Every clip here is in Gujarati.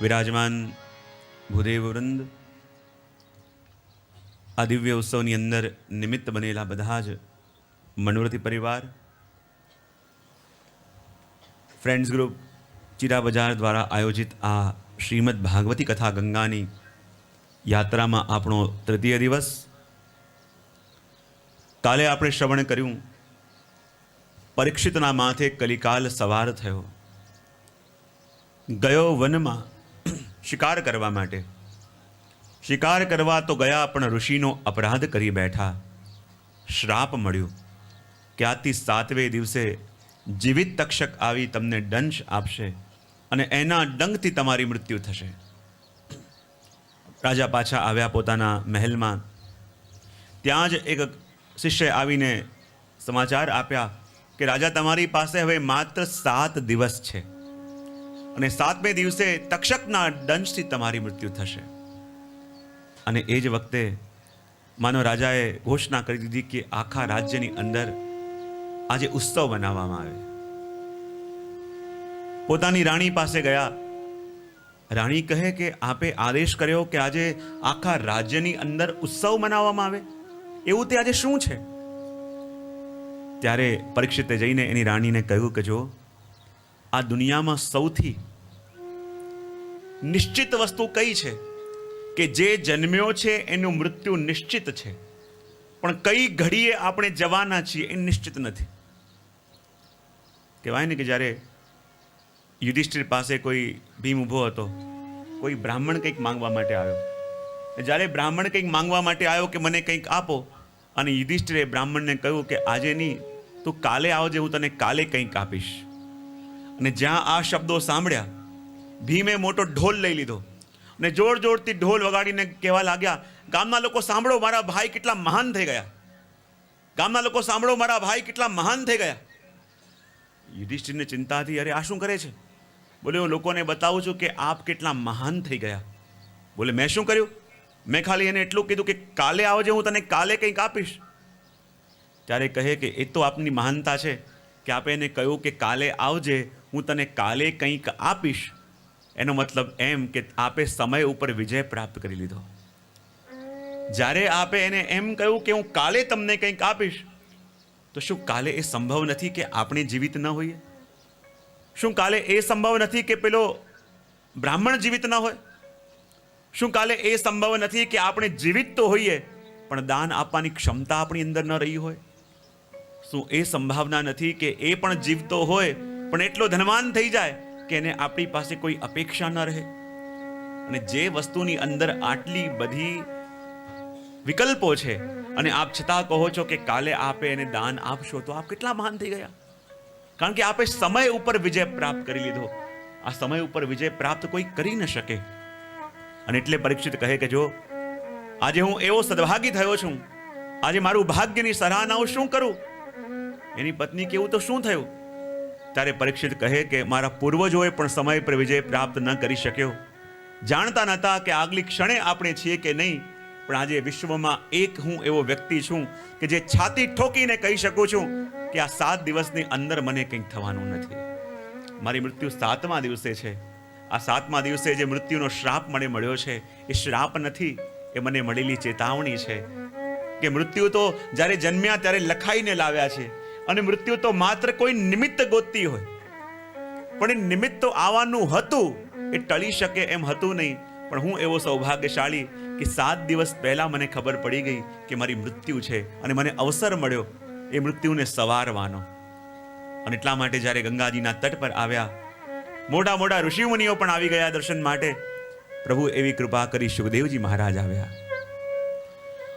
વિરાજમાન ભૂદેવ વૃંદ, આ દિવ્ય ઉત્સવની અંદર નિમિત્ત બનેલા બધા જ મનોરથી પરિવાર, ફ્રેન્ડ્સ ગ્રુપ, ચીરા બજાર દ્વારા આયોજિત આ શ્રીમદ ભાગવતી કથા ગંગાની યાત્રામાં આપણો તૃતીય દિવસ. કાલે આપણે શ્રવણ કર્યું, પરીક્ષિતના માથે કલિકાલ સવાર થયો, ગયો વનમાં શિકાર કરવા માટે. શિકાર કરવા તો ગયા, પણ ઋષિનો અપરાધ કરી બેઠા. શ્રાપ મળ્યો કે આથી 7વે દિવસે જીવિત તક્ષક આવી તમને દંશ આપશે અને એના ડંખથી તમારી મૃત્યુ થશે. રાજા પાછા આવ્યા પોતાના મહેલમાં. ત્યાં જ એક શિષ્ય આવીને સમાચાર આપ્યા કે રાજા, તમારી પાસે હવે માત્ર 7 દિવસ છે અને 7મે દિવસે તક્ષકના દંશથી તમારી મૃત્યુ થશે. અને એ જ વખતે માનો રાજાએ ઘોષણા કરી દીધી કે આખા રાજ્યની અંદર આજે ઉત્સવ બનાવવામાં આવે. પોતાની રાણી પાસે ગયા. રાણી કહે કે આપે આદેશ કર્યો કે આજે આખા રાજ્યની અંદર ઉત્સવ મનાવવામાં આવે, એવું તે આજે શું છે? ત્યારે પરીક્ષિતે જઈને એની રાણીને કહ્યું કે જો, આ દુનિયામાં સૌથી નિશ્ચિત વસ્તુ કઈ છે કે જે જન્મ્યો છે એનું મૃત્યુ નિશ્ચિત છે, પણ કઈ ઘડીએ આપણે જવાના છીએ એ નિશ્ચિત નથી. કહેવાય ને કે જ્યારે યુધિષ્ઠિર પાસે કોઈ ભીમ ઊભો હતો, કોઈ બ્રાહ્મણ કંઈક માંગવા માટે આવ્યો. જ્યારે બ્રાહ્મણ કંઈક માંગવા માટે આવ્યો કે મને કંઈક આપો, અને યુધિષ્ઠિરે બ્રાહ્મણને કહ્યું કે આજે નહીં, તું કાલે આવજે, હું તને કાલે કંઈક આપીશ. અને જ્યાં આ શબ્દો સાંભળ્યા, ભીમે મોટો ઢોલ લઈ લીધો અને જોર જોરથી ઢોલ વગાડીને કહેવા લાગ્યા, ગામના લોકો સાંભળો, મારા ભાઈ કેટલા મહાન થઈ ગયા. ગામના લોકો સાંભળો, મારા ભાઈ કેટલા મહાન થઈ ગયા. યુધિષ્ઠિરને ચિંતા હતી, અરે આ શું કરે છે? બોલે, હું લોકોને બતાવું છું કે આપ કેટલા મહાન થઈ ગયા. બોલે, મેં શું કર્યું? મેં ખાલી એને એટલું કીધું કે કાલે આવજે, હું તને કાલે કંઈક આપીશ. ત્યારે કહે કે એ તો આપની મહાનતા છે કે આપે એને કહ્યું કે કાલે આવજે, હું તને કાલે કંઈક આપીશ. એનો મતલબ એમ કે આપે સમય ઉપર વિજય પ્રાપ્ત કરી લીધો. જ્યારે આપે એને એમ કહ્યું કે હું કાલે તમને કંઈક આપીશ, તો શું કાલે એ સંભવ નથી કે આપણે જીવિત ન હોઈએ? શું કાલે એ સંભવ નથી કે પેલો બ્રાહ્મણ જીવિત ન હોય? શું કાલે એ સંભવ નથી કે આપણે જીવિત તો હોઈએ પણ દાન આપવાની ક્ષમતા આપણી અંદર ન રહી હોય? શું એ સંભાવના નથી કે એ પણ જીવતો હોય પણ એટલો ધનવાન થઈ જાય કે એને આપણી પાસે કોઈ અપેક્ષા ન રહે? અને જે વસ્તુની અંદર આટલી બધી વિકલ્પો છે અને આપ છતાં કહો છો કે કાલે આપે એને દાન આપશો, તો આપ કેટલા મહાન થઈ ગયા. કારણ કે આપે સમય ઉપર વિજય પ્રાપ્ત કરી લીધો. આ સમય ઉપર વિજય પ્રાપ્ત કોઈ કરી ન શકે. અને એટલે પરીક્ષિત કહે કે જો આજે હું એવો સદભાગી થયો છું, આજે મારું ભાગ્યની સરાહના હું શું કરું? એની પત્ની કેવું તો શું થયું? ત્યારે પરીક્ષિત કહે કે મારા પૂર્વજોએ પણ સમય પર વિજય પ્રાપ્ત ન કરી શક્યો. જાણતા નહોતા કે આગલી ક્ષણે આપણે છીએ કે નહીં, પણ આજે વિશ્વમાં એક હું એવો વ્યક્તિ છું કે જે છાતી ઠોકીને કહી શકું છું કે આ 7 દિવસની અંદર મને કંઈક થવાનું નથી. મારી મૃત્યુ 7મા દિવસે છે. આ 7મા દિવસે જે મૃત્યુનો શ્રાપ મને મળ્યો છે, એ શ્રાપ નથી, એ મને મળેલી ચેતવણી છે કે મૃત્યુ તો જ્યારે જન્મ્યા ત્યારે લખાઈને લાવ્યા છે, અને મૃત્યુ તો માત્ર કોઈ નિમિત્ત ગોતતી હોય, પણ એ નિમિત્ત તો આવવાનું હતું, એ ટળી શકે એમ હતું નહીં. પણ હું એવો સૌભાગ્યશાળી કે 7 દિવસ પહેલા મને ખબર પડી ગઈ કે મારી મૃત્યુ છે, અને મને અવસર મળ્યો એ મૃત્યુને સવારવાનો. અને એટલા માટે જ્યારે ગંગાજીના તટ પર આવ્યા, મોટા મોટા ઋષિમુનિઓ પણ આવી ગયા દર્શન માટે. પ્રભુ એવી કૃપા કરી, શુકદેવજી મહારાજ આવ્યા.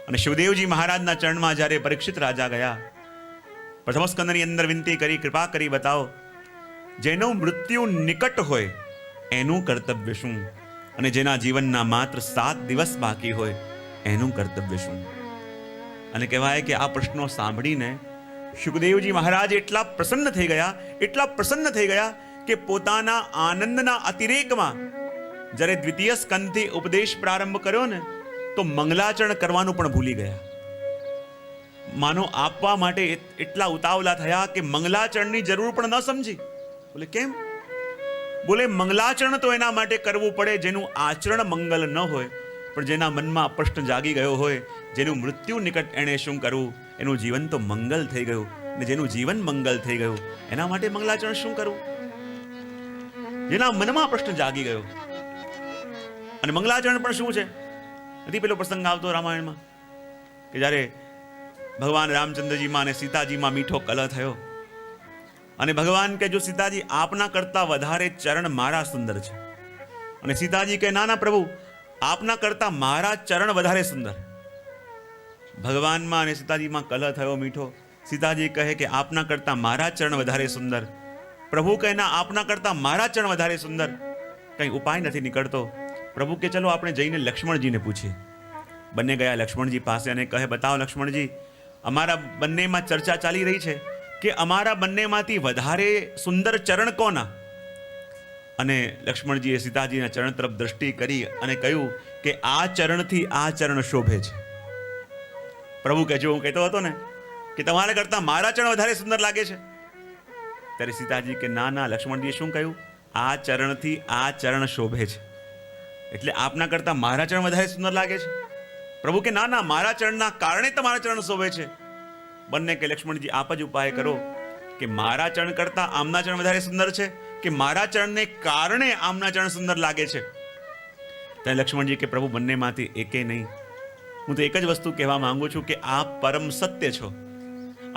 અને શુકદેવજી મહારાજના ચરણમાં જ્યારે પરીક્ષિત રાજા ગયા, પ્રથમ સ્કંદની અંદર વિનંતી કરી, કૃપા કરી બતાવો, જેનું મૃત્યુ નિકટ હોય એનું કર્તવ્ય શું, અને જેના જીવનના માત્ર 7 દિવસ બાકી હોય એનું કર્તવ્ય શું? અને કહેવાય કે આ પ્રશ્નો સાંભળીને શુકદેવજી મહારાજ એટલા પ્રસન્ન થઈ ગયા કે પોતાના આનંદના અતિરેકમાં જ્યારે દ્વિતીય સ્કંદથી ઉપદેશ પ્રારંભ કર્યો ને, તો મંગલાચરણ કરવાનું પણ ભૂલી ગયા. માનો આપવા માટે એટલા ઉતાવળા થયા કે મંગલાચરણની જરૂર પણ ન સમજી. બોલે કેમ? બોલે મંગલાચરણ તો એના માટે કરવું પડે જેનું આચરણ મંગલ ન હોય, પણ જેના મનમાં પ્રશ્ન જાગી ગયો હોય, જેનું મૃત્યુ નિકટ એણે શું કરવું, એનું જીવન તો મંગલ થઈ ગયું, ને જેનું જીવન મંગલ થઈ ગયું એના માટે મંગલાચરણ શું કરવું? જેના મનમાં પ્રશ્ન જાગી ગયો. અને મંગલાચરણ પણ શું છે? નથી પેલો પ્રસંગ આવતો રામાયણમાં કે જ્યારે ભગવાન રામચંદ્રજીમાં અને સીતાજીમાં મીઠો કલહ થયો અને ભગવાન કે જો સીતાજી આપના કરતા વધારે ચરણ મારા સુંદર છે, અને સીતાજી કે ના ના પ્રભુ આપના કરતા મારા ચરણ વધારે સુંદર. ભગવાનમાં અને સીતાજીમાં કલહ થયો મીઠો. સીતાજી કહે કે આપના કરતા મારા ચરણ વધારે સુંદર. પ્રભુ કહે ના આપના કરતા મારા ચરણ વધારે સુંદર. કંઈ ઉપાય નથી નીકળતો. પ્રભુ કે ચલો આપણે જઈને લક્ષ્મણજીને પૂછીએ. બંને ગયા લક્ષ્મણજી પાસે અને કહે બતાવો લક્ષ્મણજી, અમારા બંનેમાં ચર્ચા ચાલી રહી છે કે અમારા બંનેમાંથી વધારે સુંદર ચરણ કોના? અને લક્ષ્મણજીએ સીતાજીના ચરણ તરફ દ્રષ્ટિ કરી અને કહ્યું કે આ ચરણથી આ ચરણ શોભે છે. પ્રભુ કે જો હું કહેતો હતો ને કે તમારા કરતા મારા ચરણ વધારે સુંદર લાગે છે, ત્યારે સીતાજી કે ના ના. લક્ષ્મણજીએ શું કહ્યું? આ ચરણથી આ ચરણ શોભે છે, એટલે આપના કરતા મારા ચરણ વધારે સુંદર લાગે છે. પ્રભુ કે ના ના, મારા ચરણના કારણે તમારા ચરણ શોભે છે. બંને કે લક્ષ્મણજી આપ જ ઉપાય કરો કે મારા ચરણ કરતા આમના ચરણ વધારે સુંદર છે કે મારા ચરણને કારણે આમના ચરણ સુંદર લાગે છે? ત્યારે લક્ષ્મણજી કે પ્રભુ બંનેમાંથી એકે નહીં. હું તો એક જ વસ્તુ કહેવા માંગુ છું કે આપ પરમ સત્ય છો,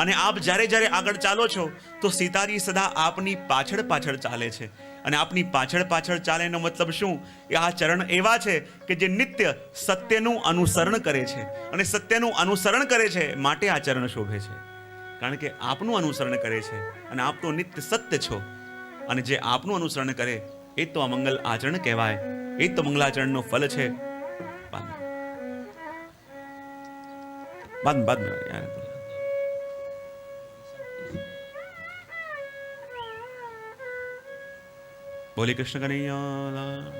અને આપ જ્યારે જ્યારે આગળ ચાલો છો તો સીતાજી સદા આપની પાછળ પાછળ ચાલે છે. અને આપની પાછળ પાછળ ચાલે એનો મતલબ શું? કે આ ચરણ એવા છે કે જે નિત્ય સત્યનું અનુસરણ કરે છે, અને સત્યનું અનુસરણ કરે છે માટે આ ચરણ શોભે છે. કારણ કે આપનું અનુસરણ કરે છે અને આપ તો નિત્ય સત્ય છો, અને જે આપનું અનુસરણ કરે એ તો આ મંગલ આચરણ કહેવાય. એ તો મંગલાચરણનો ફલ છે. બાદ બોલે કૃષ્ણ કનૈયા.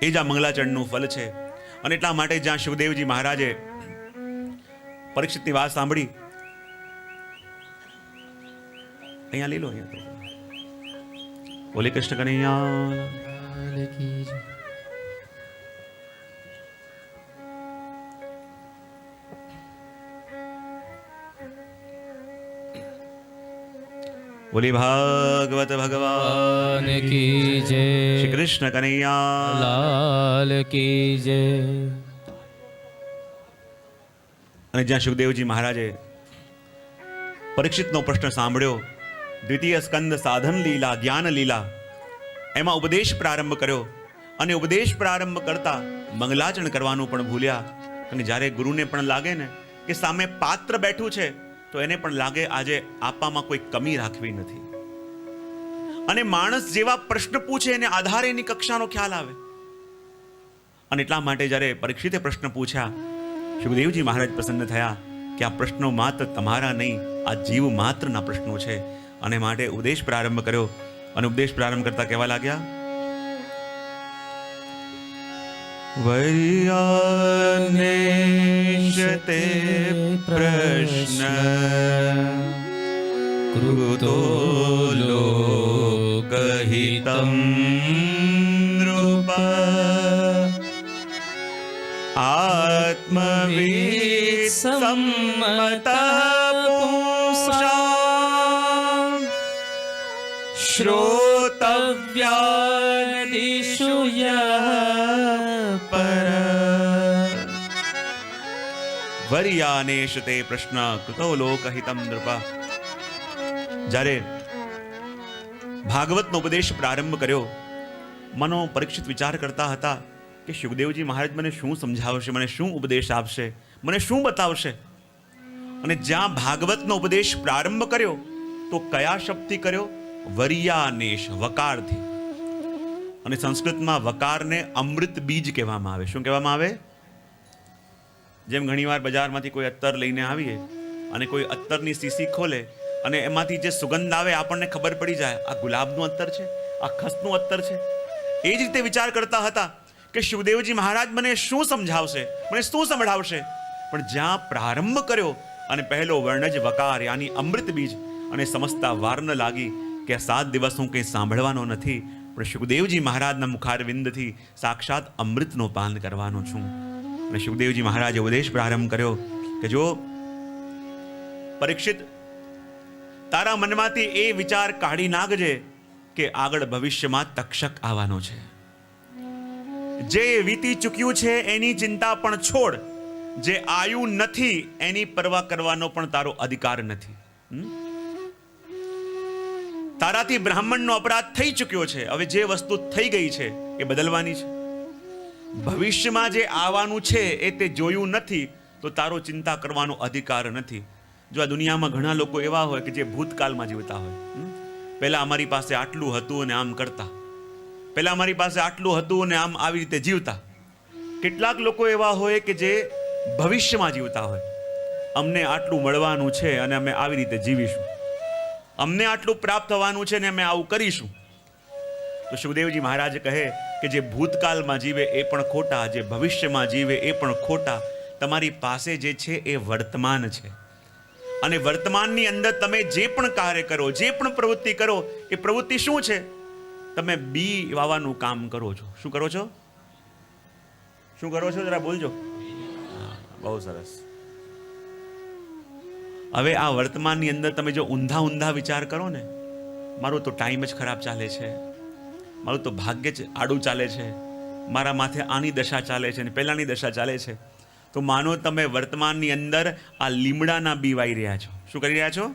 એ જ આ મંગલાચરણનું ફલ છે. અને એટલા માટે જ્યાં શિવદેવજી મહારાજે પરીક્ષિતની વાત સાંભળી, અહીંયા લઈ લો, અહીંયા બોલે કૃષ્ણ કનૈયા. બોલી ભાગવત ભગવાન કી જય. શ્રી કૃષ્ણ કનૈયા લાલ કી જય. અને જ્યાં શિવદેવજી મહારાજે પરીક્ષિતનો પ્રશ્ન સાંભળ્યો, દ્વિતીય સ્કંદ સાધન લીલા જ્ઞાન લીલા, એમાં ઉપદેશ પ્રારંભ કર્યો. અને ઉપદેશ પ્રારંભ કરતા મંગલાચરણ કરવાનું પણ ભૂલ્યા. અને જ્યારે ગુરુને પણ લાગે ને કે સામે પાત્ર બેઠું છે તો એને પણ લાગે આજે આપવામાં કોઈ કમી રાખવી નથી. અને માણસ જેવા પ્રશ્ન પૂછે એને આધારે એની કક્ષાનો ખ્યાલ આવે. અને એટલા માટે જ્યારે પરીક્ષિતે પ્રશ્ન પૂછ્યા, શિવદેવજી મહારાજ પ્રસન્ન થયા કે આ પ્રશ્નો માત્ર તમારા નહીં, આ જીવ માત્રના પ્રશ્નો છે. અને માટે ઉપદેશ પ્રારંભ કર્યો. અને ઉપદેશ પ્રારંભ કરતા કહેવા લાગ્યા, વૈયાનેશતે પ્રશ્ન કૃતો લોકહિતં નૃપ આત્મવિદ સંમત પુંસાં શ્રોતવ્યાદિષુ પર વર્યાનેશ તે પ્રશ્ન કૃતો લોકહિતમ નૃપ. જ્યારે ભાગવતનો ઉપદેશ પ્રારંભ કર્યો, મનો પરીક્ષિત વિચાર કરતા હતા કે શિવદેવજી મહારાજ મને શું સમજાવશે, મને શું ઉપદેશ આપશે, મને શું બતાવશે. અને જ્યાં ભાગવતનો ઉપદેશ પ્રારંભ કર્યો તો કયા શબ્દથી કર્યો? વર્યાનેશ, વકારથી. અને સંસ્કૃતમાં વકારને અમૃત બીજ કહેવામાં આવે. શું કહેવામાં આવે? જેમ ઘણીવાર બજારમાંથી કોઈ અત્તર લઈને આવીએ અને કોઈ અત્તરની સીસી ખોલે અને એમાંથી જે સુગંધ આવે આપણને ખબર પડી જાય આ ગુલાબનું અત્તર છે, આ ખસનું અત્તર છે. એ જ રીતે વિચાર કરતા હતા કે શિવદેવજી મહારાજ મને શું સમજાવશે, મને શું સંભળાવશે. પણ જ્યાં પ્રારંભ કર્યો અને પહેલો વર્ણ જ વકાર યાની અમૃત બીજ, અને સમજતા વાર ન લાગી કે આ 7 દિવસ હું કંઈ સાંભળવાનો નથી, પણ સુખદેવજી મહારાજના મુખારવિંદથી સાક્ષાત અમૃતનો પાન કરવાનો છું. અને સુખદેવજી મહારાજે ઉપદેશ પ્રારંભ કર્યો કે જો પરીક્ષિત, તારા મનમાંથી એ વિચાર કાઢી નાખજે કે આગળ ભવિષ્યમાં તક્ષક આવવાનો છે. જે વીતી ચૂક્યું છે એની ચિંતા પણ છોડ. જે આયુ નથી એની પરવા કરવાનો પણ તારો અધિકાર નથી. તારાથી બ્રાહ્મણનો અપરાધ થઈ ચૂક્યો છે. હવે જે વસ્તુ થઈ ગઈ છે એ બદલવાની છે. ભવિષ્યમાં જે આવવાનું છે એ તે જોયું નથી તો તારો ચિંતા કરવાનો અધિકાર નથી. જો આ દુનિયામાં ઘણા લોકો એવા હોય કે જે ભૂતકાળમાં જીવતા હોય. પહેલા અમારી પાસે આટલું હતું અને આમ કરતા, પહેલા અમારી પાસે આટલું હતું અને આમ આવી રીતે જીવતા. કેટલાક લોકો એવા હોય કે જે ભવિષ્યમાં જીવતા હોય. અમને આટલું મળવાનું છે અને અમે આવી રીતે જીવીશું, અમને આટલું પ્રાપ્ત થવાનું છે ને અમે આવું કરીશું. તો સુખદેવજી મહારાજ કહે કે જે ભૂતકાળમાં જીવે એ પણ ખોટા, જે ભવિષ્યમાં જીવે એ પણ ખોટા. તમારી પાસે જે છે એ વર્તમાન છે, અને વર્તમાનની અંદર તમે જે પણ કાર્ય કરો, જે પણ પ્રવૃત્તિ કરો, એ પ્રવૃત્તિ શું છે? તમે બી વાવવાનું કામ કરો છો. શું કરો છો? શું કરો છો? જરા બોલજો. બહુ સરસ. હવે આ વર્તમાનની અંદર તમે જો ઊંધા વિચાર કરો ને, મારો તો ટાઈમ જ ખરાબ ચાલે છે, મારું તો ભાગ્ય જ આડું ચાલે છે, મારા માથે આની દશા ચાલે છે ને પહેલાની દશા ચાલે છે, તો માનો તમે વર્તમાનની અંદર આ લીમડાના બી વાઈ રહ્યા છો. શું કરી રહ્યા છો?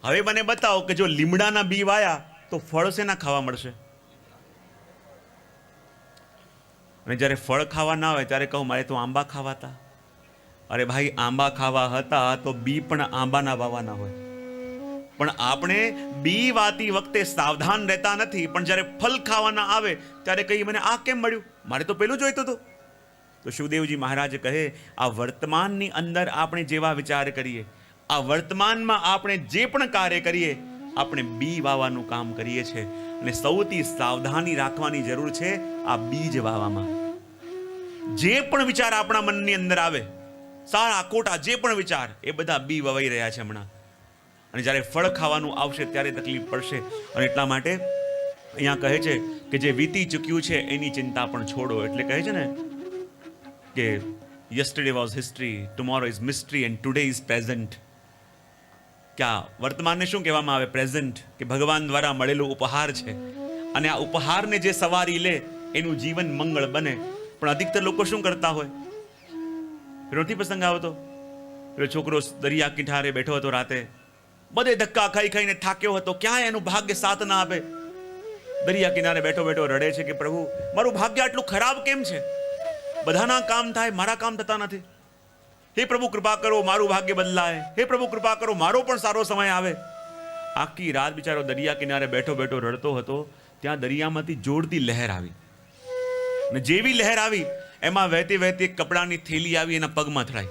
હવે મને બતાવો કે જો લીમડાના બી વાયા તો ફળ શેના ખાવા મળશે? અને જ્યારે ફળ ખાવા ના હોય ત્યારે કહું મારે તો આંબા ખાવા હતા. અરે ભાઈ, આંબા ખાવા હતા તો બી પણ આંબાના વાવાના હોય. પણ આપણે બી વાતી વખતે સાવધાન રહેતા નથી, પણ જ્યારે ફળ ખાવાના આવે ત્યારે કહીએ મને આ કેમ મળ્યું, મારે તો પેલું જોઈતું હતું. તો સુખદેવજી મહારાજ કહે આ વર્તમાનની અંદર આપણે જેવા વિચાર કરીએ, આ વર્તમાનમાં આપણે જે પણ કાર્ય કરીએ, આપણે બી વાવવાનું કામ કરીએ છીએ. અને સૌથી સાવધાની રાખવાની જરૂર છે આ બીજ વાવવામાં. જે પણ વિચાર આપણા મનની અંદર આવે, સારા ખોટા જે પણ વિચાર, એ બધા બી વવાઈ રહ્યા છે હમણાં. અને જ્યારે ફળ ખાવાનું આવશે ત્યારે તકલીફ પડશે. અને એટલા માટે અહીંયા કહે છે કે જે વીતી ચૂક્યું છે એની ચિંતા પણ છોડો. એટલે કહે છે ને કે yesterday was history, tomorrow is mystery and today is present. ક્યાં વર્તમાનને શું કહેવામાં આવે? પ્રેઝન્ટ. કે ભગવાન દ્વારા મળેલો ઉપહાર છે, અને આ ઉપહારને જે સવારી લે એનું જીવન મંગળ બને. પણ અધિકતર લોકો શું કરતા હોય? નથી પ્રસંગ આવતો, પેલો છોકરો દરિયા કિનારે બેઠો હતો રાતે, બધે ધક્કા ખાઈ ખાઈને થાક્યો હતો, ક્યાંય એનું ભાગ્ય સાથ ના આપે. દરિયા કિનારે બેઠો બેઠો રડે છે કે પ્રભુ મારું ભાગ્ય આટલું ખરાબ કેમ છે? બધાના કામ થાય, મારા કામ થતા નથી. હે પ્રભુ કૃપા કરો, મારું ભાગ્ય બદલાય. હે પ્રભુ કૃપા કરો, મારો પણ સારો સમય આવે. આખી રાત બિચારો દરિયા કિનારે બેઠો બેઠો રડતો હતો. ત્યાં દરિયામાંથી જોરથી લહેર આવી, અને જેવી લહેર આવી એમાં વહેતી વહેતી કપડાની થેલી આવી એના પગમાં અથડાઈ.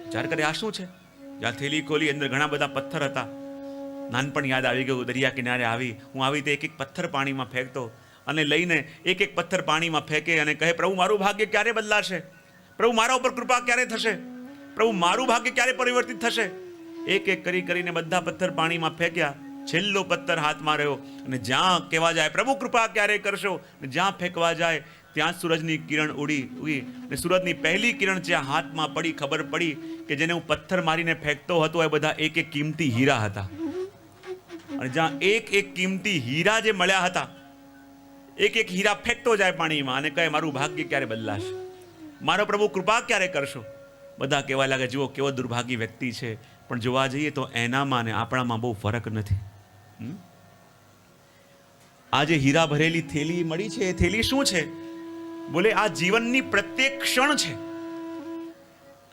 વિચાર કરે આ શું છે? જ્યાં થેલી ખોલી અંદર ઘણા બધા પથ્થર હતા. નાનપણ યાદ આવી ગયું. દરિયા કિનારે આવી હું આવી રીતે એક એક પથ્થર પાણીમાં ફેંકતો, અને લઈને એક એક પથ્થર પાણીમાં ફેંકે અને કહે પ્રભુ મારું ભાગ્ય ક્યારે બદલાશે? પ્રભુ મારા ઉપર કૃપા ક્યારે થશે? પ્રભુ મારું ભાગ્ય ક્યારે પરિવર્તિત થશે? એક એક કરીને બધા પથ્થર પાણીમાં ફેંક્યા. છેલ્લો પથ્થર હાથમાં રહ્યો, અને જ્યાં કહેવા જાય પ્રભુ કૃપા ક્યારે કરશો, જ્યાં ફેંકવા જાય ત્યાં સૂરજની કિરણ ઉગી, અને સૂરજની પહેલી કિરણ જ્યાં હાથમાં પડી, ખબર પડી કે જેને હું પથ્થર મારીને ફેંકતો હતો એ બધા એક એક કિંમતી હીરા હતા. અને જ્યાં એક એક કિંમતી હીરા જે મળ્યા હતા, એક એક હીરા ફેંકતો જાય પાણીમાં અને કહે મારું ભાગ્ય ક્યારે બદલાશે? મારો પ્રભુ કૃપા ક્યારે કરશો? બધા કહેવા લાગે જુઓ કેવો દુર્ભાગી વ્યક્તિ છે. પણ જોવા જઈએ તો એનામાં ને આપણામાં બહુ ફરક નથી. આ જે હીરા ભરેલી થેલી મળી છે, એ થેલી શું છે? બોલે આ જીવનની પ્રત્યેક ક્ષણ છે.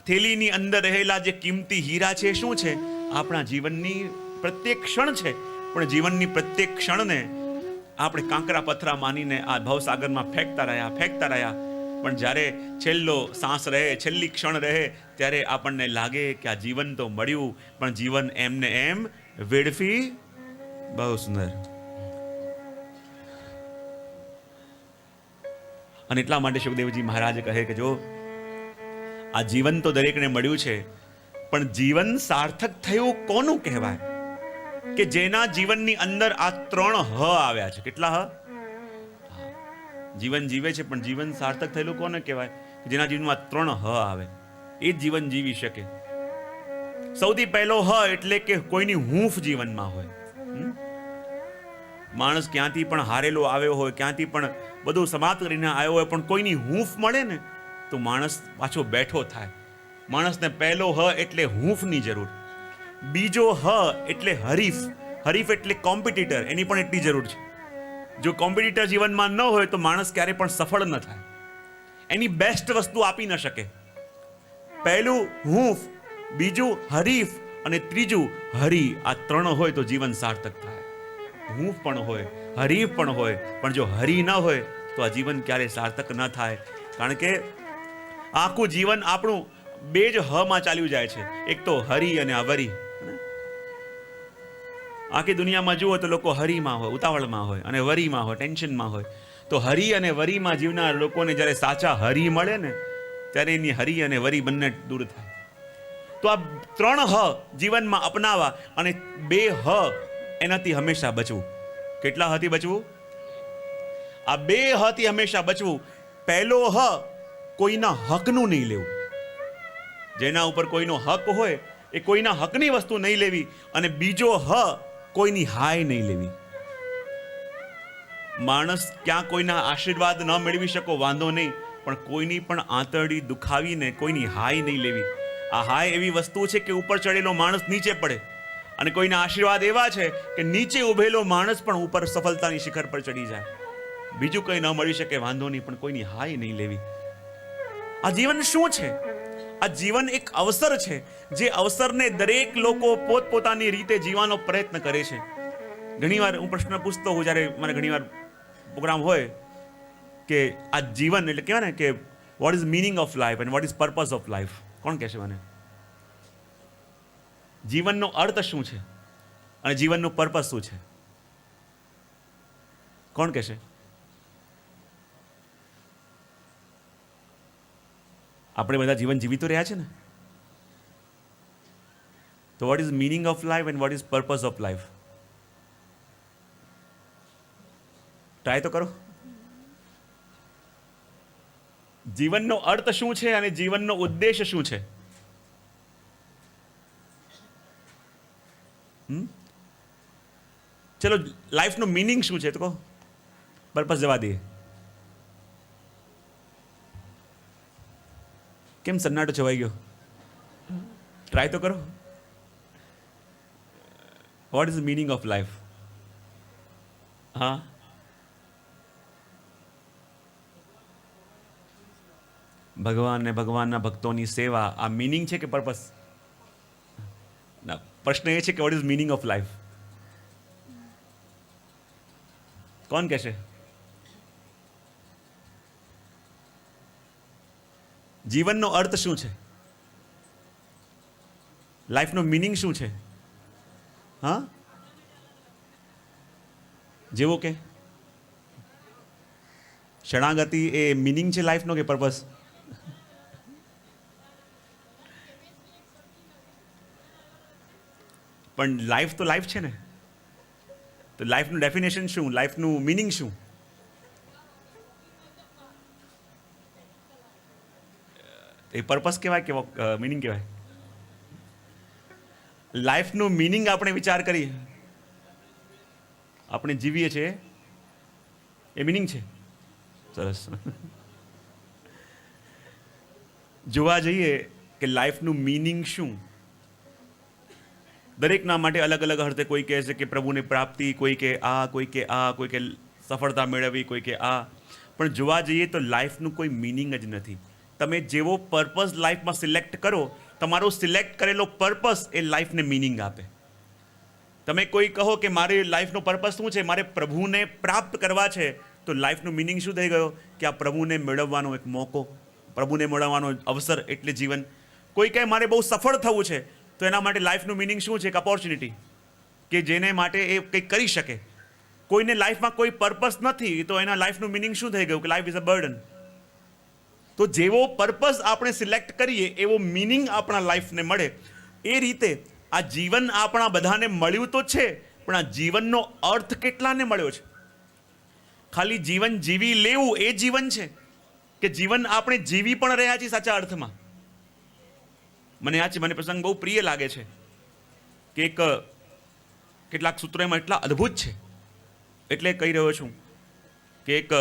થેલીની અંદર રહેલા જે કિંમતી હીરા છે શું છે? આપણા જીવનની પ્રત્યેક ક્ષણ છે. પણ જીવનની પ્રત્યેક ક્ષણને આપણે કાંકરા પથરા માનીને આ ભવસાગરમાં ફેંકતા રહ્યા. પણ જ્યારે છેલ્લો સાંસ રહે, છેલ્લી ક્ષણ રહે, ત્યારે આપણને લાગે કે આ જીવન તો મળ્યું, પણ જીવન એમને એમ વેડફી. બહુ સુંદર. અને એટલા માટે સુખદેવજી મહારાજ કહે કે જો આ જીવન તો દરેકને મળ્યું છે, પણ જીવન સાર્થક થયું કોનું કહેવાય? કે જેના જીવનની અંદર આ 3 હ આવ્યા છે. કેટલા હ? જીવન જીવે છે પણ જીવન સાર્થક થયેલું કોને કહેવાય? જેના જીવનમાં 3 હ આવે એ જ જીવન જીવી શકે. સૌથી પહેલો હ એટલે કે કોઈની હૂંફ જીવનમાં હોય. માણસ ક્યાંથી પણ હારેલો આવ્યો હોય, ક્યાંથી પણ બધું સમાપ્ત કરીને આવ્યો હોય, પણ કોઈની હૂંફ મળે ને તો માણસ પાછો બેઠો થાય. માણસને પહેલો હ એટલે હૂંફની જરૂર. બીજો હ એટલે હરીફ. હરીફ એટલે કોમ્પિટિટર, એની પણ એટલી જરૂર છે. જો કોમ્પિટિટર જીવનમાં ન હોય તો માણસ ક્યારે પણ સફળ ન થાય, એની બેસ્ટ વસ્તુ આપી ન શકે. પહેલું હૂંફ, બીજું હરીફ અને ત્રીજું હરી. આ 3 હોય તો જીવન સાર્થક થાય. હૂંફ પણ હોય, હરીફ પણ હોય, પણ જો હરી ન હોય તો આ જીવન ક્યારે સાર્થક ન થાય. કારણ કે આખું જીવન આપણું 2 જ હ માં ચાલ્યું જાય છે. એક તો હરી અને અવરી. આખી દુનિયામાં જુઓ તો લોકો હરીમાં હોય, ઉતાવળમાં હોય, અને વરીમાં હોય, ટેન્શનમાં હોય. તો હરી અને વરીમાં જીવનાર લોકોને જ્યારે સાચા હરી મળે ને ત્યારે એની હરી અને વરી બંને દૂર થાય. તો આ 3 હ જીવનમાં અપનાવવા અને 2 હ એનાથી હંમેશા બચવું. કેટલા હથી બચવું? આ 2 હ થી હંમેશા બચવું. પહેલો હ કોઈના હકનું નહીં લેવું. જેના ઉપર કોઈનો હક હોય એ કોઈના હકની વસ્તુ નહીં લેવી. અને બીજો હ કોઈની હાય નહીં લેવી. માણસ ક્યાં કોઈના આશીર્વાદ ન મેળવી શકો વાંધો નહીં, પણ કોઈની પણ આંતરડી દુખાવીને કોઈની હાય નહીં લેવી. આ હાય એવી વસ્તુ છે કે ઉપર ચડેલો માણસ નીચે પડે, અને કોઈના આશીર્વાદ એવા છે કે નીચે ઉભેલો માણસ પણ ઉપર સફળતાની શિખર પર ચડી જાય. બીજું કંઈ ન મળી શકે વાંધો નહીં, પણ કોઈની હાય નહીં લેવી. આ જીવન શું છે? આ જીવન એક અવસર છે, જે અવસરને દરેક લોકો પોતપોતાની રીતે જીવવાનો પ્રયત્ન કરે છે. ઘણીવાર હું પ્રશ્ન પૂછતો હોઉં જ્યારે મને ઘણીવાર પ્રોગ્રામ હોય કે આ જીવન એટલે કહેવાય ને કે what is meaning of life and what is purpose of life. કોણ કહેશે મને? જીવનનો અર્થ શું છે અને જીવનનું પર્પઝ શું છે? કોણ કહેશે? આપણે બધા જીવન જીવી તો રહ્યા છે ને. તો what is meaning of life and what is purpose of life? Try તો કરો. જીવનનો અર્થ શું છે અને જીવનનો ઉદ્દેશ શું છે? ચલો, લાઈફનો મીનિંગ શું છે તો કહો. પર્પઝ જવા દઈએ. કેમ સન્નાટો છવાઈ ગયો? ટ્રાય તો કરો. What is meaning of life? હા, ભગવાન ને ભગવાનના ભક્તોની સેવા. આ મીનિંગ છે કે પર્પસ? ના, પ્રશ્ન એ છે કે what is meaning of life? કોણ કહેશે? જીવનનો અર્થ શું છે? લાઈફનો મીનિંગ શું છે? હા, જેવો કે શરણાગતિ એ મીનિંગ છે લાઈફનો કે પર્પસ? પણ લાઈફ તો લાઈફ છે ને. તો લાઈફનું ડેફિનેશન શું? લાઈફનું મીનિંગ શું? એ પર્પસ કહેવાય કે મીનિંગ કહેવાય? લાઈફનું મીનિંગ આપણે વિચાર કરીએ, આપણે જીવીએ છીએ એ મીનિંગ છે. સરસ. જોવા જઈએ કે લાઈફનું મીનિંગ શું, દરેકના માટે અલગ અલગ અર્થે. કોઈ કહે છે કે પ્રભુની પ્રાપ્તિ, કોઈ કે આ, કોઈ કે આ, કોઈ કે સફળતા મેળવવી, કોઈ કે આ. પણ જોવા જઈએ તો લાઈફનું કોઈ મીનિંગ જ નથી. તમે જેવો પર્પઝ લાઈફમાં સિલેક્ટ કરો, તમારો સિલેક્ટ કરેલો પર્પઝ એ લાઈફને મીનિંગ આપે. તમે કોઈ કહો કે મારી લાઈફનો પર્પઝ શું છે, મારે પ્રભુને પ્રાપ્ત કરવા છે, તો લાઈફનું મીનિંગ શું થઈ ગયો? કે આ પ્રભુને મેળવવાનો એક મોકો, પ્રભુને મેળવવાનો અવસર એટલે જીવન. કોઈ કહે મારે બહુ સફળ થવું છે, તો એના માટે લાઈફનું મીનિંગ શું છે? એક ઓપોર્ચ્યુનિટી, કે જેને માટે એ કંઈક કરી શકે. કોઈને લાઈફમાં કોઈ પર્પઝ નથી, તો એના લાઈફનું મીનિંગ શું થઈ ગયું? કે લાઈફ ઇઝ અ બર્ડન. તો જેવો પર્પઝ આપણે સિલેક્ટ કરીએ એવો મીનિંગ આપણા લાઈફને મળે. એ રીતે આ જીવન આપણા બધાને મળ્યું તો છે, પણ આ જીવનનો અર્થ કેટલાને મળ્યો છે? ખાલી જીવન જીવી લેવું એ જીવન છે કે જીવન આપણે જીવી પણ રહ્યા છીએ સાચા અર્થમાં? મને મને પ્રસંગ બહુ પ્રિય લાગે છે કે કેટલાક સૂત્રો એમાં એટલા અદ્ભુત છે, એટલે કહી રહ્યો છું કે એક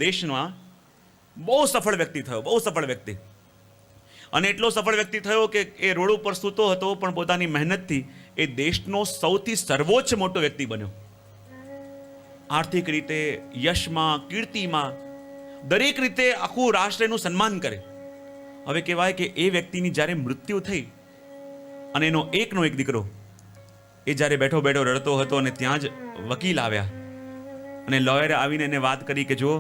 દેશમાં બહુ સફળ વ્યક્તિ થયો, બહુ સફળ વ્યક્તિ, અને એટલો સફળ વ્યક્તિ થયો કે એ રોડ ઉપર સૂતો હતો, પણ પોતાની મહેનતથી એ દેશનો સૌથી સર્વોચ્ચ મોટો વ્યક્તિ બન્યો. આર્થિક રીતે, યશમાં, કીર્તિમાં, દરેક રીતે આખું રાષ્ટ્ર એનું સન્માન કરે. હવે કહેવાય કે એ વ્યક્તિની જ્યારે મૃત્યુ થઈ અને એનો એકનો એક દીકરો એ જ્યારે બેઠો બેઠો રડતો હતો, અને ત્યાં જ વકીલ આવ્યા અને લોયરે આવીને એને વાત કરી કે જો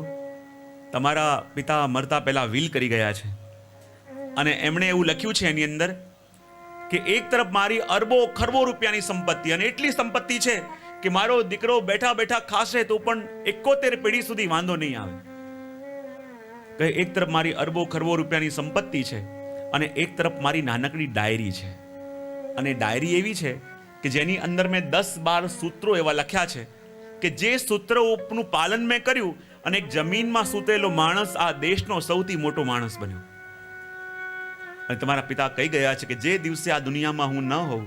તમારા પિતા મરતા પહેલા વિલ કરી ગયા છે, અને એમણે એવું લખ્યું છે એની અંદર કે એક તરફ મારી અરબો ખરબો રૂપિયાની સંપત્તિ, અને એટલી સંપત્તિ છે કે મારો દીકરો બેઠા બેઠા ખાશે તો પણ 71 પેઢી સુધી વાંધો નહીં આવે. કે એક તરફ મારી અરબો ખરબો રૂપિયાની સંપત્તિ છે, અને એક તરફ મારી નાનકડી ડાયરી છે, અને ડાયરી એવી છે કે જેની અંદર મેં 10-12 સૂત્રો એવા લખ્યા છે કે જે સૂત્રોનું પાલન મેં કર્યું અને એક જમીનમાં સૂતેલો માણસ આ દેશનો સૌથી મોટો માણસ બન્યો. અને તમારા પિતા કહી ગયા છે કે જે દિવસે આ દુનિયામાં હું ન હોઉં,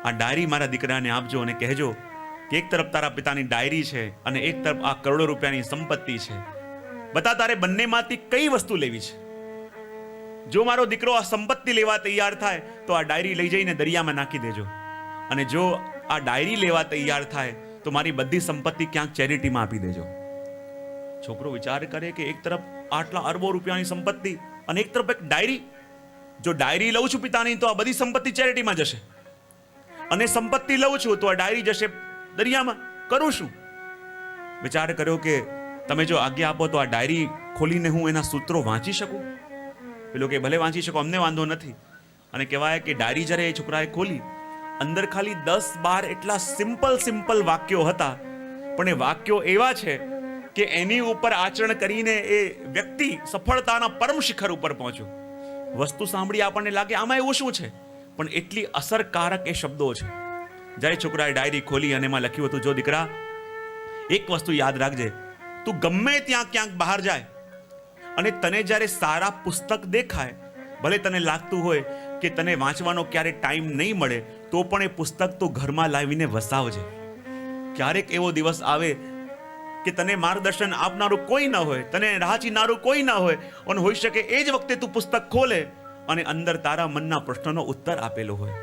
આ ડાયરી મારા દીકરાને આપજો અને કહેજો કે એક તરફ તારા પિતાની ડાયરી છે અને એક તરફ આ કરોડો રૂપિયાની સંપત્તિ છે. બતા તારે બંનેમાંથી કઈ વસ્તુ લેવી છે? જો મારો દીકરો આ સંપત્તિ લેવા તૈયાર થાય તો આ ડાયરી લઈ જઈને દરિયામાં નાખી દેજો, અને જો આ ડાયરી લેવા તૈયાર થાય તો મારી બધી સંપત્તિ ક્યાંક ચેરિટીમાં આપી દેજો. છોકરો વિચાર કરે કે એક તરફ આટલા અરબો રૂપિયાની સંપત્તિ અને એક તરફ એક ડાયરી. જો ડાયરી લઉં છું પિતાની તો આ બધી સંપત્તિ ચેરિટીમાં જશે, અને સંપત્તિ લઉં છું તો આ ડાયરી જશે દરિયામાં. કરું શું? વિચાર કર્યો કે તમે જો આજ્ઞા આપો તો આ ડાયરી ખોલીને હું એના સૂત્રો વાંચી શકું. પેલો કે ભલે વાંચી શકો, અમને વાંધો નથી. અને કહેવાય કે ડાયરી જ્યારે એ છોકરાએ ખોલી, અંદર ખાલી 10-12 એટલા સિમ્પલ વાક્યો હતા, પણ એ વાક્યો એવા છે કે એની ઉપર આચરણ કરીને એ વ્યક્તિ સફળતાના પરમ શિખર ઉપર પહોંચ્યો. વસ્તુ સાંભળી આપણને લાગે આમાં એવું શું છે, પણ એટલી અસરકારક એ શબ્દો છે. જ્યારે છોકરાએ ડાયરી ખોલી અને એમાં લખ્યું હતું, જો દીકરા એક વસ્તુ યાદ રાખજે, તું ગમે ત્યાં ક્યાંક બહાર જાય અને તને જ્યારે સારા પુસ્તક દેખાય, ભલે તને લાગતું હોય કે તને વાંચવાનો ક્યારે ટાઈમ નહીં મળે, તો પણ એ પુસ્તક તું ઘરમાં લાવીને વસાવજે. ક્યારેક એવો દિવસ આવે કે તને માર્ગદર્શન આપનારું કોઈ ન હોય, તને રાહ ચીનારું કોઈ ન હોય, અને હોઈ શકે એ જ વખતે તું પુસ્તક ખોલે અને અંદર તારા મનના પ્રશ્નનો ઉત્તર આપેલો હોય.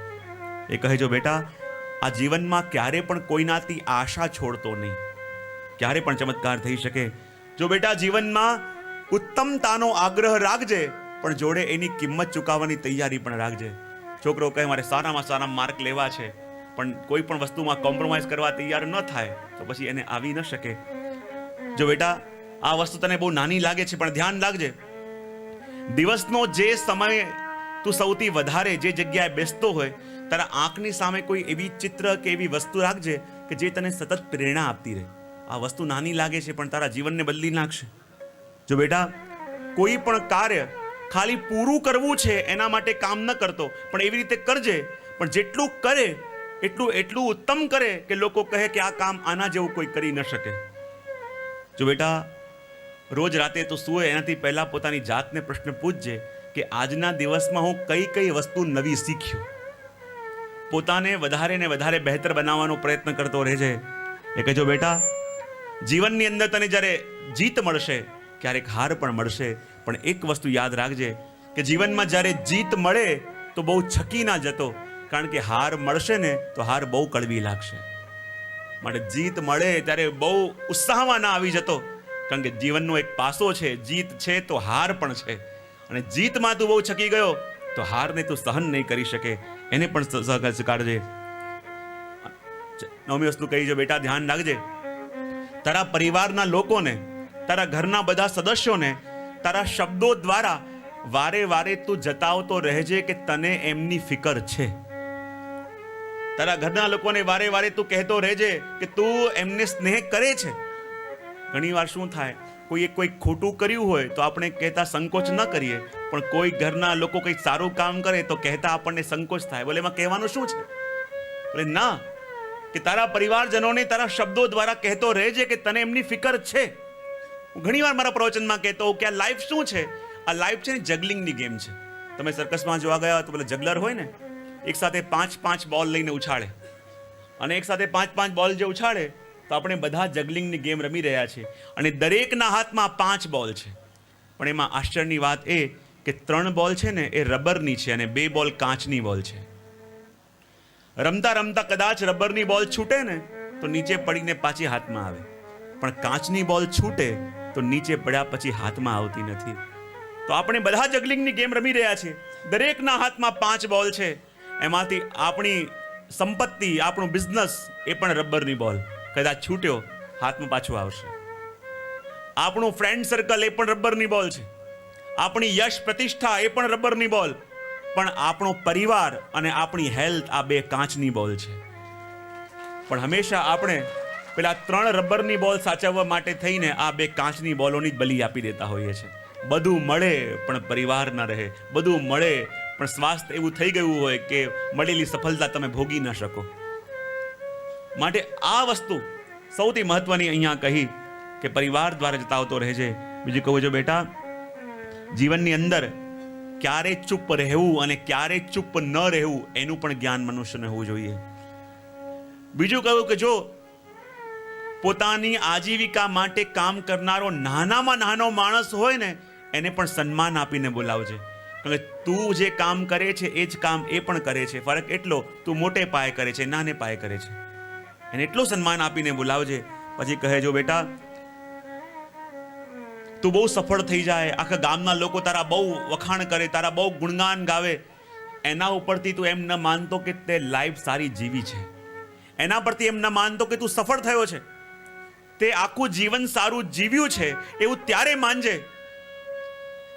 એ કહે, જો બેટા આ જીવનમાં ક્યારે પણ કોઈનાથી આશા છોડતો નહીં, ક્યારે પણ ચમત્કાર થઈ શકે. જો બેટા જીવનમાં ઉત્તમતાનો આગ્રહ રાખજે, પણ જોડે એની કિંમત ચૂકવવાની તૈયારી પણ રાખજે. છોકરો કહે મારે સારામાં સારા માર્ક લેવા છે, પણ કોઈ પણ વસ્તુમાં કોમ્પ્રોમાઇઝ કરવા તૈયાર ન થાય તો પછી એને આવી ન શકે. જો બેટા આ વસ્તુ તને બહુ નાની લાગે છે, પણ ધ્યાન રાખજે, દિવસનો જે સમય તું સૌથી વધારે જે જગ્યાએ બેસતો હોય, તારા આંખની સામે કોઈ એવી ચિત્ર કે એવી વસ્તુ રાખજે કે જે તને સતત પ્રેરણા આપતી રહે. આ વસ્તુ નાની લાગે છે, પણ તારા જીવનને બદલી નાખશે. જો બેટા કોઈ પણ કાર્ય ખાલી પૂરું કરવું છે એના માટે કામ ન કરતો, પણ એવી રીતે કરજે, પણ જેટલું કરે એટલું ઉત્તમ કરે કે લોકો કહે કે આ કામ આના જેવું કોઈ કરી ન શકે. જો બેટા રોજ રાતે તો સૂવે એનાથી પહેલા પોતાની જાતને પ્રશ્ન પૂછજે કે આજના દિવસમાં હું કઈ વસ્તુ નવી શીખ્યો. પોતાને વધારે ને વધારે બહેતર બનાવવાનો પ્રયત્ન કરતો રહેજે. એ કહેજો બેટા જીવનની અંદર તને જ્યારે જીત મળશે, ક્યારેક હાર પણ મળશે, પણ એક વસ્તુ યાદ રાખજે કે જીવનમાં જ્યારે જીત મળે તો બહુ છકી ના જતો, કારણ કે હાર મળશે ને તો હાર બહુ કડવી લાગશે. માટે જીત મળે ત્યારે બહુ ઉત્સાહમાં ના આવી જતો, કારણ કે જીવનનો એક પાસો છે, જીત છે તો હાર પણ છે, અને જીતમાં તું બહુ છકી ગયો તો હારને તું સહન નહીં કરી શકે, એને પણ સ્વીકારજે. 9મી વસ્તુ કહી, જો બેટા ધ્યાન રાખજે, તારા પરિવારના લોકોને, તારા ઘરના બધા સદસ્યોને તારા શબ્દો દ્વારા વારે તું જતાવતો રહેજે કે તને એમની ફિકર છે. તારા ઘરના લોકોને વારે તું કહેતો રહેજે કે તું એમને સ્નેહ કરે છે. ઘણી વાર શું થાય, કોઈએ કોઈ ખોટું કર્યું હોય તો આપણે કહેતા સંકોચ ન કરીએ, પણ કોઈ ઘરના લોકો કંઈક સારું કામ કરે તો કહેતા આપણને સંકોચ થાય. બોલે એમાં કહેવાનું શું છે? બોલે ના, કે તારા પરિવારજનોને તારા શબ્દો દ્વારા કહેતો રહેજે કે તને એમની ફિકર છે. હું ઘણીવાર મારા પ્રવચનમાં કહેતો હોઉં કે આ લાઈફ શું છે? આ લાઈફ છે ને જગલિંગની ગેમ છે. તમે સર્કસમાં જોવા ગયા તો પેલા જગલર હોય ને, એક સાથે 5-5 બોલ લઈને ઉછાળે, અને એક સાથે 5-5 બોલ જે ઉછાળે તો આપણે બધા જગલિંગની ગેમ રમી રહ્યા છીએ, અને દરેકના હાથમાં 5 બોલ છે. પણ એમાં આશ્ચર્યની વાત એ કે 3 બોલ છે ને એ રબરની છે અને 2 બોલ કાચની બોલ છે. રમતા રમતા કદાચ રબરની બોલ છૂટે ને તો નીચે પડીને પાછી હાથમાં આવે, પણ કાચની બોલ છૂટે તો નીચે પડ્યા પછી હાથમાં આવતી નથી. તો આપણે બધા જગલિંગની ગેમ રમી રહ્યા છીએ. દરેકના હાથમાં 5 બોલ છે. એમાંથી આપણી સંપત્તિ, આપણું બિઝનેસ એ પણ રબરની બોલ, કદાચ છૂટ્યો હાથમાં પાછું આવશે. આપણું ફ્રેન્ડ સર્કલ એ પણ રબરની બોલ છે. આપણી યશ પ્રતિષ્ઠા એ પણ રબરની બોલ, પણ આપણો પરિવાર અને આપણી હેલ્થ આ 2 કાચની બોલ છે. પણ હંમેશા આપણે પેલા 3 રબરની બોલ સાચવવા માટે થઈને આ 2 કાચની બોલોની જ બલી આપી દેતા હોઈએ છીએ. બધું મળે પણ પરિવાર ન રહે, બધું મળે પણ સ્વાસ્થ્ય એવું થઈ ગયું હોય કે મળેલી સફળતા તમે ભોગી ન શકો. માટે આ વસ્તુ સૌથી મહત્વની અહીંયા કહી કે પરિવાર દ્વારા જતાવતો રહેજે. બીજું કહું જો બેટા, જીવનની અંદર ક્યારે ચૂપ રહેવું અને ક્યારે ચૂપ ન રહેવું એનું પણ જ્ઞાન મનુષ્યને હોવું જોઈએ. બીજું કહ્યું કે જો પોતાની આજીવિકા માટે કામ કરનારો નાનામાં નાનો માણસ હોય ને એને પણ સન્માન આપીને બોલાવજે. કારણ કે તું જે કામ કરે છે એ જ કામ એ પણ કરે છે. ફરક એટલો, તું મોટે પાયે કરે છે, નાને પાયે કરે છે. એને એટલું સન્માન આપીને બોલાવજે. પછી કહે જો બેટા, તું બહુ સફળ થઈ જાય, આખા ગામના લોકો તારા બહુ વખાણ કરે, તારા બહુ ગુણગાન ગાવે, એના ઉપરથી તું એમ ન માનતો કે તે લાઈફ સારી જીવી છે. એના પરથી એમ ન માનતો કે તું સફળ થયો છે. તે આખું જીવન સારું જીવ્યું છે એવું ત્યારે માનજે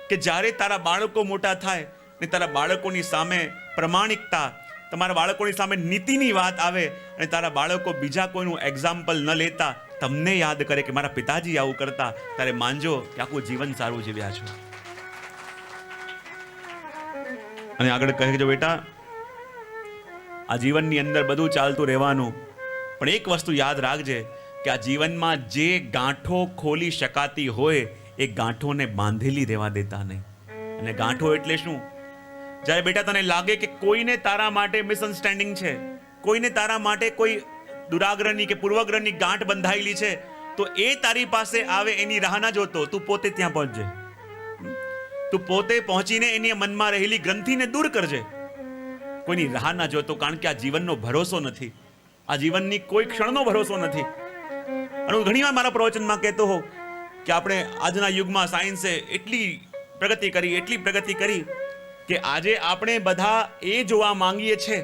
કે જ્યારે તારા બાળકો મોટા થાય ને તારા બાળકોની સામે પ્રમાણિકતા, તમારા બાળકોની સામે નીતિની વાત આવે અને તારા બાળકો બીજા કોઈનું એક્ઝામ્પલ ન લેતા તમને યાદ કરે કે મારા પિતાજી આવું કરતા, ત્યારે માનજો કે આખું જીવન સારું જીવ્યા છો. અને આગળ કહે જો બેટા, આ જીવનની અંદર બધું ચાલતું રહેવાનું, પણ એક વસ્તુ યાદ રાખજે કે આ જીવનમાં જે ગાંઠો ખોલી શકાતી હોય એ ગાંઠોને બાંધેલી રહેવા દેતા નહીં. અને ગાંઠો એટલે શું? જ્યારે બેટા તને લાગે કે કોઈને તારા માટે મિસઅન્ડરસ્ટેન્ડિંગ છે, કોઈને તારા માટે કોઈ દુરાગ્રહની કે પૂર્વગ્રહની ગાંઠ બંધાયેલી છે, તો એ તારી પાસે આવે એની રાહ ના જોતો, તું પોતે ત્યાં પહોંચજે. તું પોતે પહોંચીને એની મનમાં રહેલી ગ્રંથિને દૂર કરજે. કોઈની રાહ ના જોતો, કારણ કે આ જીવનનો ભરોસો નથી, આ જીવનની કોઈ ક્ષણનો ભરોસો નથી. અને હું ઘણીવાર મારા પ્રવચનમાં કહેતો હોઉં કે આપણે આજના યુગમાં સાયન્સે એટલી પ્રગતિ કરી કે આજે આપણે બધા એ જોવા માંગીએ છીએ,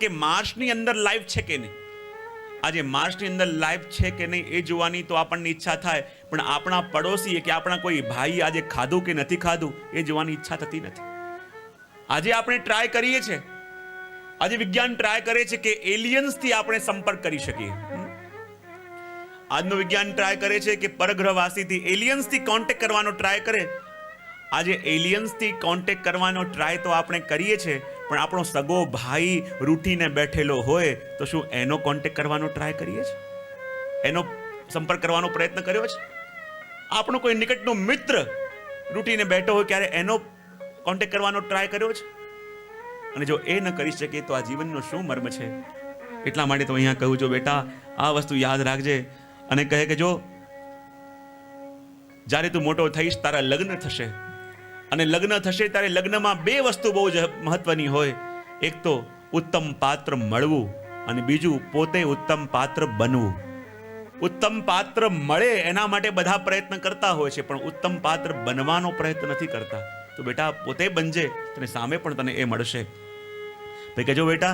કે માર્સની અંદર લાઈફ છે કે નહીં. આજે માર્સની અંદર લાઈફ છે કે નહીં એ જોવાની તો આપણને ઈચ્છા થાય, પણ આપણા પડોશી કે આપણા કોઈ ભાઈ આજે ખાધું કે નથી ખાધું એ જોવાની ઈચ્છા થતી નથી. આજે આપણે ટ્રાય કરીએ છીએ, આજે વિજ્ઞાન ટ્રાય કરે છે કે એલિયન્સથી આપણે સંપર્ક કરી શકીએ. આજનું વિજ્ઞાન ટ્રાય કરે છે કે પરગ્રહવાસીથી, એલિયન્સથી કોન્ટેક્ટ કરવાનો ટ્રાય કરે. આજે એલિયન્સથી કોન્ટેક્ટ કરવાનો ટ્રાય તો આપણે કરીએ છીએ, પણ આપણો સગો ભાઈ રૂઠીને બેઠેલો હોય તો શું એનો કોન્ટેક્ટ કરવાનો ટ્રાય કરીએ છીએ? એનો સંપર્ક કરવાનો પ્રયત્ન કર્યો છે? આપણો કોઈ નિકટનો મિત્ર રૂઠીને બેઠો હોય ક્યારે એનો કોન્ટેક્ટ કરવાનો ટ્રાય કર્યો છે? અને જો એ ન કરી શકે તો આ જીવનનો શું મર્મ છે? એટલા માટે તો અહીંયા કહું છું બેટા, આ વસ્તુ યાદ રાખજે. અને કહે કે જો જ્યારે તું મોટો થઈશ, તારા લગ્ન થશે, અને લગ્ન થશે ત્યારે લગ્નમાં 2 વસ્તુ બહુ જ મહત્વની હોય. એક તો ઉત્તમ પાત્ર મળવું, અને બીજું પોતે ઉત્તમ પાત્ર બનવું. ઉત્તમ પાત્ર મળે એના માટે બધા પ્રયત્ન કરતા હોય છે, પણ ઉત્તમ પાત્ર બનવાનો પ્રયત્ન નથી કરતા. તો બેટા પોતે બનજે, તને સામે પણ તને એ મળશે. ભાઈ કહેજો બેટા,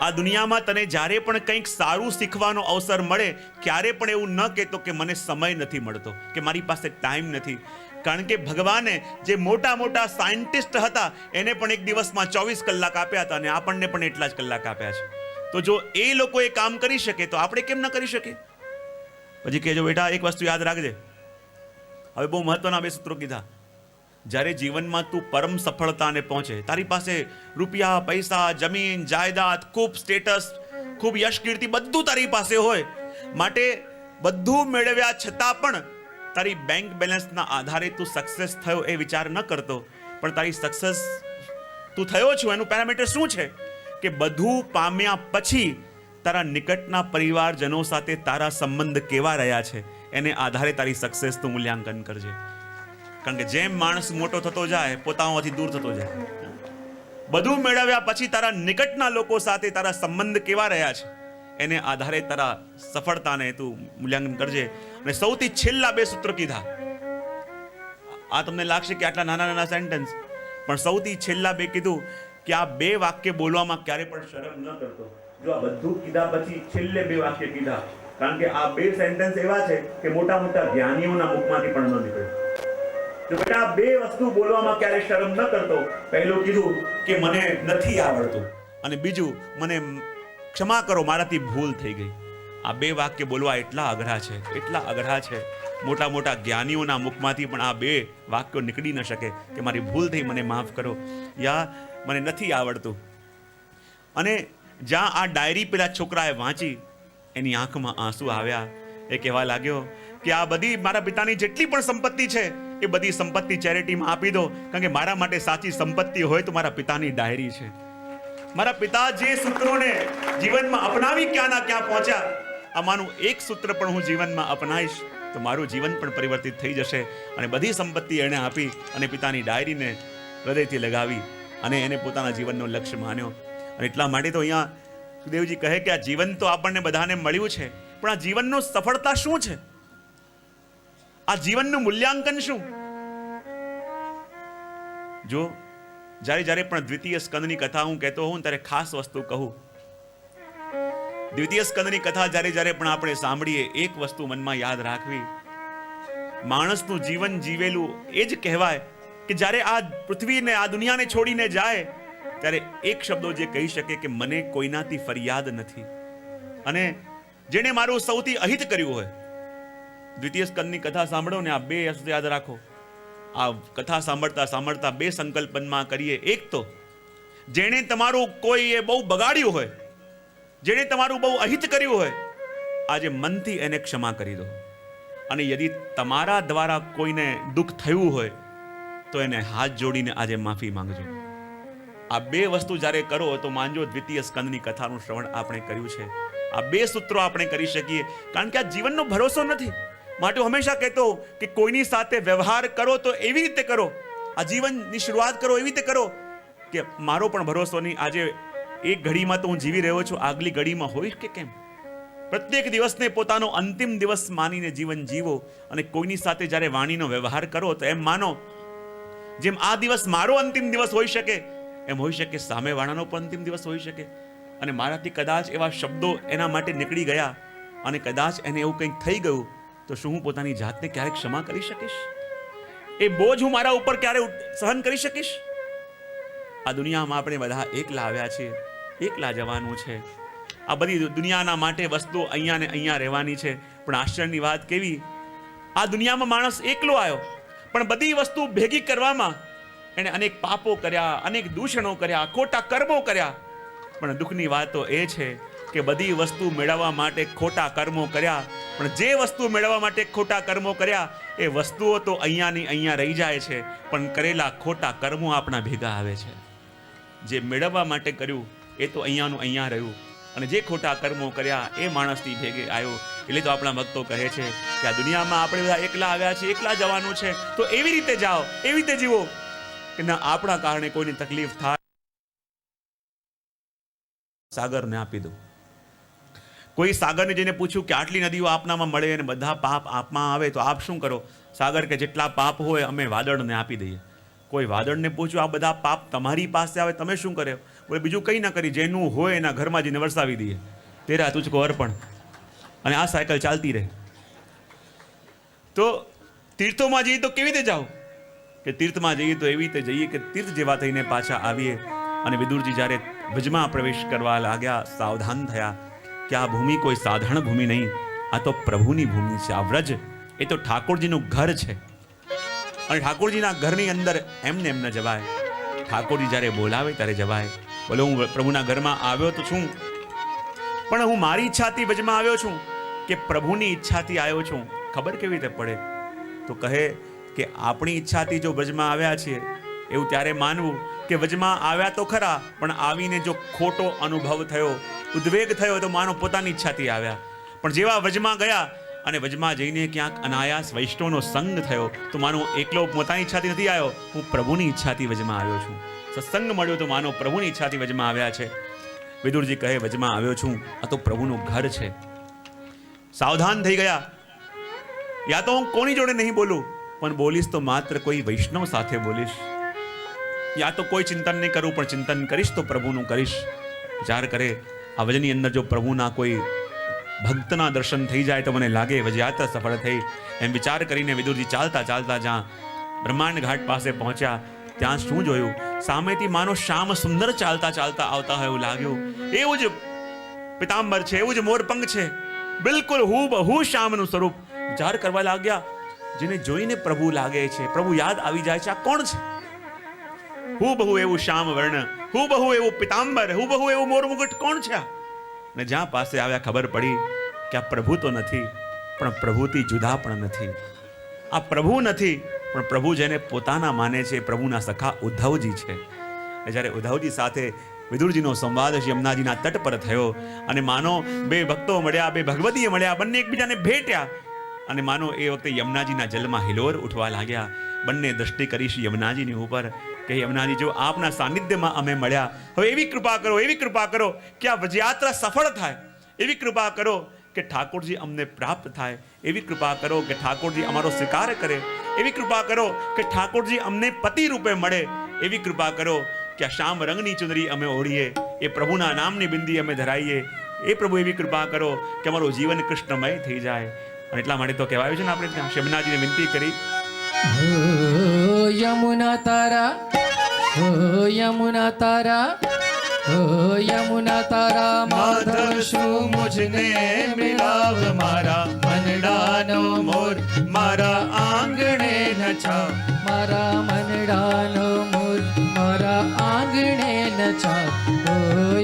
આ દુનિયામાં તને જ્યારે પણ કંઈક સારું શીખવાનો અવસર મળે, ક્યારે પણ એવું ન કહેતો કે મને સમય નથી મળતો, કે મારી પાસે ટાઈમ નથી. કારણ કે ભગવાને જે મોટા મોટા સાયન્ટિસ્ટ હતા એને પણ એક દિવસમાં 24 કલાક આપ્યા હતા, અને આપણને પણ એટલા જ કલાક આપ્યા છે. તો જો એ લોકો એ કામ કરી શકે તો આપણે કેમ ન કરી શકીએ? પછી કહેજો બેટા એક વસ્તુ યાદ રાખજે, હવે બહુ મહત્વના 2 સૂત્રો કીધા. જ્યારે જીવનમાં તું પરમ સફળતાને પહોંચે, તારી પાસે રૂપિયા, પૈસા, જમીન, જાયદાદ, ખૂબ સ્ટેટસ, ખૂબ યશ, કીર્તિ બધું તારી પાસે હોય, માટે બધું મેળવ્યા છતાં પણ તારી બેંક બેલેન્સના આધારે તું સક્સેસ થયો એ વિચાર ન કરતો, પણ તારી સક્સેસ તું થયો છું એનું પેરામીટર શું છે કે બધું પામ્યા પછી તારા નિકટના પરિવારજનો સાથે તારા સંબંધ કેવા રહ્યા છે એને આધારે તારી સક્સેસનું મૂલ્યાંકન કરજે. કારણ કે જેમ માણસ મોટો થતો જાય પોતાનાથી દૂર થતો જાય. બધું મેળવ્યા પછી તારા નિકટના લોકો સાથે તારા સંબંધ કેવા રહ્યા છે એને આધારે તારા સફળતાને તું મૂલ્યાંકન કરજે. અને સૌથી છેલ્લા 2 સૂત્ર કીધા. આ તમને લાગશે કે આટલા નાના નાના સેન્ટેન્સ, પણ સૌથી છેલ્લા 2 કીધું કે આ 2 વાક્ય બોલવામાં ક્યારે પણ શરમ ન કરતો. જો આ બધું કીધા પછી છેલ્લે 2 વાક્ય કીધા, કારણ કે આ 2 સેન્ટેન્સ એવા છે કે મોટા મોટા જ્ઞાનીઓના મુખમાંથી પણ ન નીકળે. તો બેટા આ 2 વસ્તુ બોલવામાં ક્યારે શરમ ન કરતો. પહેલું કીધું કે મને નથી આવડતું, અને બીજું મને ક્ષમા કરો મારાથી ભૂલ થઈ ગઈ. આ 2 વાક્ય બોલવા એટલા અઘરા છે, એટલા અઘરા છે. મોટા મોટા જ્ઞાનીઓના મુખમાંથી પણ આ 2 વાક્યો નીકળી ન શકે કે મારી ભૂલ થઈ, મને માફ કરો, યા મને નથી આવડતું. અને જ્યાં આ ડાયરી પેલા છોકરાએ વાંચી એની આંખમાં આંસુ આવ્યા. એ કહેવા લાગ્યો કે આ બધી મારા પિતાની જેટલી પણ સંપત્તિ છે એ બધી સંપત્તિ ચેરિટીમાં આપી દો, કારણ કે મારા માટે સાચી સંપત્તિ હોય તો મારા પિતાની ડાયરી છે. મારા પિતા જે સૂત્રોને જીવનમાં અપનાવી ક્યાંના ક્યાં પહોંચ્યા, આમાંનું એક સૂત્ર પણ હું જીવનમાં અપનાવીશ તો મારું જીવન પણ પરિવર્તિત થઈ જશે. અને બધી સંપત્તિ એણે આપી અને પિતાની ડાયરીને હૃદયથી લગાવી અને એને પોતાના જીવનનો લક્ષ્ય માન્યો. અને એટલા માટે તો અહીંયા સુખદેવજી કહે કે આ જીવન તો આપણને બધાને મળ્યું છે, પણ આ જીવનનો સફળતા શું છે? આ જીવનનું મૂલ્યાંકન શું? જો જ્યારે જ્યારે પણ દ્વિતીય સ્કંદની કથા હું કહેતો હોઉં ત્યારે ખાસ વસ્તુ કહું. દ્વિતીય સ્કંદની કથા જ્યારે જ્યારે પણ આપણે સાંભળીએ એક વસ્તુ મનમાં યાદ રાખવી, માણસનું જીવન જીવેલું એ જ કહેવાય કે જ્યારે આ પૃથ્વીને આ દુનિયાને છોડીને જાય ત્યારે એક શબ્દો જે કહી શકે કે મને કોઈનાથી ફરિયાદ નથી. અને જેણે મારું સૌથી અહિત કર્યું હોય, દ્વિતીય સ્કંદની કથા સાંભળો ને આ 2 વસ્તુ યાદ રાખો. આ કથા સાંભળતા સાંભળતા 2 સંકલ્પ મનમાં કરીએ. એક તો જેણે તમારું કોઈએ બહુ બગાડ્યું હોય, જેણે તમારું બહુ અહિત કર્યું હોય, આજે મનથી એને ક્ષમા કરી દો. અને યદિ તમારા દ્વારા કોઈને દુઃખ થયું હોય તો એને હાથ જોડીને આજે માફી માંગજો. આ 2 વસ્તુ જ્યારે કરો તો માનજો દ્વિતીય સ્કંદની કથાનું શ્રવણ આપણે કર્યું છે. આ 2 સૂત્રો આપણે કરી શકીએ, કારણ કે આ જીવનનો ભરોસો નથી. માટે હું હંમેશા કહેતો કે કોઈની સાથે વ્યવહાર કરો તો એવી રીતે કરો, આ જીવનની શરૂઆત કરો એવી રીતે કરો કે મારો પણ ભરોસો નહીં. આજે એક ઘડીમાં તો હું જીવી રહ્યો છું, આગલી ઘડીમાં હોઈશ કે કેમ? પ્રત્યેક દિવસને પોતાનો અંતિમ દિવસ માનીને જીવન જીવો. અને કોઈની સાથે જ્યારે વાણીનો વ્યવહાર કરો તો એમ માનો જેમ આ દિવસ મારો અંતિમ દિવસ હોઈ શકે એમ હોઈ શકે સામેવાળાનો પણ અંતિમ દિવસ હોઈ શકે. અને મારાથી કદાચ એવા શબ્દો એના માટે નીકળી ગયા અને કદાચ એને એવું કંઈક થઈ ગયું તો શું હું પોતાની જાતને ક્યારેક ક્ષમા કરી શકીશ? એ બોજ હું મારા ઉપર ક્યારે સહન કરી શકીશ? આ દુનિયામાં આપણે બધા એકલા આવ્યા છીએ, એકલા જવાનું છે. આ બધી દુનિયાના માટે વસ્તુ અહીંયા ને અહીંયા રહેવાની છે. પણ આશ્ચર્યની વાત કેવી, આ દુનિયામાં માણસ એકલો આવ્યો, પણ બધી વસ્તુ ભેગી કરવામાં એણે અનેક પાપો કર્યા, અનેક દૂષણો કર્યા, ખોટા કર્મો કર્યા. પણ દુઃખની વાત તો એ છે કે બધી વસ્તુ મેળવવા માટે ખોટા કર્મો કર્યા, પણ જે વસ્તુ મેળવવા માટે ખોટા કર્મો કર્યા એ વસ્તુઓ તો અહીંયાની અહીંયા રહી જાય છે, પણ કરેલા ખોટા કર્મો આપણા ભેગા આવે છે. જે મેળવવા માટે કર્યું એ તો અહીંયાનું અહીંયા રહ્યું, અને જે ખોટા કર્મો કર્યા એ માણસની ભેગે આવ્યો. એટલે તો આપણા ભક્તો કહે છે કે આ દુનિયામાં આપણે બધા એકલા આવ્યા છીએ, એકલા જવાનું છે, તો એવી રીતે જાઓ, એવી રીતે જીવો કે ના આપણા કારણે કોઈની તકલીફ થાય. સાગરને આપી દો. કોઈ સાગરને જઈને પૂછ્યું કે આટલી નદીઓ આપનામાં મળે અને બધા પાપ આપમાં આવે તો આપ શું કરો? સાગર કે જેટલા પાપ હોય અમે વાદળને આપી દઈએ. કોઈ વાદળને પૂછ્યું આ બધા પાપ તમારી પાસે આવે તમે શું કરે? બોલે બીજું કંઈ ના કરી, જેનું હોય એના ઘરમાં જઈને વરસાવી દઈએ. તેરા તુજકો અર્પણ. અને આ સાયકલ ચાલતી રહે. તો તીર્થોમાં જઈએ તો કેવી રીતે જાઓ? કે તીર્થમાં જઈએ તો એવી રીતે જઈએ કે તીર્થ જેવા થઈને પાછા આવીએ. અને વિદુરજી જ્યારે ભજમાં પ્રવેશ કરવા લાગ્યા, સાવધાન થયા કે આ ભૂમિ કોઈ સાધારણ ભૂમિ નહીં, આ તો પ્રભુની ભૂમિ છે. આ વ્રજ એ તો ઠાકોરજીનું ઘર છે અને ઠાકોરજીના ઘરની અંદર એમને એમ ન જવાય. ઠાકોરજી જ્યારે બોલાવે ત્યારે જવાય. બોલો હું પ્રભુના ઘરમાં આવ્યો તો છું, પણ હું મારી ઈચ્છાથી વજમાં આવ્યો છું કે પ્રભુની ઈચ્છાથી આવ્યો છું, ખબર કેવી રીતે પડે? તો કહે કે આપણી ઈચ્છાથી જો વજમાં આવ્યા છીએ એવું ત્યારે માનવું કે વજમાં આવ્યા તો ખરા, પણ આવીને જો ખોટો અનુભવ થયો, ઉદ્વેગ થયો તો માનો પોતાની ઈચ્છાથી આવ્યા. પણ જેવા વજમાં ગયા અને વજમાં જઈને ક્યાંક અનાયાસ વૈષ્ણવનો સંગ થયો તો માનો એકલો પોતાની ઈચ્છાથી નથી આવ્યો, હું પ્રભુની ઈચ્છાથી વજમાં આવ્યો છું. સત્સંગ મળ્યો તો માનો પ્રભુની ઈચ્છાથી વજમાં આવ્યા છે. વિદુરજી કહે વજમાં આવ્યો છું, આ તો પ્રભુનું ઘર છે. સાવધાન થઈ ગયા. યા તો હું કોની જોડે નહીં બોલું, પણ બોલીશ તો માત્ર કોઈ વૈષ્ણવ સાથે બોલીશ. યા તો કોઈ ચિંતન નહીં કરું, પણ ચિંતન કરીશ તો પ્રભુનું કરીશ. વિચાર કરે આ વજની અંદર જો પ્રભુના કોઈ ભક્તના દર્શન થઈ જાય તો મને લાગે વજયાત્રા સફળ થઈ. એમ વિચાર કરીને વિદુરજી ચાલતા ચાલતા જ્યાં બ્રહ્માંડ ઘાટ પાસે પહોંચ્યા ત્યાં શું જોયું? સામેથી માનો શ્યામ સુંદર ચાલતા ચાલતા આવતા હોય એવું લાગ્યું. એવું જ પિતાંબર છે, એવું જ મોરપંખ છે, બિલકુલ હુબહુ શ્યામનું સ્વરૂપ. વિચાર કરવા લાગ્યા, જેને જોઈને પ્રભુ લાગે છે, પ્રભુ યાદ આવી જાય છે, આ કોણ છે? હુબહુ એવું શ્યામ વર્ણ, હુબહુ એવું પિતાંબર, હુબહુ એવું મોરમુકુટ, કોણ છે આ? ને જ્યાં પાસે આવ્યા ખબર પડી કે આ પ્રભુ તો નથી, પણ પ્રભુથી જુદા પણ નથી. આ પ્રભુ નથી, પણ પ્રભુ જેને પોતાના માને છે પ્રભુના સખા ઉદ્ધવજી છે. જ્યારે ઉદ્ધવજી સાથે વિદુરજીનો સંવાદ યમુનાજીના તટ પર થયો અને માનો બે ભક્તો મળ્યા, બે ભગવતીએ મળ્યા, બંને એકબીજાને ભેટ્યા અને માનો એ વખતે યમુનાજીના જલમાં હિલોર ઉઠવા લાગ્યા. બંને દ્રષ્ટિ કરીશ યમુનાજીની ઉપર કે યમુનાજી જો આપના સાનિધ્યમાં અમે મળ્યા, હવે એવી કૃપા કરો, એવી કૃપા કરો કે આ વજયાત્રા સફળ થાય, એવી કૃપા કરો કે ઠાકોરજી અમને પ્રાપ્ત થાય, એવી કૃપા કરો કે ઠાકોરજી અમારો સ્વીકાર કરે, એવી કૃપા કરો કે ઠાકોરજી અમને પતિ રૂપે મળે, એવી કૃપા કરો કે આ શ્યામ રંગની ચુંદડી અમે ઓઢીએ, એ પ્રભુના નામની બિંદી અમે ધરાઈએ, એ પ્રભુ એવી કૃપા કરો કે અમારું જીવન કૃષ્ણમય થઈ જાય. અને એટલા માટે તો કહેવાયું છે ને આપણે ત્યાં યમુનાજીને વિનંતી કરી, યમુના તારા, યમુના તારા, યમુના તારા માધવ શું મુझને મિલાવ, મારા મનડાનો મોર મારા આંગણે નચાવ, મારા મનડાનો મોર મારા આંગણે નચાવ,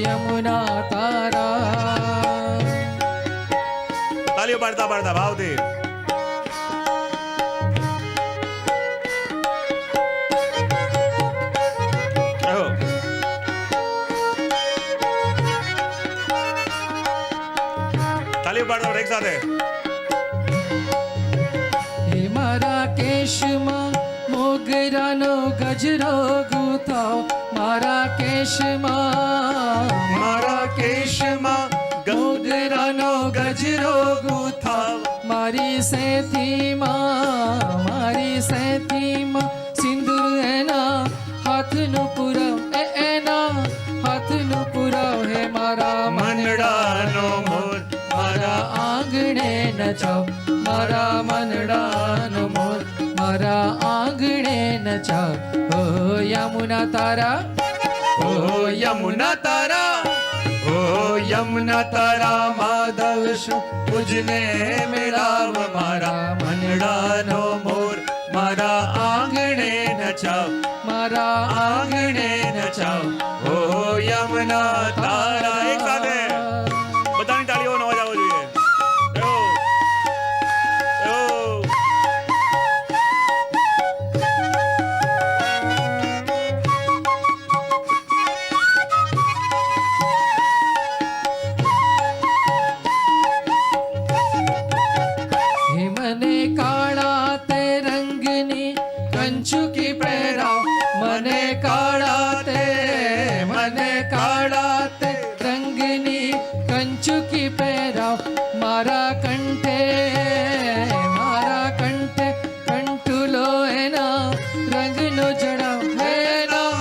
યમુના તારા. તાલીઓ પાડતા પાડતા ભાવથી એક સાથે. હે મારા કેશમાં મોગરાનો ગજરો ગૂંથાવ, મારા કેશમાં, મારા કેશમાં મોગરાનો ગજરો ગૂંથાવ, મારી સેથીમાં, મારી સેથીમાં સિંદૂર એના હાથનું પુરાવ, એના હાથનું પુરાવ. હે મારા મનડાનો મોર મારા આંગણે નચાવ, મારા મનડાનો મોર મારા આંગણે નચાવ, ઓ યમુના તારા, ઓ યમુના તારા, ઓ યમુના તારા માધવ શું મુझને મિલાવ, મારા મનડાનો મોર મારા આંગણે નચાવ, મારા આંગણે નચાવ, ઓ યમુના તારા. એક સાથે બધાની તાળીઓનો અવાજ આવવો જોઈએ. હે મને કાળા તે રંગની કંચુકી પહેરાવ, મને કાળા તે, મને કાળા તે રંગની કંચુકી પહેરાવ, મારા કંઠે, મારા કંઠે કંઠુલો એના રંગનો જડાવ, એના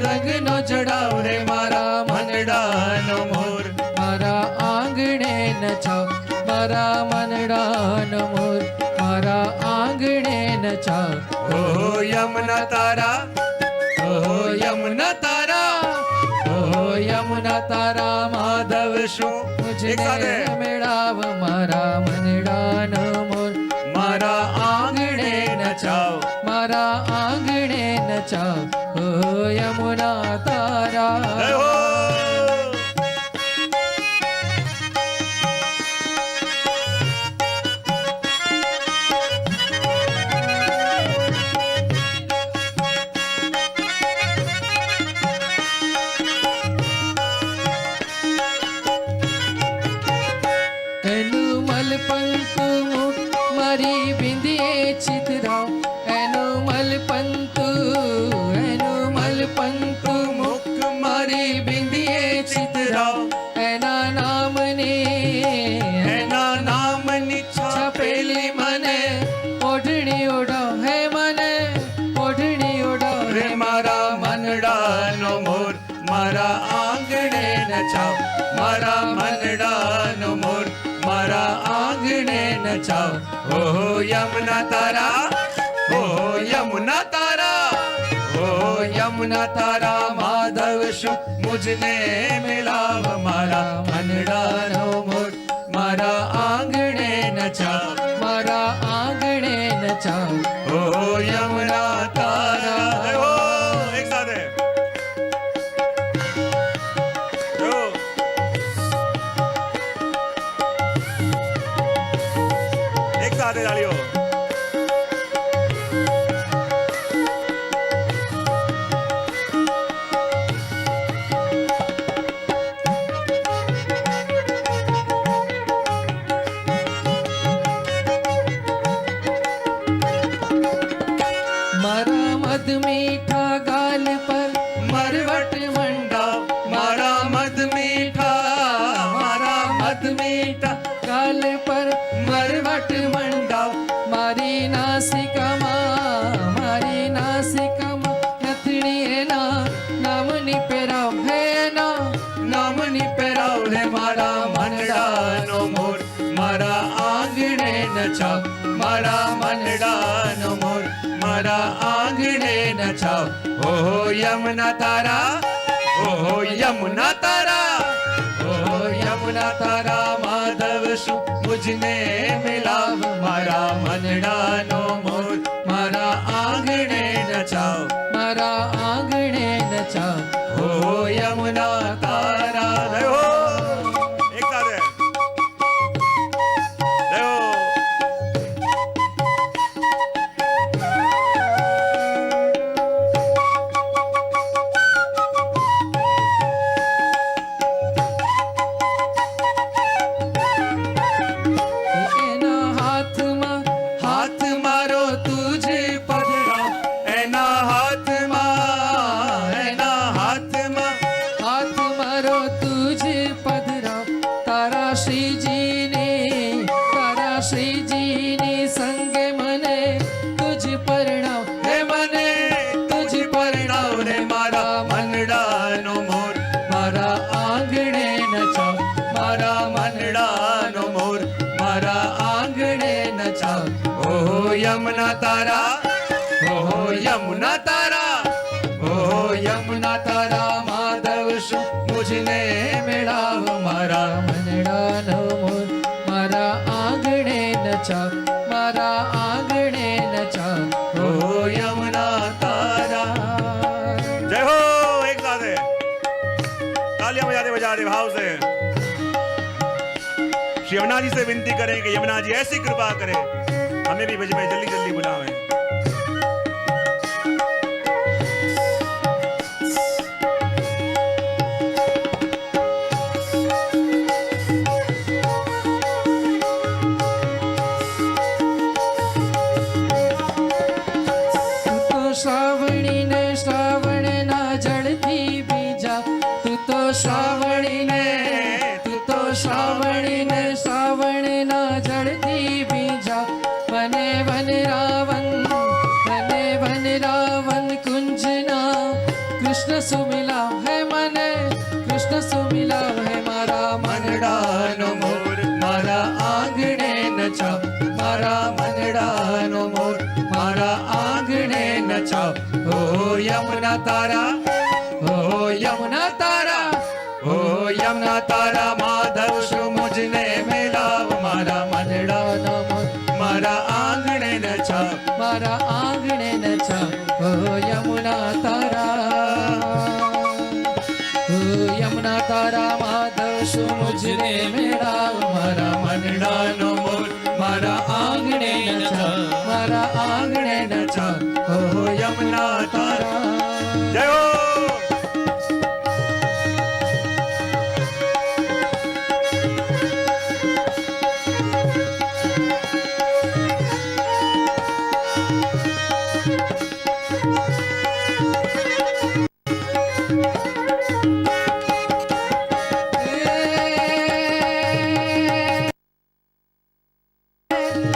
રંગનો જડાવ, રે મારા મનડાનો મોર મારા આંગણે નચાવ, મારા મનડાનો મોર મારા આંગણે નચાવ, ઓ યમુના તારા, ઓ યમુના તારા, ઓ યમુના તારા માધવ શું મુझને મેળાવ, મારા મનડાનો એનું મલપંતુ મુખ મારી બિંદીએ ચિતરાવ એનું મલપંતુ મુખ મારી બિંદીએ ચિતરાવ એના નામની છાપેલી મને ઓઢણી ઓઢાવ હે મને ઓઢણી ઓઢાવ રે મારા મનડાનો મોર મારા આંગણે નચાવ મારા મનડાનો મોર મારા આંગણે નચાવ ઓહો યમુના તારા ઓહો યમુના તારા ઓહો યમુના તારા માધવ શું મુझने મિલાવ મારા મનડાનો મોર મારા આંગણે નચાવ મારા આંગણે નચાવ ઓહો યમુના તારા જય હો એક સાથે જય હો. એક સાથે તાળીઓ. મારા મધ મીઠા ગાલ પર મરવટ મંડાવ મારા મધ મીઠા ગાલ પર મરવટ મંડાવ મારી નાસિકામાં નથણી એના નામની પહેરાવ હે એના નામની પહેરાવ રે મારા મનડાનો મોર મારા આંગણે નચાવ મારા મનડાનો મોર મારા આંગણે નચાવ ઓહો યમુના તારા ઓહો યમુના તારા ઓહો યમુના તારા માધવ શું મુझने મિલાવ મારા મનડાનો મોર મારા આંગણે નચાવ મારા આંગણે નચાવ ઓહો યમુના તારા જય હો એક સાથે જય હો. એના હાથમાં હાથ મારો તુજે પધરાવ એના હાથમાં હાથ મારો તુજ પધરાવ તારા શ્રીજીની સંગે મને તુજ પરણાવ હે મને તુજ પરણાવ રે મારા મનડાનો મોર મારા આંગણે નચાવ મારા મનડાનો મોર મારા આંગણે નચાવ ઓહો યમુના તારા ઓહો યમુના તારા ઓહો યમુના તારા માધવ શું મુझने મિલાવ મારા મનડાનો મોર મારા આંગણે નચાવ મારા આંગણે નચાવ ઓહો યમુના तारा जय हो एक साथ है तालियां बजाते बजाते भाव से श्री यमुना जी से विनती करें कि यमुना जी ऐसी कृपा करें हमें भी भज में जल्दी जल्दी बुलावें. શ્રાવણી ને શ્રાવણ ના જળથી બીજા તું તો શ્રાવણી ને શ્રાવણ ના જળથી બીજા મને વન રાવણ કુંજના કૃષ્ણ સુમિલા હે મને કૃષ્ણ સુમિલા હે મારા મનડાનો મોર મારા આંગણે નચાવ મારા મનડાનો મોર મારા આંગણે નચાવ ઓ યમુના તારા ઓ યમુના તારા ઓ યમુના તારા માધવ શું મુझने મિલાવ મારા મનડાનો મોર મારા આંગણે નચાવ મારા આંગણે નચાવ ઓ યમુના તારા માધવ શું મુझने મેળાવ મારા મનડાનો મોર મારા આંગણે નચાવ મારા આંગણે નચાવ ઓ યમુના તારા जय हो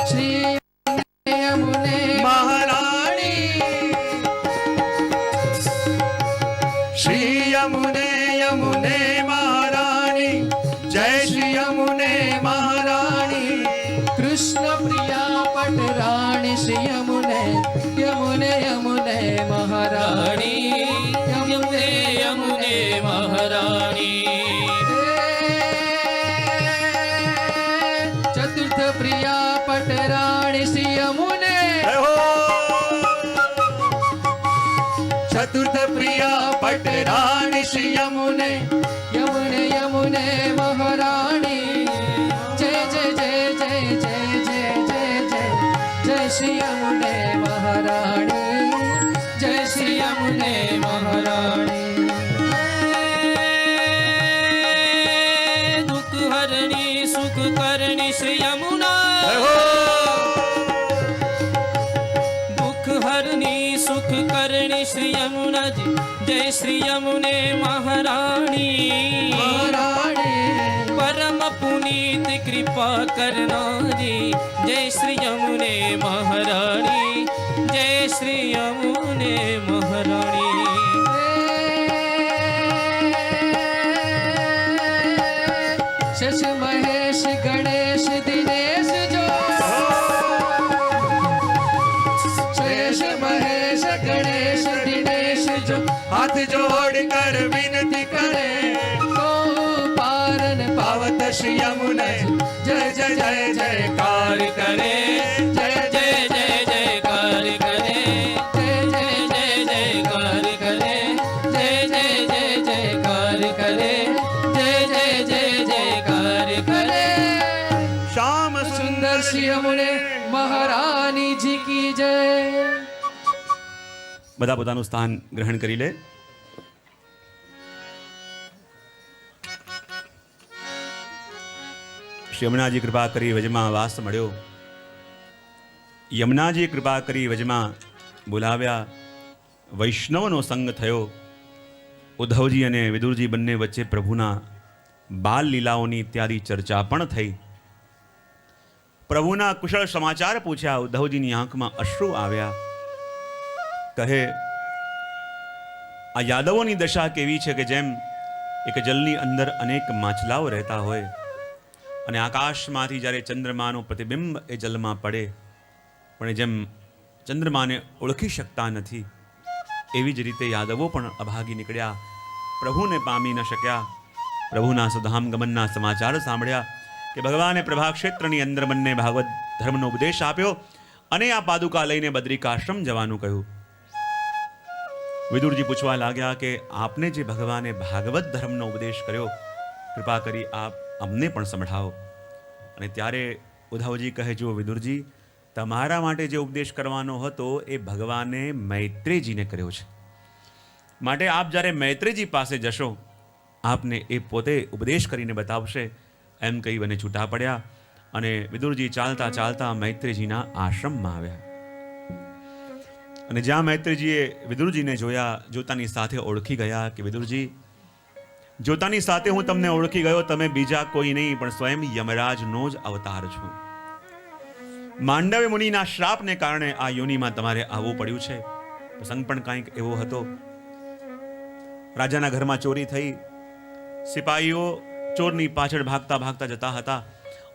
શ્રી યમુને મહારાણી શ્રી યમુને યમુને મહારાણી જય શ્રી યમુને મહારાણી કૃષ્ણ પ્રિયા પટરાણી શ્રી યમુને યમુને યમુને મહારાણી યમુને યમુને મહારાણી ચતુર્થ પ્રિયા પટરાણી શ્રી યમુને ચતુર્થ પ્રિયા પટરાણી શ્રી યમુને યમુને યમુને મહારાણી જય જય જય જય જય જય જય જય જય શ્રી યમુને મહારાણી જય શ્રી યમુને મહારાણી દુઃખ હરણી સુખ કરણી શ્રી યમુના દુઃખ હરણી સુખ કરણી શ્રી યમુનાજી જય શ્રી યમુને મહારાણી મહારાણી પરમ પુનીત કૃપા કરનારી જય શ્રી યમુને મહારાણી જય શ્રી યમુને મહારાણી શશ મહેશ ગણેશ દિનેશ જો શશ મહેશ ગણેશ દિનેશ જો હાથ જોડ કર વિનતી કરે તો પારન પાવત શ્રી યમુને જય જય જય જયકાર કરે જય જય જય જયકાર કરે જય જય જય જયકાર કરે જય જય જય જયકાર કરે જય જય જય જયકાર કરે શ્યામ સુંદર શ્રી યમુને મહારાણી જી કી જય બધા પોતાનું સ્થાન ગ્રહણ કરી લે. શ્રી યમુનાજી કૃપા કરી વજમાં વાસ મળ્યો. યમુનાજી કૃપા કરી વજમાં બોલાવ્યા. વૈષ્ણવનો સંગ થયો. ઉદ્ધવજી અને વિદુરજી બંને વચ્ચે પ્રભુના બાલ લીલાઓની ઇત્યાદિ ચર્ચા પણ થઈ. પ્રભુના કુશળ સમાચાર પૂછ્યા. ઉદ્ધવજીની આંખમાં અશ્રુ આવ્યા. કહે, આ યાદવોની દશા કેવી છે કે જેમ એક જલની અંદર અનેક માછલાઓ રહેતા હોય અને આકાશમાંથી જ્યારે ચંદ્રમાનું પ્રતિબિંબ એ જલમાં પડે પણ એ જેમ ચંદ્રમાને ઓળખી શકતા નથી એવી જ રીતે યાદવો પણ અભાગી નીકળ્યા. પ્રભુને પામી ન શક્યા. પ્રભુના સુધામ ગમનના સમાચાર સાંભળ્યા કે ભગવાને પ્રભાક્ષેત્રની અંદર બંને ભાગવત ધર્મનો ઉપદેશ આપ્યો અને આ પાદુકા લઈને બદ્રિકાશ્રમ જવાનું કહ્યું. વિદુરજી પૂછવા લાગ્યા કે આપને જે ભગવાને ભાગવત ધર્મનો ઉપદેશ કર્યો કૃપા કરી આપ અમને પણ સંભળાવો. અને ત્યારે ઉદ્ધવજી કહે, જો વિદુરજી, તમારા માટે જે ઉપદેશ કરવાનો હતો એ ભગવાને મૈત્રેયજીને કર્યો છે, માટે આપ જ્યારે મૈત્રેયજી પાસે જશો આપને એ પોતે ઉપદેશ કરીને બતાવશે. એમ કહી બને છૂટા પડ્યા અને વિદુરજી ચાલતા ચાલતા મૈત્રેયજીના આશ્રમમાં આવ્યા. અને જ્યાં મૈત્રેયજીએ વિદુરજીને જોયા, જોતાની સાથે ઓળખી ગયા કે વિદુરજી, જોતાની સાથે હું તમને ઓળખી ગયો, તમે બીજા કોઈ નહીં પણ સ્વયં યમરાજનો જ અવતાર છો. માંડવ્ય મુનિના શ્રાપને કારણે આ યોનિમાં તમારે આવવું પડ્યું છે. પ્રસંગ પણ કંઈક એવો હતો. રાજાના ઘરમાં ચોરી થઈ. સિપાહીઓ ચોરની પાછળ ભાગતા ભાગતા જતા હતા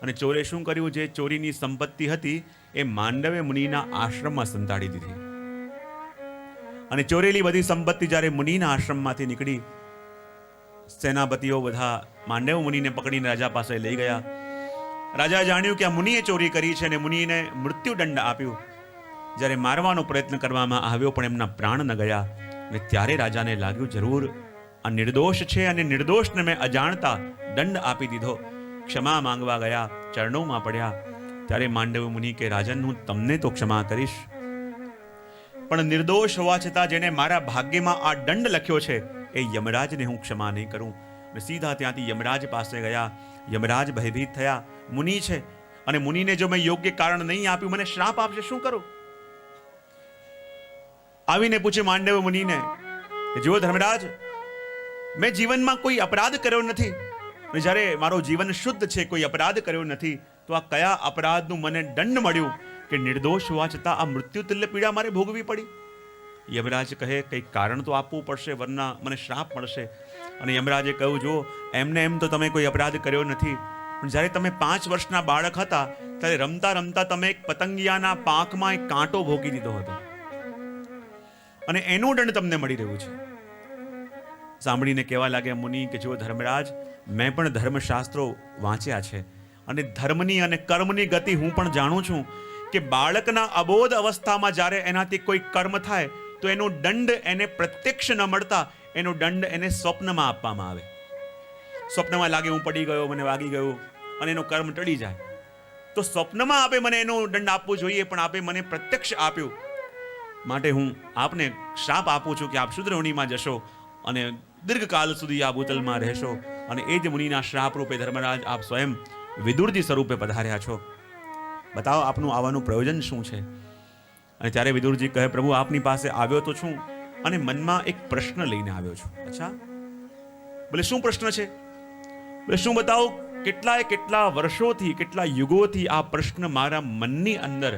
અને ચોરે શું કર્યું, જે ચોરીની સંપત્તિ હતી એ માંડવ્ય મુનિના આશ્રમમાં સંતાડી દીધી. અને ચોરેલી બધી સંપત્તિ જ્યારે મુનિના આશ્રમમાંથી નીકળી, સેનાપતિઓ બધા માંડવ્ય મુનિને પકડીને રાજા પાસે લઈ ગયા. રાજા જાણ્યું કે આ મુનિએ ચોરી કરી છે અને મુનિને મૃત્યુદંડ આપ્યું. જ્યારે મારવાનો પ્રયત્ન કરવામાં આવ્યો પણ એમના પ્રાણ ન ગયા. અને ત્યારે રાજાને લાગ્યું જરૂર આ નિર્દોષ છે અને નિર્દોષને મેં અજાણતા દંડ આપી દીધો. ક્ષમા માંગવા ગયા, ચરણોમાં પડ્યા. ત્યારે માંડવ્ય મુનિ કે રાજન, હું તમને તો ક્ષમા કરીશ પણ નિર્દોષ હોવા છતાં જેને મારા ભાગ્યમાં આ દંડ લખ્યો છે એ યમરાજને હું ક્ષમા નહીં કરું. અને સીધા ત્યાંથી યમરાજ પાસે ગયા. યમરાજ ભયભીત થયા. મુનિ છે અને મુનિને જો મેં યોગ્ય કારણ નહીં આપ્યું મને શ્રાપ આપશે, શું કરું? આવીને પૂછે માંડવ્ય મુનિને કે જો ધર્મરાજ, મેં જીવનમાં કોઈ અપરાધ કર્યો નથી અને જ્યારે મારો જીવન શુદ્ધ છે, કોઈ અપરાધ કર્યો નથી, તો આ કયા અપરાધનું મને દંડ મળ્યું કે નિર્દોષ હોવા છતાં આ મૃત્યુ તુલ્ય પીડા મારે ભોગવી પડી? યમરાજ કહે કંઈક કારણ તો આપવું પડશે, વરના મને શ્રાપ મળશે. અને યમરાજે કહ્યું, જો એમને એમ તો તમે કોઈ અપરાધ કર્યો નથી, પણ જ્યારે તમે 5 વર્ષના બાળક હતા ત્યારે રમતા રમતા તમે એક પતંગિયાના પાંખમાં એક કાંટો ભોગી દીધો હતો અને એનું દંડ તમને મળી રહ્યું છે. સાંભળીને કહેવા લાગ્યા મુનિ કે જો ધર્મરાજ, મેં પણ ધર્મશાસ્ત્રો વાંચ્યા છે અને ધર્મની અને કર્મની ગતિ હું પણ જાણું છું કે બાળકના અબોધ અવસ્થામાં જ્યારે એનાથી કોઈ કર્મ થાય તો એનો દંડ એને પ્રત્યક્ષ ન મળતા એનો દંડ એને સ્વપ્નમાં આપવામાં આવે. સ્વપ્નમાં લાગે હું પડી ગયો, મને વાગી ગયું અને એનો કર્મ ટળી જાય, તો સ્વપ્નમાં આપે મને એનો દંડ આપવો જોઈએ, પણ આપે મને પ્રત્યક્ષ આપ્યું. માટે હું આપને શ્રાપ આપું છું કે આપ શુદ્રવણીમાં જશો અને દીર્ઘકાલ સુધી આ ભૂતલમાં રહેશો. અને એ જ મુનિના શ્રાપ રૂપે ધર્મરાજ આપ સ્વયં વિદુરજી સ્વરૂપે પધાર્યા છો. બતાવો આપનું આવવાનું પ્રયોજન શું છે? અને ત્યારે વિદુરજી કહે, પ્રભુ આપની પાસે આવ્યો તો છું અને મનમાં એક પ્રશ્ન લઈને આવ્યો છું. અચ્છા, બોલે શું પ્રશ્ન છે? બોલે શું બતાવો, કેટલા વર્ષોથી, કેટલા યુગોથી આ પ્રશ્ન મારા મનની અંદર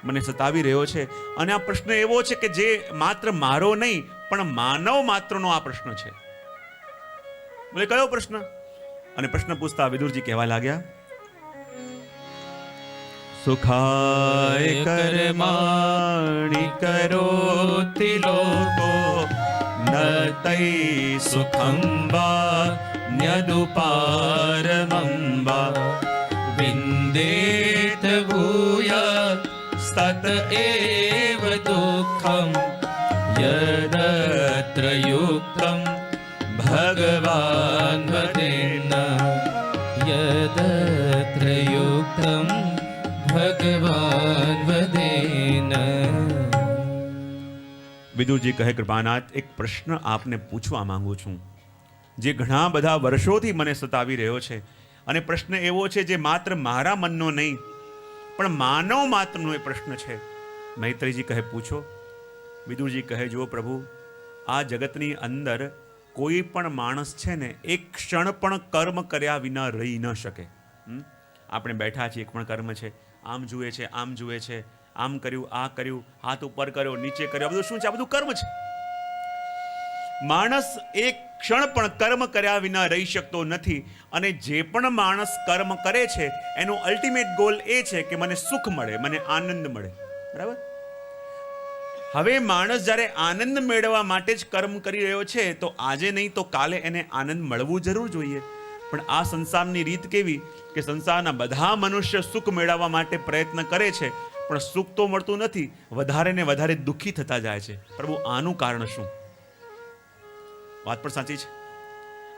મને સતાવી રહ્યો છે. અને આ પ્રશ્ન એવો છે કે જે માત્ર મારો નહીં પણ માનવ માત્રનો આ પ્રશ્ન છે. બોલે કયો પ્રશ્ન? અને પ્રશ્ન પૂછતા વિદુરજી કહેવા લાગ્યા, સુખાય કર્માણિ કરોતિ લોકો ન તૈ સુખમ વા ન્યદુપારમંબા વિંદેત ભૂય સ્તત એવ દુઃખમ યદત્ર યુક્તમ ભગવાન વદેન યદત્ર યુક્તમ ભગવાન વદેન. વિદુરજી કહે, કૃપાનાથ, એક પ્રશ્ન આપને પૂછવા માંગુ છું જે ઘણા બધા વર્ષોથી મને સતાવી રહ્યો છે. અને પ્રશ્ન એવો છે જે માત્ર મારા મનનો નહીં પણ માનવ માત્રનો એ પ્રશ્ન છે. મૈત્રીજી કહે, પૂછો. વિદુરજી કહે, જો પ્રભુ, આ જગતની અંદર કોઈ પણ માણસ છે ને એક ક્ષણ પણ કર્મ કર્યા વિના રહી ન શકે. આપણે બેઠા છીએ, એક પણ કર્મ છે, આમ જુએ છે, આમ જુએ છે, આમ કર્યું, આ કર્યું, હાથ ઉપર કર્યો, નીચે કર્યો, આ બધું શું છે? આ બધું કર્મ છે. માણસ એક ક્ષણ પણ કર્મ કર્યા વિના રહી શકતો નથી. અને જે પણ માણસ કર્મ કરે છે એનો અલ્ટિમેટ ગોલ એ છે કે મને સુખ મળે, મને આનંદ મળે. બરાબર? હવે માણસ જ્યારે આનંદ મેળવવા માટે જ કર્મ કરી રહ્યો છે તો આજે નહીં તો કાલે એને આનંદ મળવું જરૂર જોઈએ. પણ આ સંસારની રીત કેવી કે સંસારના બધા મનુષ્ય સુખ મેળવવા માટે પ્રયત્ન કરે છે પણ સુખ તો મળતું નથી, વધારે ને વધારે દુઃખી થતા જાય છે. પ્રભુ, આનું કારણ શું? વાત પણ સાચી છે.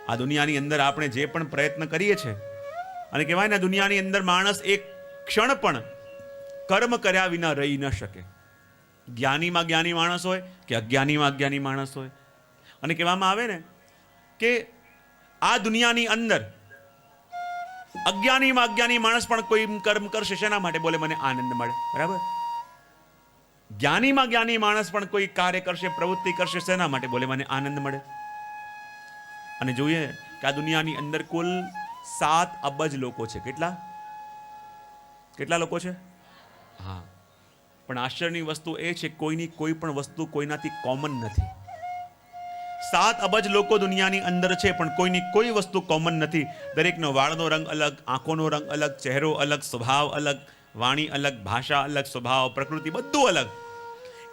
આ દુનિયાની અંદર આપણે જે પણ પ્રયત્ન કરીએ છીએ અને કહેવાય ને દુનિયાની અંદર માણસ એક ક્ષણ પણ કર્મ કર્યા વિના રહી ન શકે. જ્ઞાનીમાં જ્ઞાની માણસ હોય કે અજ્ઞાનીમાં અજ્ઞાની માણસ હોય. અને કહેવામાં આવે ને કે આ દુનિયાની અંદર અજ્ઞાનીમાં અજ્ઞાની માણસ પણ કોઈ કર્મ કરશે શેના માટે? બોલે મને આનંદ મળે. બરાબર? જ્ઞાનીમાં જ્ઞાની માણસ પણ કોઈ કાર્ય કરશે, પ્રવૃત્તિ કરશે શેના માટે? બોલે મને આનંદ મળે. અને જોઈએ કે આ દુનિયાની અંદર કુલ 7 અબજ લોકો છે. કેટલા લોકો છે? હા, પણ આશ્ચર્યની વસ્તુ એ છે કોઈની કોઈ પણ વસ્તુ કોઈનાથી કોમન નથી. 7 અબજ લોકો દુનિયાની અંદર છે પણ કોઈની કોઈ વસ્તુ કોમન નથી. દરેકનો વાળનો રંગ અલગ, આંખોનો રંગ અલગ, ચહેરો અલગ, સ્વભાવ અલગ, વાણી અલગ, ભાષા અલગ, સ્વભાવ, પ્રકૃતિ બધું અલગ.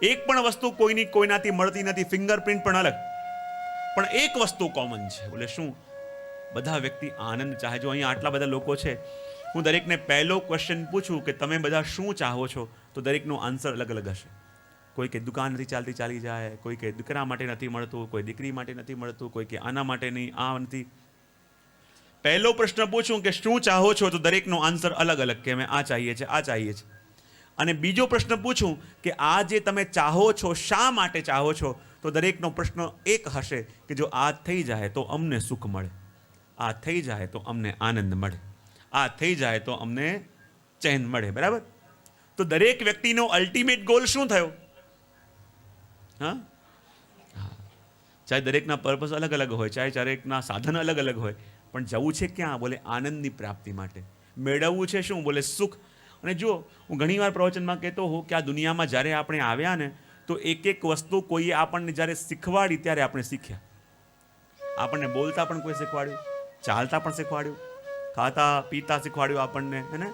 એક પણ વસ્તુ કોઈની કોઈનાથી મળતી નથી. ફિંગરપ્રિન્ટ પણ અલગ. પણ એક વસ્તુ કોમન છે. બોલે શું? બધા વ્યક્તિ આનંદ ચાહે. જો અહીંયા આટલા બધા લોકો છે, હું દરેકને પહેલો ક્વેશ્ચન પૂછું કે તમે બધા શું ચાહો છો તો દરેકનો આન્સર અલગ અલગ હશે. કોઈ કે દુકાન નથી ચાલતી, ચાલી જાય. કોઈ કે દીકરા માટે નથી મળતું, કોઈ દીકરી માટે નથી મળતું, કોઈ કે આના માટે નહીં, આ નથી. પહેલો પ્રશ્ન પૂછું કે શું ચાહો છો તો દરેકનો આન્સર અલગ અલગ કે અમે આ ચાહીએ છીએ, આ ચાહીએ છીએ. અને બીજો પ્રશ્ન પૂછું કે આ જે તમે ચાહો છો શા માટે ચાહો છો તો દરેકનો પ્રશ્ન એક હશે કે જો આ થઈ જાય તો અમને સુખ મળે, આ થઈ જાય તો અમને આનંદ મળે, આ થઈ જાય તો અમને ચેન મળે. બરાબર? તો દરેક વ્યક્તિનો અલ્ટિમેટ ગોલ શું થયો? હા, ચાહે દરેકના પર્પસ અલગ અલગ હોય, ચાહે દરેકના સાધન અલગ અલગ હોય, પણ જવું છે ક્યાં? બોલે આનંદની પ્રાપ્તિ માટે. મેળવવું છે શું? બોલે સુખ. અને જુઓ, હું ઘણીવાર પ્રવચનમાં કહેતો હોઉં કે આ દુનિયામાં જ્યારે આપણે આવ્યા ને તો એક એક વસ્તુ કોઈએ આપણને જ્યારે શીખવાડી ત્યારે આપણે શીખ્યા. આપણને બોલતા પણ કોઈ શીખવાડ્યું, ચાલતા પણ શીખવાડ્યું, ખાતા પીતા શીખવાડ્યું આપણને, હે ને?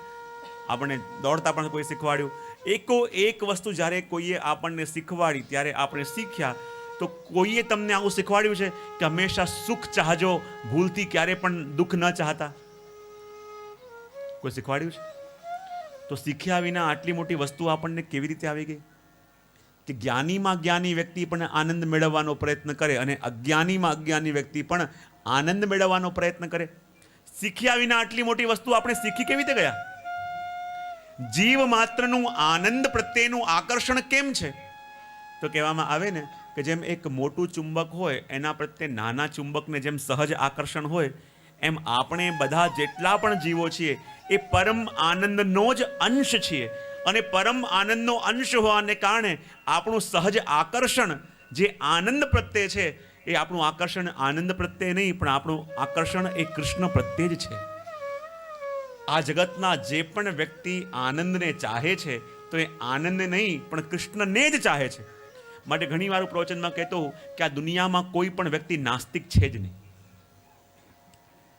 આપણને દોડતા પણ કોઈ શીખવાડ્યું. એકો એક વસ્તુ જ્યારે કોઈએ આપણને શીખવાડી ત્યારે આપણે શીખ્યા. તો કોઈએ તમને આવું શીખવાડ્યું છે કે હંમેશા સુખ ચાહજો, ભૂલથી ક્યારે પણ દુઃખ ન ચાહતા? કોઈ શીખવાડ્યું છે? તો શીખ્યા વિના આટલી મોટી વસ્તુ આપણને કેવી રીતે આવી ગઈ? કે જ્ઞાનીમાં જ્ઞાની વ્યક્તિ પણ આનંદ મેળવવાનો પ્રયત્ન કરે અને અજ્ઞાનીમાં અજ્ઞાની વ્યક્તિ પણ આનંદ મેળવવાનો પ્રયત્ન કરે. શીખ્યા વિના આટલી મોટી વસ્તુ આપણે શીખી કેવી રીતે ગયા? જીવ માત્રનું આનંદ પ્રત્યેનું આકર્ષણ કેમ છે? તો કહેવામાં આવે ને કે જેમ એક મોટું ચુંબક હોય એના પ્રત્યે નાના ચુંબકને જેમ સહજ આકર્ષણ હોય, એમ આપણે બધા જેટલા પણ જીવો છીએ એ પરમ આનંદનો જ અંશ છીએ. અને પરમ આનંદનો અંશ હોવાને કારણે આપણું સહજ આકર્ષણ જે આનંદ પ્રત્યે છે, એ આપણું આકર્ષણ આનંદ પ્રત્યે નહીં, પણ આપણું આકર્ષણ એ કૃષ્ણ પ્રત્યે જ છે. આ જગતના જે પણ વ્યક્તિ આનંદને ચાહે છે તો એ આનંદ નહીં પણ કૃષ્ણને જ ચાહે છે. માટે ઘણીવાર હું પ્રવચનમાં કહેતો હોઉં કે આ દુનિયામાં કોઈ પણ વ્યક્તિ નાસ્તિક છે જ નહીં.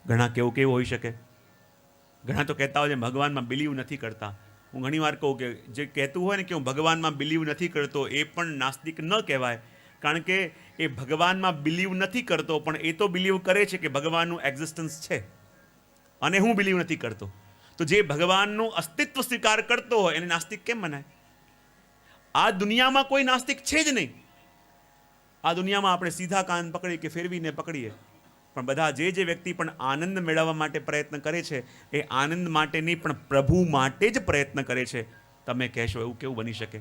ઘણા કેવું હોઈ શકે, ઘણા તો કહેતા હોય છે ભગવાનમાં બિલીવ નથી કરતા. હું ઘણીવાર કહું કે જે કહેતું હોય ને કે હું ભગવાનમાં બિલીવ નથી કરતો એ પણ નાસ્તિક ન કહેવાય. કારણ કે એ ભગવાનમાં બિલીવ નથી કરતો પણ એ તો બિલીવ કરે છે કે ભગવાનનું એક્ઝિસ્ટન્સ છે અને હું બિલીવ નથી કરતો. તો જે ભગવાનનું અસ્તિત્વ સ્વીકાર કરતો હોય એને નાસ્તિક કેમ મનાય? આ દુનિયામાં કોઈ નાસ્તિક છે જ નહીં. આ દુનિયામાં આપણે સીધા કાન પકડીએ કે ફેરવીને પકડીએ, પણ બધા જે વ્યક્તિ પણ આનંદ મેળવવા માટે પ્રયત્ન કરે છે એ આનંદ માટે નહીં પણ પ્રભુ માટે જ પ્રયત્ન કરે છે. તમે કહેશો એવું કેવું બની શકે?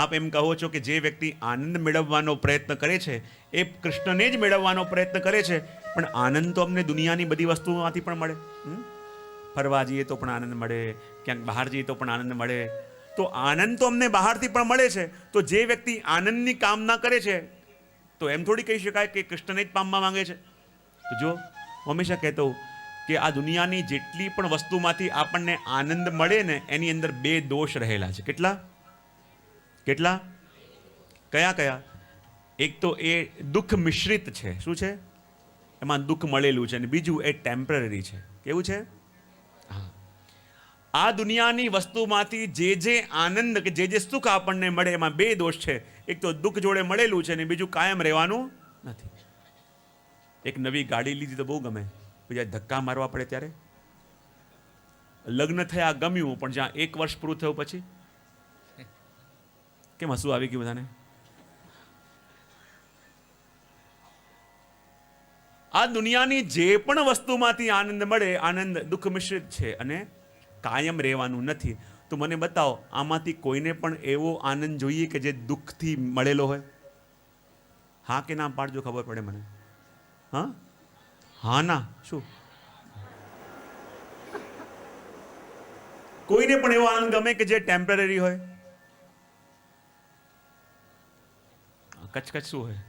આપ એમ કહો છો કે જે વ્યક્તિ આનંદ મેળવવાનો પ્રયત્ન કરે છે એ કૃષ્ણને જ મેળવવાનો પ્રયત્ન કરે છે, પણ આનંદ તો અમને દુનિયાની બધી વસ્તુઓમાંથી પણ મળે. ફરવા જઈએ તો પણ આનંદ મળે, ક્યાંક બહાર જઈએ તો પણ આનંદ મળે. તો આનંદ તો અમને બહારથી પણ મળે છે. તો જે વ્યક્તિ આનંદની કામના કરે છે તો એમ થોડી કહી શકાય કે કૃષ્ણને જ પામવા માંગે છે. તો જો, હું હંમેશા કહેતો હોઉં કે આ દુનિયાની જેટલી પણ વસ્તુમાંથી આપણને આનંદ મળે ને એની અંદર 2 દોષ રહેલા છે. કેટલા? કયા? એક તો એ દુઃખ મિશ્રિત છે. શું છે? એમાં દુઃખ મળેલું છે. અને બીજું એ ટેમ્પરરી છે. કેવું છે? હા, આ દુનિયાની વસ્તુમાંથી જે આનંદ કે જે સુખ આપણને મળે એમાં 2 દોષ છે. એક તો દુઃખ જોડે મળેલું છે અને બીજું કાયમ રહેવાનું નથી. એક નવી ગાડી લીધી તો બહુ ગમે, બીજા ધક્કા મારવા પડે ત્યારે. લગ્ન થયા ગમ્યું, પણ જ્યાં 1 વર્ષ પૂરું થયું પછી કેમ હસવું આવી ગયું બધાને? આ દુનિયાની જે પણ વસ્તુમાંથી આનંદ મળે, આનંદ દુઃખ મિશ્રિત છે અને કાયમ રહેવાનું નથી. તો મને બતાવો, આમાંથી કોઈને પણ એવો આનંદ જોઈએ કે જે દુઃખથી મળેલો હોય? હા કે ના પાડજો, ખબર પડે મને. હા ના? શું કોઈને પણ એવો આનંદ ગમે કે જે ટેમ્પરરી હોય? કચ શું હોય?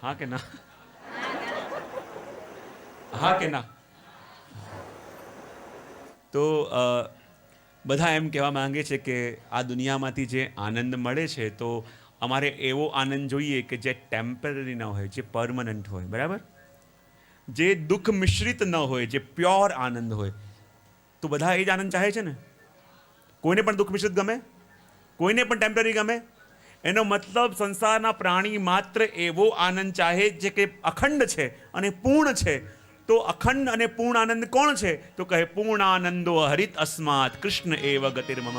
હા કે ના? હા કે ના? તો બધા એમ કહેવા માંગે છે કે આ દુનિયામાંથી જે આનંદ મળે છે તો અમારે એવો આનંદ જોઈએ કે જે ટેમ્પરરી ન હોય, જે પરમનન્ટ હોય. બરાબર? જે દુઃખ મિશ્રિત ન હોય, જે પ્યોર આનંદ હોય. તો બધા એ જ આનંદ ચાહે છે ને? કોઈને પણ દુઃખ મિશ્રિત ગમે? કોઈને પણ ટેમ્પરરી ગમે? એનો મતલબ સંસારના પ્રાણી માત્ર એવો આનંદ ચાહે છે કે અખંડ છે અને પૂર્ણ છે. તો અખંડ અને પૂર્ણ આનંદ કોણ છે? તો કહે પૂર્ણ આનંદો હરિત અસ્માત કૃષ્ણ એવ ગતિર્મમ.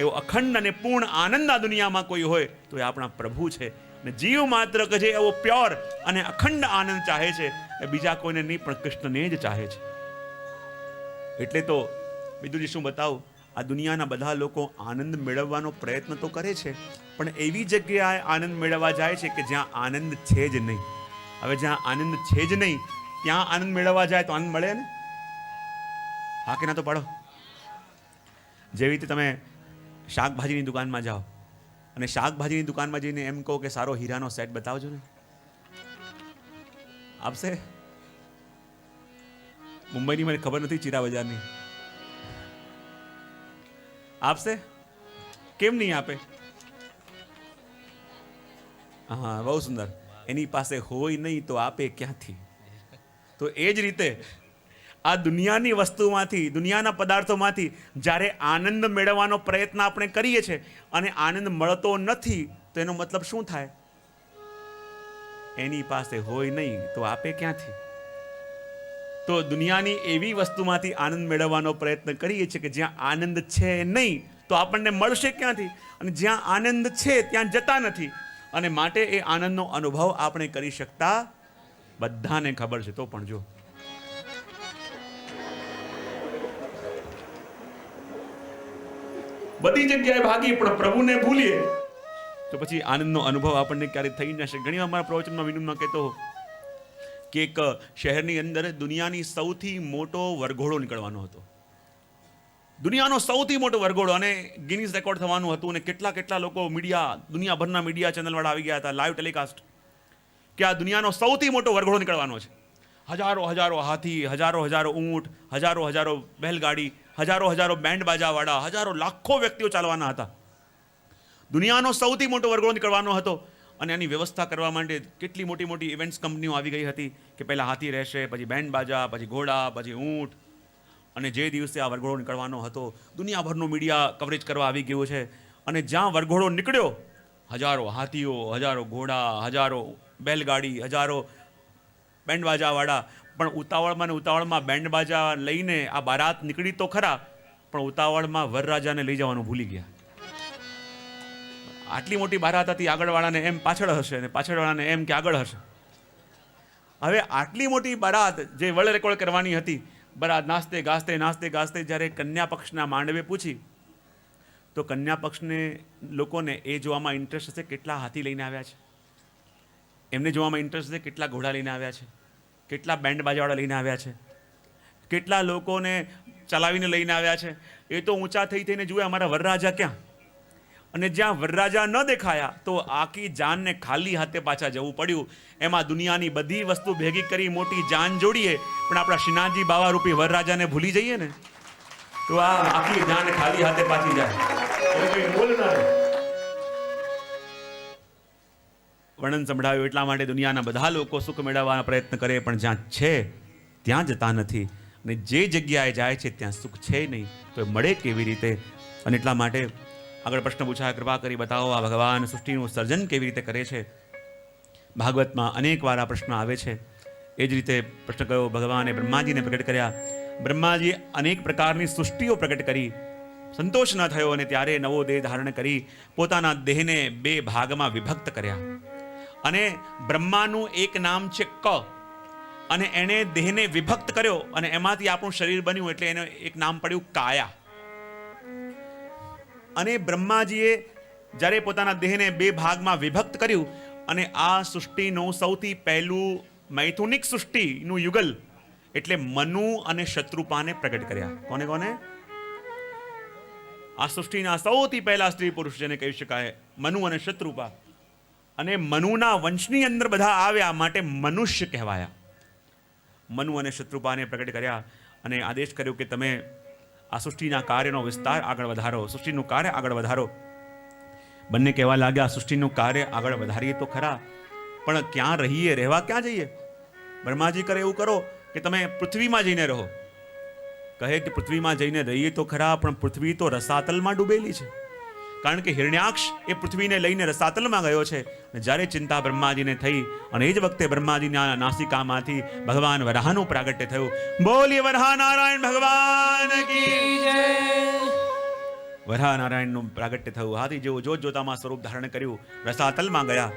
એવો અખંડ અને પૂર્ણ આનંદ આ દુનિયામાં કોઈ હોય તો એ આપણા પ્રભુ છે. અને જીવ માત્ર કે જે એવો પ્યોર અને અખંડ આનંદ ચાહે છે એ બીજા કોઈને નહીં પણ કૃષ્ણને જ ચાહે છે. એટલે તો વિદુજી શું બતાવું, આ દુનિયાના બધા લોકો આનંદ મેળવવાનો પ્રયત્ન તો કરે છે, પણ એવી જગ્યાએ આનંદ મેળવવા જાય છે કે જ્યાં આનંદ છે જ નહીં. હવે જ્યાં આનંદ છે જ નહીં ત્યાં આનંદ મેળવવા જાય તો આનંદ મળે ને? હા કે ના તો પાડો. જેવી રીતે તમે શાકભાજીની દુકાનમાં જાઓ અને શાકભાજીની દુકાનમાં જઈને એમ કહો કે સારો હીરાનો સેટ બતાવજો ને, આપશે? મુંબઈની મને ખબર નથી, ચીરા બજારની. આપશે? કેમ નહીં આપે? હા, બહુ સુંદર. એની પાસે હોય નહીં તો આપે ક્યાંથી? તો એ જ રીતે આ દુનિયાની વસ્તુમાંથી, દુનિયાના પદાર્થોમાંથી જ્યારે આનંદ મેળવવાનો પ્રયત્ન આપણે કરીએ છીએ અને આનંદ મળતો નથી, તો એનો મતલબ શું થાય? એની પાસે હોય નહીં તો આપે ક્યાંથી? તો દુનિયાની એવી વસ્તુમાંથી આનંદ મેળવવાનો પ્રયત્ન કરીએ છીએ કે જ્યાં આનંદ છે નહીં, તો આપણને મળશે ક્યાંથી? અને જ્યાં આનંદ છે ત્યાં જતા નથી, અને માટે એ આનંદનો અનુભવ આપણે કરી શકતા બધાને ખબર છે. તો પણ જો બધી જગ્યાએ ભાગી પણ પ્રભુને ભૂલીએ તો પછી આનંદનો અનુભવ આપણને ક્યારે થઈ ન શકે. ઘણી વાર મારા પ્રવચનમાં વિનમ્રમાં કહેતો કે એક શહેરની અંદર દુનિયાની સૌથી મોટો વરઘોડો નીકળવાનો હતો. દુનિયાનો સૌથી મોટો વરઘોડો, અને ગિનીસ રેકોર્ડ થવાનું હતું. અને કેટલા લોકો મીડિયા, દુનિયાભરના મીડિયા ચેનલવાળા આવી ગયા હતા, લાઈવ ટેલિકાસ્ટ, કે આ દુનિયાનો સૌથી મોટો વરઘોડો નીકળવાનો છે. હજારો હાથી, હજારો ઊંટ, હજારો બેલગાડી, હજારો બેન્ડ બાજાવાળા, લાખો વ્યક્તિઓ ચાલવાના હતા. દુનિયાનો સૌથી મોટો વરઘોડો નીકળવાનો હતો. અને આની વ્યવસ્થા કરવા માટે કેટલી મોટી ઇવેન્ટ્સ કંપનીઓ આવી ગઈ હતી કે પહેલાં હાથી રહેશે, પછી બેન્ડ બાજા, પછી ઘોડા, પછી ઊંટ. અને જે દિવસે આ વરઘોડો નીકળવાનો હતો, દુનિયાભરનું મીડિયા કવરેજ કરવા આવી ગયું છે. અને જ્યાં વરઘોડો નીકળ્યો, હજારો હાથીઓ, હજારો ઘોડા, હજારો બેલગાડી, હજારો બેન્ડ બાજાવાળા. પણ ઉતાવળમાં બેન્ડ બાજા લઈને આ બારાત નીકળી તો ખરા, પણ ઉતાવળમાં વરરાજાને લઈ જવાનું ભૂલી ગયા. આટલી મોટી બારાત હતી, આગળવાળાને એમ પાછળ હશે, અને પાછળવાળાને એમ કે આગળ હશે. હવે આટલી મોટી બારાત જે વર્લ્ડ રેકોર્ડ કરવાની હતી, બરાત નાસ્તે ગાસ્તે જ્યારે કન્યા પક્ષના માંડવે પૂછી, તો કન્યા પક્ષને લોકોને એ જોવામાં ઇન્ટરેસ્ટ હશે કેટલા હાથી લઈને આવ્યા છે, એમને જોવામાં ઇન્ટરેસ્ટ હશે કેટલા ઘોડા લઈને આવ્યા છે, કેટલા બેન્ડ બાજાવાળા લઈને આવ્યા છે, કેટલા લોકોને ચલાવીને લઈને આવ્યા છે. એ તો ઊંચા થઈને જુએ અમારા વરરાજા ક્યાં. અને જ્યાં વરરાજા ન દેખાયા તો આખી જાનને ખાલી હાથે પાછા જવું પડ્યું. એમાં દુનિયાની બધી વસ્તુ ભેગી કરી મોટી જાન જોડીએ, પણ આપણા શ્રીનાથજી બાવા રૂપી વરરાજાને ભૂલી જઈએ ને, તો આ આખી જાન ખાલી હાથે પાછી જાય. વર્ણન સંભળાવ્યું એટલા માટે દુનિયાના બધા લોકો સુખ મેળવવાનો પ્રયત્ન કરે, પણ જ્યાં છે ત્યાં જતા નથી. અને જે જગ્યાએ જાય છે ત્યાં સુખ છે નહીં, તો એ મળે કેવી રીતે? અને એટલા માટે આગળ પ્રશ્ન પૂછાય, કૃપા કરી બતાવો આ ભગવાન સૃષ્ટિનું સર્જન કેવી રીતે કરે છે? ભાગવતમાં અનેક વાર આ પ્રશ્ન આવે છે. એ જ રીતે પ્રશ્ન કયો ભગવાને બ્રહ્માજીને પ્રગટ કર્યા. બ્રહ્માજીએ અનેક પ્રકારની સૃષ્ટિઓ પ્રગટ કરી, સંતોષ ન થયો, અને ત્યારે નવો દેહ ધારણ કરી પોતાના દેહને 2 ભાગમાં વિભક્ત કર્યા. અને બ્રહ્માનું એક નામ છે ક, અને એણે દેહને વિભક્ત કર્યો, અને એમાંથી આપણું શરીર બન્યું, એટલે એને એક નામ પડ્યું કાયા. અને બ્રહ્માજીએ જ્યારે પોતાના દેહને 2 ભાગમાં વિભક્ત કર્યું, અને આ સૃષ્ટિનું સૌથી પહેલું મૈથુનિક સૃષ્ટિનું યુગલ એટલે મનુ અને શત્રુપાને પ્રગટ કર્યા. કોને? આ સૃષ્ટિના સૌથી પહેલા સ્ત્રી પુરુષ જેને કહી શકાય, મનુ અને શત્રુપા. અને મનુના વંશની અંદર બધા આવ્યા, માટે મનુષ્ય કહેવાયા. મનુ અને શત્રુપાને પ્રગટ કર્યા, અને આદેશ કર્યો કે તમે આ સૃષ્ટિના કાર્યનો વિસ્તાર આગળ વધારો, સૃષ્ટિનું કાર્ય આગળ વધારો. બંને કહેવા લાગ્યા, સૃષ્ટિનું કાર્ય આગળ વધારીએ તો ખરા, પણ ક્યાં રહીએ, રહેવા ક્યાં જઈએ? બ્રહ્માજી કરે એવું કરો કે તમે પૃથ્વીમાં જઈને રહો. કહે કે પૃથ્વીમાં જઈને રહીએ તો ખરા, પણ પૃથ્વી તો રસાતલમાં ડૂબેલી છે. કારણ કે હિરણ્યાક્ષ એ પૃથ્વીને લઈને રસાતલમાં ગયો છે. જ્યારે ચિંતા બ્રહ્માજીને થઈ, અને એ જ વખતે બ્રહ્માજીના નાસિકામાંથી ભગવાન વરાહનું પ્રાગટ્ય થયું. બોલીએ વરાહ નારાયણ ભગવાન કી જય. વરાહ નારાયણનું પ્રાગટ્ય થયું. હાથી જેવું જોતામાં સ્વરૂપ ધારણ કર્યું, રસાતલમાં ગયા,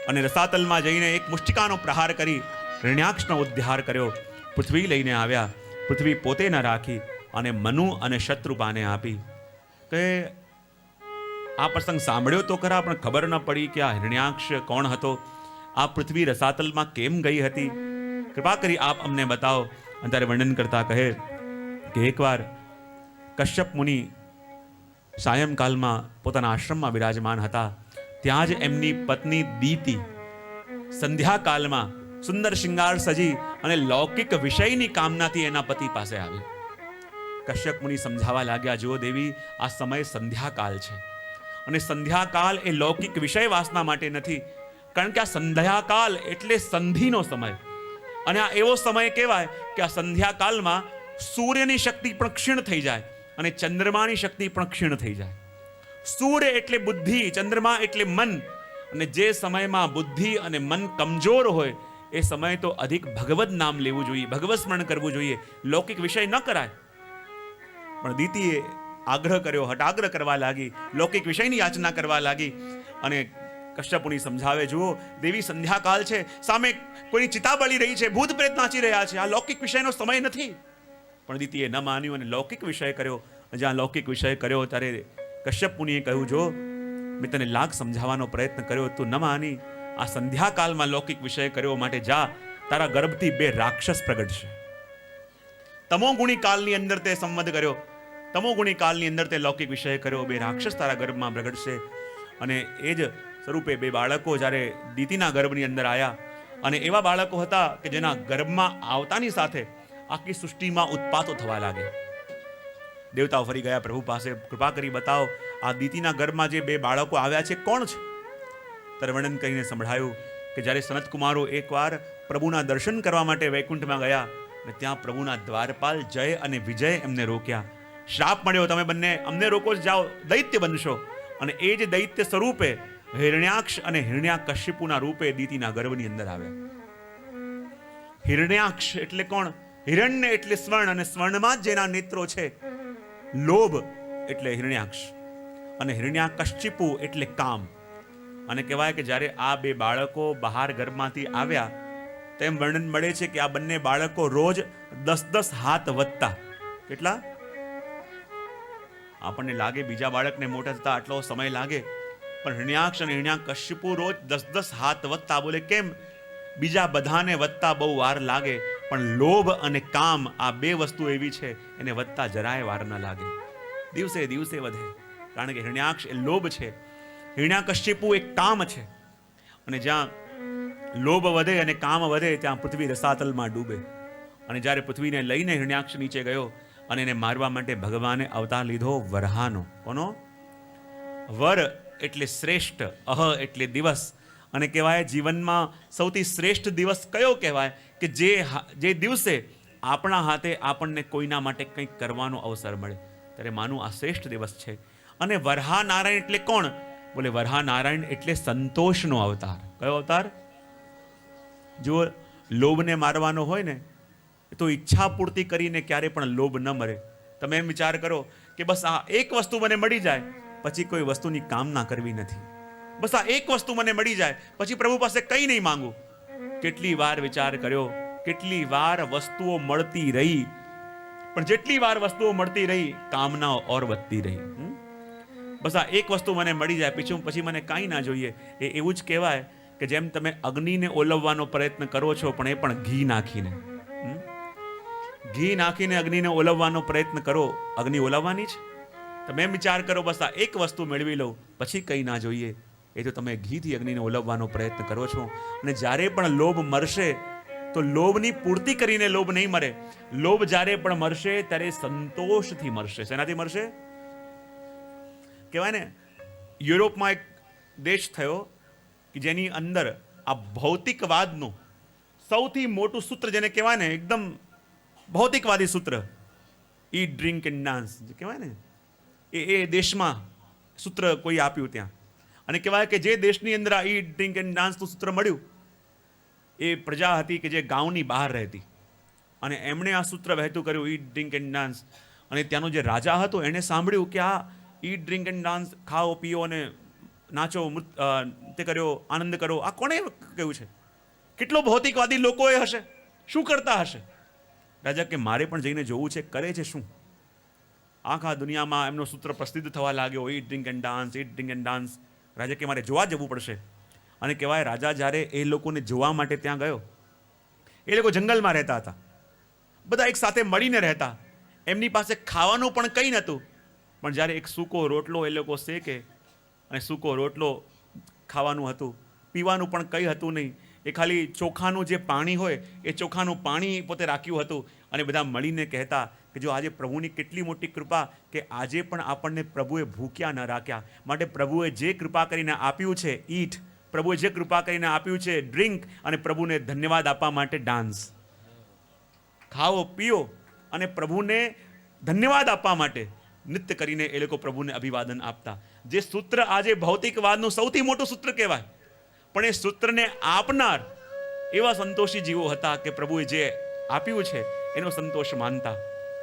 અને રસાતલમાં જઈને એક મુષ્ટિકાનો પ્રહાર કરી હિરણ્યાક્ષનો ઉદ્ધાર કર્યો. પૃથ્વી લઈને આવ્યા, પૃથ્વી પોતે ન રાખી, અને મનુ અને શત્રુપાને આપી. કે આ પ્રસંગ સાંભળ્યો તો ખરા, પણ ખબર ન પડી કે આ હિરણ્યાક્ષ કોણ હતો, આ પૃથ્વી રસાતલમાં કેમ ગઈ હતી? કૃપા કરી આપ અમને બતાવો. અંતરે વર્ણન કરતા કહે કે એકવાર કશ્યપ મુનિ સાયંકાલમાં પોતાના આશ્રમમાં બિરાજમાન હતા. ત્યાં જ એમની પત્ની દીતિ સંધ્યાકાલમાં સુંદર શિંગાર સજી અને લૌકિક વિષયની કામનાથી એના પતિ પાસે આવી. કશ્યપ મુનિ સમજાવવા લાગ્યા, જુઓ દેવી, આ સમય સંધ્યાકાલ છે અને સંધ્યાકાલ એ લૌકિક વિષય વાસના માટે નથી, કારણ કે આ સંધ્યાકાલ એટલે સંધિનો સમય. અને આ એવો સમય કહેવાય કે આ સંધ્યાકાલમાં સૂર્યની શક્તિ પણ ક્ષીણ થઈ જાય અને ચંદ્રમાની શક્તિ પણ ક્ષીણ થઈ જાય. સૂર્ય એટલે બુદ્ધિ, ચંદ્રમા એટલે મન, અને જે સમયમાં બુદ્ધિ અને મન કમજોર હોય એ સમય તો અધિક ભગવદ નામ લેવું જોઈએ, ભગવત સ્મરણ કરવું જોઈએ, લૌકિક વિષય ન કરાય. પણ દીતીએ આગ્રહ કર્યો, હટાગ્રહ કરવા લાગી, લૌકિક વિષયની યાચના કરવા લાગી. અને કશ્યપ મુનિ સમજાવે, જુઓ દેવી, સંધ્યાકાલ છે, સામે કોઈની ચિતા બળી રહી છે, ભૂત પ્રેત નાચી રહ્યા છે, આ લૌકિક વિષયનો સમય નથી. પણ દીતીએ ન માન્યું અને લૌકિક વિષય કર્યો. જ્યાં લૌકિક વિષય કર્યો ત્યારે કશ્યપ મુનિએ કહ્યું, જો મેં તને લાખ સમજાવવાનો પ્રયત્ન કર્યો, તું ન માની. આ સંધ્યાકાલમાં લૌકિક વિષય કર્યો, માટે જા, તારા ગર્ભથી 2 રાક્ષસ પ્રગટશે. તમોગુણી કાલની અંદર તે સંવદ કર્યો, તમોગુણી કાલની અંદર તે લૌકિક વિષય કર્યો, 2 રાક્ષસ તારા ગર્ભમાં પ્રગટશે. અને એ જ સ્વરૂપે 2 બાળકો જ્યારે દીતીના ગર્ભની અંદર આવ્યા, અને એવા બાળકો હતા કે જેના ગર્ભમાં આવતાની સાથે આખી સૃષ્ટિમાં ઉત્પાતો થવા લાગ્યા. દેવતાઓ ફરી ગયા પ્રભુ પાસે, કૃપા કરી બતાવો, આ દીતીના ગર્ભમાં જે 2 બાળકો આવ્યા છે કોણ છે? ત્યારે વર્ણન કરીને સંભળાયું કે જ્યારે સનતકુમારો એકવાર પ્રભુના દર્શન કરવા માટે વૈકુંઠમાં ગયા અને ત્યાં પ્રભુના દ્વારપાલ જય અને વિજય એમને રોક્યા. શ્રાપ મળ્યો, તમે બંને અમને રોકો, જાઓ, દૈત્ય બનશો. અને એ જ દૈત્ય સ્વરૂપે હિરણ્યાક્ષ અને હિરણ્યાકશિપુના રૂપે દીતીના ગર્ભની અંદર આવ્યા. હિરણ્યાક્ષ એટલે કોણ? હિરણ્ય એટલે સ્વર્ણ, અને સ્વર્ણમાં જ જેના નેત્રો છે, લોભ એટલે હિરણ્યાક્ષ, અને હિરણ્યાકશિપુ એટલે કામ. અને કહેવાય કે જ્યારે આ 2 બાળકો બહાર ગર્ભમાંથી આવ્યા તેમ વર્ણન મળે છે કે આ બંને બાળકો રોજ 10-10 હાથ વધતા. કેટલા? આપણને લાગે બીજા બાળકને મોટા થતા આટલો સમય લાગે, પણ હિરણ્યાક્ષ અને હિરણ્યાકશિપુ રોજ 10-10 હાથ વધતા. બોલે કેમ? બીજા બધાને વધતા બહુ વાર લાગે, પણ લોભ અને કામ આ 2 વસ્તુ એવી છે એને વધતા જરાય વાર ન લાગે, દિવસે દિવસે વધે. કારણ કે હિરણ્યાક્ષ એ લોભ છે, હિરણ્યાકશિપુ એક કામ છે. અને જ્યાં લોભ વધે અને કામ વધે ત્યાં પૃથ્વી રસાતલમાં ડૂબે. અને જ્યારે પૃથ્વીને લઈને હિરણ્યાક્ષ નીચે ગયો અને એને મારવા માટે ભગવાને અવતાર લીધો વરહાનો. કોનો? વર એટલે શ્રેષ્ઠ, અહ એટલે દિવસ. અને કહેવાય જીવનમાં સૌથી શ્રેષ્ઠ દિવસ કયો કહેવાય? કે જે દિવસે આપણા હાથે આપણને કોઈના માટે કંઈક કરવાનો અવસર મળે, ત્યારે માનું આ શ્રેષ્ઠ દિવસ છે. અને વરહા નારાયણ એટલે કોણ? બોલે વરહા નારાયણ એટલે સંતોષનો અવતાર. કયો અવતાર? જો લોભને મારવાનો હોય ને તો ઈચ્છા પૂર્તિ કરીને ક્યારે પણ લોભ ન મરે. તમે એમ વિચાર કરો કે બસ આ એક વસ્તુ મને મળી જાય, પછી કોઈ વસ્તુની કામના કરવી નથી. બસ આ એક વસ્તુ મને મળી જાય, પછી પ્રભુ પાસે કંઈ નહીં માંગુ. કેટલી વાર વિચાર કર્યો, કેટલી વાર વસ્તુઓ મળતી રહી, પણ જેટલી વાર વસ્તુઓ મળતી રહી કામનાઓ ઓર વધતી રહી. બસ આ એક વસ્તુ મને મળી જાય, પછી મને કાંઈ ના જોઈએ. એ એવું જ કહેવાય કે જેમ તમે અગ્નિને ઓલવવાનો પ્રયત્ન કરો છો, પણ એ પણ ઘી નાખીને, ઘી નાખીને અગ્નિને ઓલવવાનો પ્રયત્ન કરો, અગ્નિ ઓલવવાની જ. તમે એમ વિચાર કરો બસ આ એક વસ્તુ મેળવી લઉં, પછી કંઈ ના જોઈએ. એ તો તમે ઘીથી અગ્નિને ઓલવવાનો પ્રયત્ન કરો છો. અને જ્યારે પણ લોભ મરશે તો લોભની પૂર્તિ કરીને લોભ નહીં મરે. લોભ જ્યારે પણ મરશે ત્યારે સંતોષથી મરશે. શેનાથી મરશે? કહેવાય ને, યુરોપમાં એક દેશ થયો કે જેની અંદર આ ભૌતિકવાદનું સૌથી મોટું સૂત્ર, જેને કહેવાય ને એકદમ ભૌતિકવાદી સૂત્ર, ઈટ ડ્રિંક એન્ડ ડાન્સ જે કહેવાય ને, એ દેશમાં સૂત્ર કોઈ આપ્યું ત્યાં. અને કહેવાય કે જે દેશની અંદર આ ઈટ ડ્રિંક એન્ડ ડાન્સનું સૂત્ર મળ્યું, એ પ્રજા હતી કે જે ગામની બહાર રહેતી, અને એમણે આ સૂત્ર વહેતું કર્યું, ઈટ ડ્રિંક એન્ડ ડાન્સ. અને ત્યાંનો જે રાજા હતો એણે સાંભળ્યું કે આ ઈટ ડ્રિંક એન્ડ ડાન્સ, ખાઓ પીઓ અને નાચો, તે કર્યો, આનંદ કરો, આ કોણે કહ્યું છે? કેટલો ભૌતિકવાદી લોકોએ હશે, શું કરતા હશે? રાજા કે મારે પણ જઈને જોવું છે, કરે છે શું. આખા દુનિયામાં એમનો સૂત્ર પ્રસિદ્ધ થવા લાગ્યો, eat drink and dance, eat drink and dance. રાજા કે મારે જોવા જવું પડશે. અને કહેવાય રાજા જ્યારે એ લોકોને જોવા માટે ત્યાં ગયો, એ લોકો જંગલમાં રહેતા હતા, બધા એક સાથે મળીને રહેતા, એમની પાસે ખાવાનું પણ કંઈ નહોતું. પણ જ્યારે એક સૂકો રોટલો એ લોકો શેકે, અને સૂકો રોટલો ખાવાનું હતું, પીવાનું પણ કંઈ હતું નહીં, એ ખાલી ચોખાનું જે પાણી હોય એ ચોખાનું પાણી પોતે રાખ્યું હતું. અને બધા મળીને કહેતા કે જો આજે પ્રભુની કેટલી મોટી કૃપા કે આજે પણ આપણને પ્રભુએ ભૂખ્યા ન રાખ્યા. માટે પ્રભુએ જે કૃપા કરીને આપ્યું છે ઈટ, પ્રભુએ જે કૃપા કરીને આપ્યું છે ડ્રિંક, અને પ્રભુને ધન્યવાદ આપવા માટે ડાન્સ. ખાઓ પીઓ અને પ્રભુને ધન્યવાદ આપવા માટે નૃત્ય કરીને એ લોકો પ્રભુને અભિવાદન આપતા. જે સૂત્ર આજે ભૌતિકવાદનું સૌથી મોટું સૂત્ર કહેવાય, પણ એ સૂત્રને આપનાર એવા સંતોષી જીવો હતા કે પ્રભુએ જે આપ્યું છે એનો સંતોષ માનતા,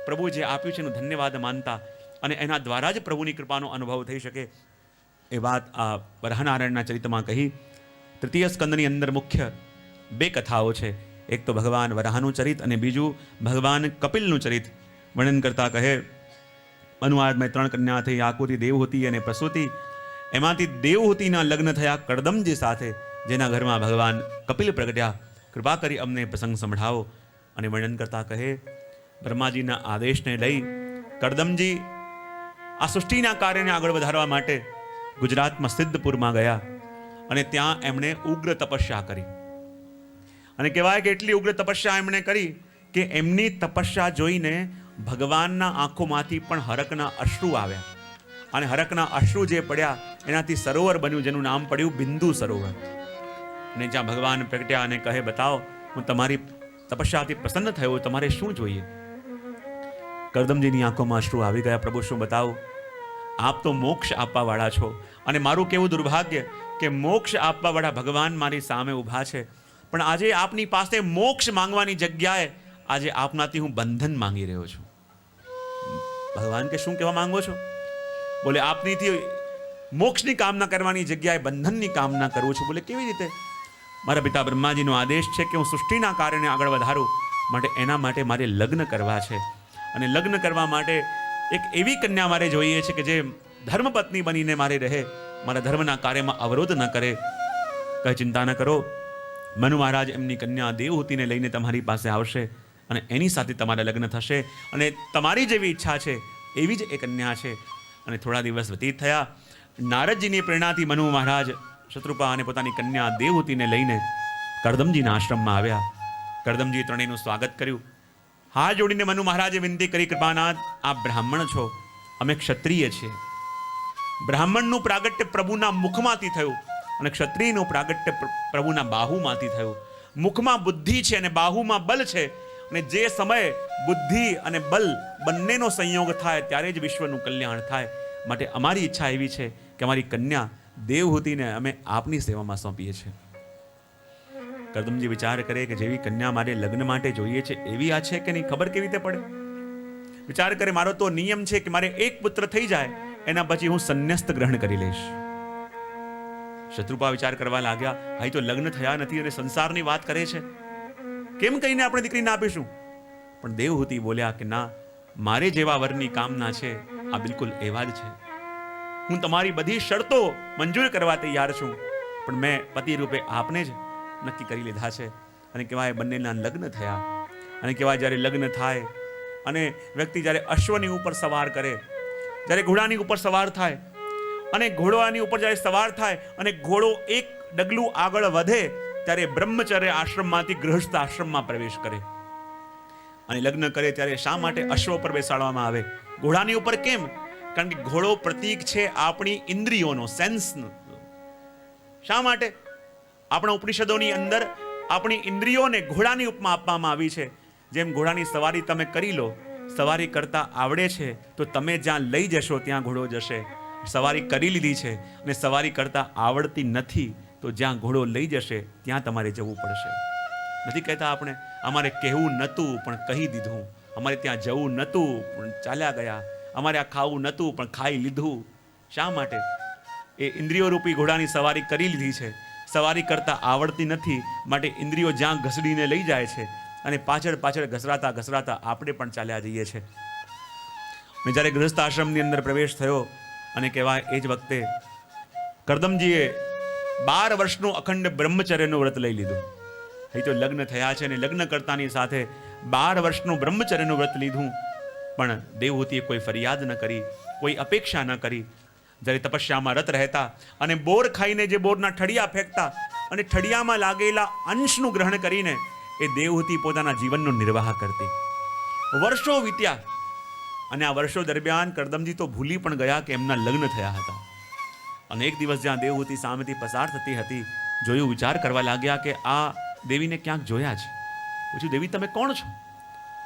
પ્રભુએ જે આપ્યું છે એનો ધન્યવાદ માનતા, અને એના દ્વારા જ પ્રભુની કૃપાનો અનુભવ થઈ શકે. એ વાત આ વરાહનારાયણના ચરિત્રમાં કહી. તૃતીય સ્કંદની અંદર મુખ્ય બે કથાઓ છે. એક તો ભગવાન વરાહનું ચરિત અને બીજું ભગવાન કપિલનું ચરિત. વર્ણન કરતા કહે, મનુવાદમાં 3 કન્યા થઈ, આકુતિ, દેવહૂતિ અને પ્રસૂતિ. એમાંથી દેવહૂતિના લગ્ન થયા કડદમજી સાથે, જેના ઘરમાં ભગવાન કપિલ પ્રગટ્યા. કૃપા કરી અમને પ્રસંગ સંભળાવો. અને વર્ણન કરતા કહે, બ્રહ્માજીના આદેશને લઈ કડદમજી આ સૃષ્ટિના કાર્યને આગળ વધારવા માટે ગુજરાતમાં સિદ્ધપુરમાં ગયા અને ત્યાં એમણે ઉગ્ર તપસ્યા કરી. અને કહેવાય કે એટલી ઉગ્ર તપસ્યા એમણે કરી કે એમની તપસ્યા જોઈને ભગવાનના આંખોમાંથી પણ હરકના અશ્રુ આવ્યા. અને હરકના અશ્રુ જે પડ્યા એનાથી સરોવર બન્યું, જેનું નામ પડ્યું બિંદુ સરોવર. અને જ્યાં ભગવાન પ્રગટ્યા અને કહે, બતાવો, હું તમારી તપસ્યાથી પ્રસન્ન થયો, તમારે શું જોઈએ? કરદમજીની આંખોમાં અશ્રુ આવી ગયા. પ્રભુ, શું બતાવો? આપ તો મોક્ષ આપવાવાળા છો, અને મારું કેવું દુર્ભાગ્ય કે મોક્ષ આપવાવાળા ભગવાન મારી સામે ઊભા છે, પણ આજે આપની પાસે મોક્ષ માંગવાની જગ્યાએ આજે આપનાથી હું બંધન માંગી રહ્યો છું. ભગવાન કે શું કહેવા માંગો છો? બોલે, આપનીથી મોક્ષની કામના કરવાની જગ્યાએ બંધનની કામના કરું છું. બોલે, કેવી રીતે? મારા પિતા બ્રહ્માજીનો આદેશ છે કે હું સૃષ્ટિના કાર્યને આગળ વધારું, માટે એના માટે મારે લગ્ન કરવા છે. અને લગ્ન કરવા માટે એક એવી કન્યા મારે જોઈએ છે કે જે ધર્મપત્ની બનીને મારે રહે, મારા ધર્મના કાર્યમાં અવરોધ ન કરે. કઈ ચિંતા ન કરો, મનુ મહારાજ એમની કન્યા દેવહૂતિને લઈને તમારી પાસે આવશે અને એની સાથે તમારા લગ્ન થશે, અને તમારી જેવી ઈચ્છા છે એવી જ એ કન્યા છે. અને થોડા દિવસ વ્યતીત થયા. નારદજીની પ્રેરણાથી મનુ મહારાજ શત્રુપા અને પોતાની કન્યા દેવહૂતિને લઈને કરદમજીના આશ્રમમાં આવ્યા. કરદમજીએ ત્રણેયનું સ્વાગત કર્યું. હાથ જોડીને મનુ મહારાજે વિનંતી કરી, કૃપાનાથ, આપ બ્રાહ્મણ છો, અમે ક્ષત્રિય છીએ. બ્રાહ્મણનું પ્રાગટ્ય પ્રભુના મુખમાંથી થયું અને ક્ષત્રિયનું પ્રાગટ્ય પ્રભુના બાહુમાંથી થયું. મુખમાં બુદ્ધિ છે અને બાહુમાં બલ છે, અને જે સમયે બુદ્ધિ અને બલ બંનેનો સંયોગ થાય ત્યારે જ વિશ્વનું કલ્યાણ થાય. માટે અમારી ઈચ્છા એવી છે કે અમારી કન્યા દેવહૂતિને અમે આપની સેવામાં સોંપીએ છીએ. કરદમજી વિચાર કરે કે જેવી કન્યા મારે લગ્ન માટે જોઈએ છે એવી આ છે કે નહીં, ખબર કેવી રીતે પડે? વિચાર કરે, મારો તો નિયમ છે કે મારે એક પુત્ર થઈ જાય એના પછી હું સંન્યસ્ત ગ્રહણ કરી લઈશ. શત્રુપા વિચાર કરવા લાગ્યા, ભાઈ તો લગ્ન થયા નથી અને સંસારની વાત કરે છે, કેમ કહીને આપણે દીકરીને આપીશું? પણ દેવહૂતિ બોલ્યા કે ના, મારે જેવા વરની કામના છે આ બિલકુલ એવા જ છે. હું તમારી બધી શરતો મંજૂર કરવા તૈયાર છું, પણ મેં પતિ રૂપે આપને જ નક્કી કરી લીધા છે. અને કહેવાય બંનેના લગ્ન થયા. અને કહેવાય જ્યારે લગ્ન થાય અને વ્યક્તિ જ્યારે અશ્વની ઉપર સવાર કરે, જ્યારે ઘોડાની ઉપર સવાર થાય, અને ઘોડાની ઉપર જ્યારે સવાર થાય અને ઘોડો એક ડગલું આગળ વધે ત્યારે બ્રહ્મચર્ય આશ્રમમાંથી ગૃહસ્થ આશ્રમમાં પ્રવેશ કરે. અને લગ્ન કરે ત્યારે શા માટે અશ્વ પર બેસાડવામાં આવે? ઘોડાની ઉપર કેમ? કારણ કે ઘોડો પ્રતીક છે આપણી ઇન્દ્રિયોનો, સેન્સનો. શા માટે? આપણા ઉપનિષદોની અંદર આપણી ઇન્દ્રિયોને ઘોડાની ઉપમા આપવામાં આવી છે. જેમ ઘોડાની સવારી તમે કરી લો, સવારી કરતા આવડે છે તો તમે જ્યાં લઈ જશો ત્યાં ઘોડો જશે. સવારી કરી લીધી છે અને સવારી કરતા આવડતી નથી તો જ્યાં ઘોડો લઈ જશે ત્યાં તમારે જવું પડશે. નથી કહેતા આપણે, અમારે કહેવું નહોતું પણ કહી દીધું, અમારે ત્યાં જવું નહોતું પણ ચાલ્યા ગયા, અમારે આ ખાવું નહોતું પણ ખાઈ લીધું. શા માટે? એ ઇન્દ્રિયો રૂપી ઘોડાની સવારી કરી લીધી છે, સવારી કરતા આવડતી નથી, માટે ઇન્દ્રિયો જ્યાં ઘસડીને લઈ જાય છે અને પાછળ પાછળ ઘસરાતા ઘસરાતા આપણે પણ ચાલ્યા જઈએ છીએ. અને જ્યારે ગૃહસ્થ આશ્રમની અંદર પ્રવેશ થયો અને કહેવાય એ જ વખતે કરદમજીએ 12 વર્ષનું અખંડ બ્રહ્મચર્યનું વ્રત લઈ લીધું. અહીં તો લગ્ન થયા છે અને લગ્ન કરતાની સાથે 12 વર્ષનું બ્રહ્મચર્યનું વ્રત લીધું. પણ દેવહૂતિએ કોઈ ફરિયાદ ન કરી, કોઈ અપેક્ષા ન કરી. જ્યારે તપસ્યામાં રત રહેતા અને બોર ખાઈને જે બોરના ઠળિયા ફેંકતા અને ઠળિયામાં લાગેલા અંશનું ગ્રહણ કરીને એ દેવહૂતિ પોતાના જીવનનો નિર્વાહ કરતી. વર્ષો વીત્યા અને આ વર્ષો દરમિયાન કરદમજી તો ભૂલી પણ ગયા કે એમના લગ્ન થયા હતા. અને એક દિવસ જ્યાં દેવહૂતિ સામેથી પસાર થતી હતી, જોયું, વિચાર કરવા લાગ્યા કે આ દેવીને ક્યાંક જોયા છે. પૂછ્યું, દેવી તમે કોણ છો?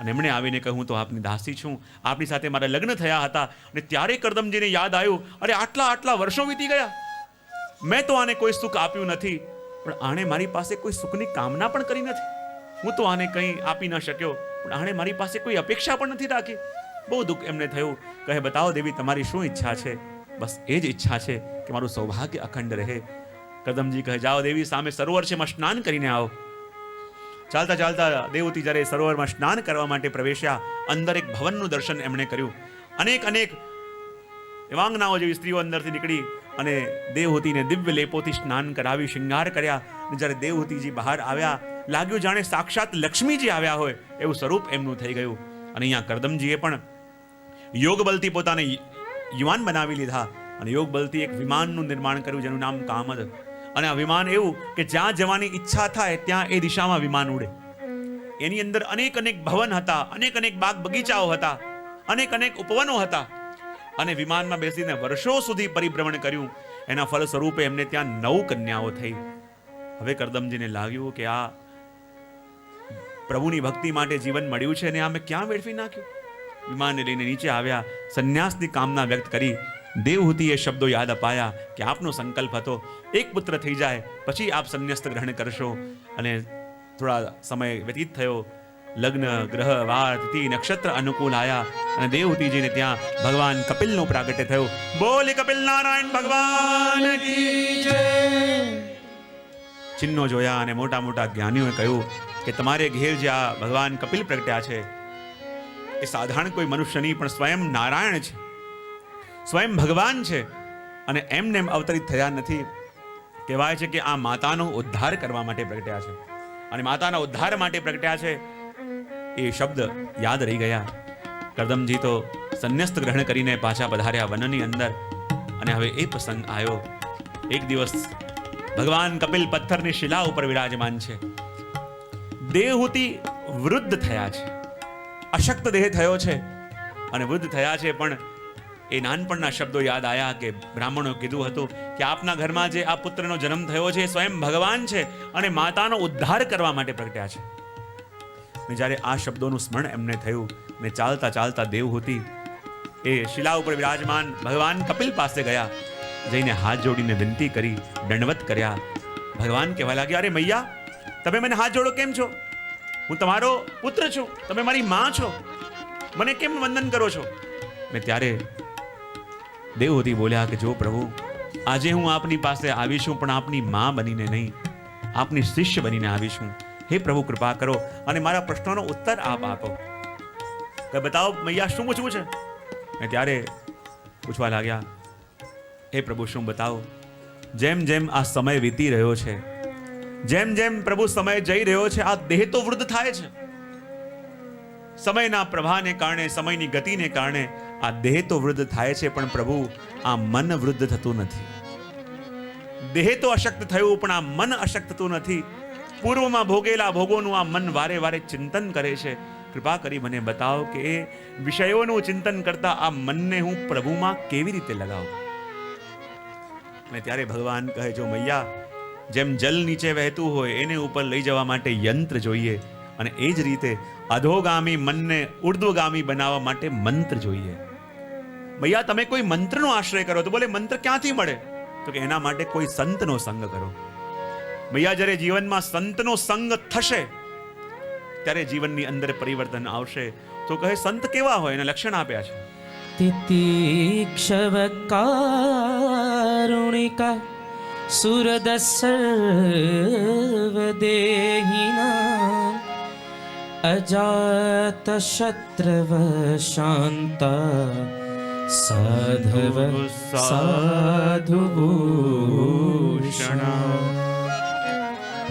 અને એમણે આવીને કહ્યું, હું તો આપની દાસી છું, આપની સાથે મારા લગ્ન થયા હતા. અને ત્યારે કરદમજીને યાદ આવ્યું, અરે આટલા વર્ષો વીતી ગયા, મેં તો આને કોઈ સુખ આપ્યું નથી, પણ આણે મારી પાસે કોઈ સુખની કામના પણ કરી નથી. હું તો આને કંઈ આપી ન શક્યો, પણ આણે મારી પાસે કોઈ અપેક્ષા પણ નથી રાખી. બહુ દુઃખ એમને થયું. કહે, બતાવો દેવી, તમારી શું ઈચ્છા છે? બસ એ જ ઈચ્છા છે કે મારું સૌભાગ્ય અખંડ રહે. કરદમજી કહે, જાઓ દેવી, સામે સરોવર છે, એમાં સ્નાન કરીને આવો. ચાલતા ચાલતા દેવહૂતિ જ્યારે સરોવરમાં સ્નાન કરવા માટે પ્રવેશ્યા, અંદર એક ભવનનું દર્શન એમણે કર્યું. અનેક એવાંગનાઓ જેવી સ્ત્રીઓ અંદરથી નીકળી અને દેવહૂતિને દિવ્ય લેપોથી સ્નાન કરાવી, શૃંગાર કર્યા. અને જ્યારે દેવહૂતિજી બહાર આવ્યા, લાગ્યું જાણે સાક્ષાત લક્ષ્મીજી આવ્યા હોય એવું સ્વરૂપ એમનું થઈ ગયું. અને અહીંયા કરદમજીએ પણ યોગ બલથી પોતાને યુવાન બનાવી લીધા અને યોગ બલથી એક વિમાનનું નિર્માણ કર્યું, જેનું નામ કામદ. અને આ વિમાન એવું કે જ્યાં જવાની ઈચ્છા થાય ત્યાં એ દિશામાં વિમાન ઉડે. એની અંદર અનેક ભવન હતા, અનેક બાગ બગીચાઓ હતા, અનેક ઉપવનો હતા. અને વિમાનમાં બેસીને વર્ષો સુધી પરિભ્રમણ કર્યું. એના ફળ સ્વરૂપે એમને ત્યાં 9 કન્યાઓ થઈ. હવે કરદમજીને લાગ્યું કે આ પ્રભુની ભક્તિ માટે જીવન મળ્યું છે અને આ મેં ક્યાં વેડફી નાખ્યું. વિમાનને લઈને નીચે આવ્યા, સંન્યાસની કામના વ્યક્ત કરી. દેવહૂતિએ શબ્દો યાદ અપાયા કે આપનો સંકલ્પ હતો એક પુત્ર થઈ જાય પછી આપ સંન્યસ્ત ગ્રહણ કરશો. અને થોડા સમય વ્યતીત થયો, લગ્ન ગ્રહ વાર તિથિ નક્ષત્ર અનુકૂળ આયા અને દેવહૂતિજીને ત્યાં ભગવાન કપિલનો પ્રાગટ્ય થયો. બોલે કપિલ નારાયણ ભગવાન કી જય. ચિહ્નો જોયા અને મોટા જ્ઞાનીઓએ કહ્યું કે તમારે ઘેર જે આ ભગવાન કપિલ પ્રગટ્યા છે એ સાધારણ કોઈ મનુષ્ય નહીં, પણ સ્વયં નારાયણ છે, સ્વયં ભગવાન છે. અને એમને અવતરિત થયા નથી. કહેવાય છે કે આ માતાનો ઉદ્ધાર કરવા માટે પ્રગટ્યા છે. અને માતાના ઉદ્ધાર માટે પ્રગટ્યા છે એ શબ્દ યાદ રહી ગયા. કરદમજી તો સંન્યસ્ત ગ્રહણ કરીને પાછા પધાર્યા વનની અંદર. અને હવે એ પ્રસંગ આવ્યો. એક દિવસ ભગવાન કપિલ પથ્થરની શિલા ઉપર વિરાજમાન છે. દેવહૂતિ વૃદ્ધ થયા છે, અશક્ત દેહ થયો છે અને વૃદ્ધ થયા છે. પણ એ નાનપણના શબ્દો યાદ આવ્યા કે બ્રાહ્મણો કીધું હતું કે આપના ઘરમાં જે આ પુત્રનો જન્મ થયો છે એ સ્વયં ભગવાન છે અને માતાનો ઉદ્ધાર કરવા માટે પ્રગટ્યા છે. અને જ્યારે આ શબ્દોનું સ્મરણ એમને થયું અને ચાલતા ચાલતા દેવહૂતિ એ શિલા ઉપર વિરાજમાન ભગવાન કપિલ પાસે ગયા. જઈને હાથ જોડીને વિનંતી કરી, દંડવત કર્યા. ભગવાન કહેવા લાગ્યા, અરે મૈયા, તમે મને હાથ જોડો કેમ છો? હું તમારો પુત્ર છું, તમે મારી માં છો, મને કેમ વંદન કરો છો? ને ત્યારે દેવહૂતિ બોલ્યા કે જો પ્રભુ, આજે હું આપની પાસે આવીશું પણ આપની માં બનીને નહીં, આપની શિષ્ય બનીને આવીશું. હે પ્રભુ, કૃપા કરો અને મારા પ્રશ્નોનો ઉત્તર આપ આપો. કે બતાવો મૈયા, શું પૂછવું છે? ને ત્યારે પૂછવા લાગ્યા, હે પ્રભુ, શું બતાવો? જેમ જેમ આ સમય વીતી રહ્યો છે, જેમ જેમ પ્રભુ સમય જઈ રહ્યો છે, આ દેહ તો વૃદ્ધ થાય છે. સમયના પ્રભાને કારણે, સમયની ગતિને કારણે આ દેહ તો વૃદ્ધ થાય છે, પણ પ્રભુ આ મન વૃદ્ધ થતું નથી. દેહ તો અશક્ત થયું પણ આ મન અશક્ત થતું નથી. પૂર્વમાં ભોગેલા ભોગોનું આ મન વારે વારે ચિંતન કરે છે. કૃપા કરી મને બતાવો કે એ વિષયોનું ચિંતન કરતા આ મનને હું પ્રભુમાં કેવી રીતે લગાવું? અને ત્યારે ભગવાન કહે, જો મૈયા, જેમ જલ નીચે વહેતું હોય એને ઉપર લઈ જવા માટે યંત્ર જોઈએ, અને એ જ રીતે અધોગામી મનને ઉર્ધ્વગામી બનાવવા માટે મંત્ર જોઈએ. મૈયા, તમે કોઈ મંત્રનો આશ્રય કરો તો બોલે મંત્ર ક્યાંથી મળે? તો કે એના માટે કોઈ સંતનો સંગ કરો. મૈયા, જ્યારે જીવનમાં સંતનો સંગ થશે ત્યારે જીવનની અંદર પરિવર્તન આવશે. તો કહે સંત કેવા હોય, એના લક્ષણ આપ્યા છે. તિતિક્ષવ કારુણિકા સુરદ સર્વદેહિના અજાત શત્રવ શાંતા સાધવ સાધુભૂષણ.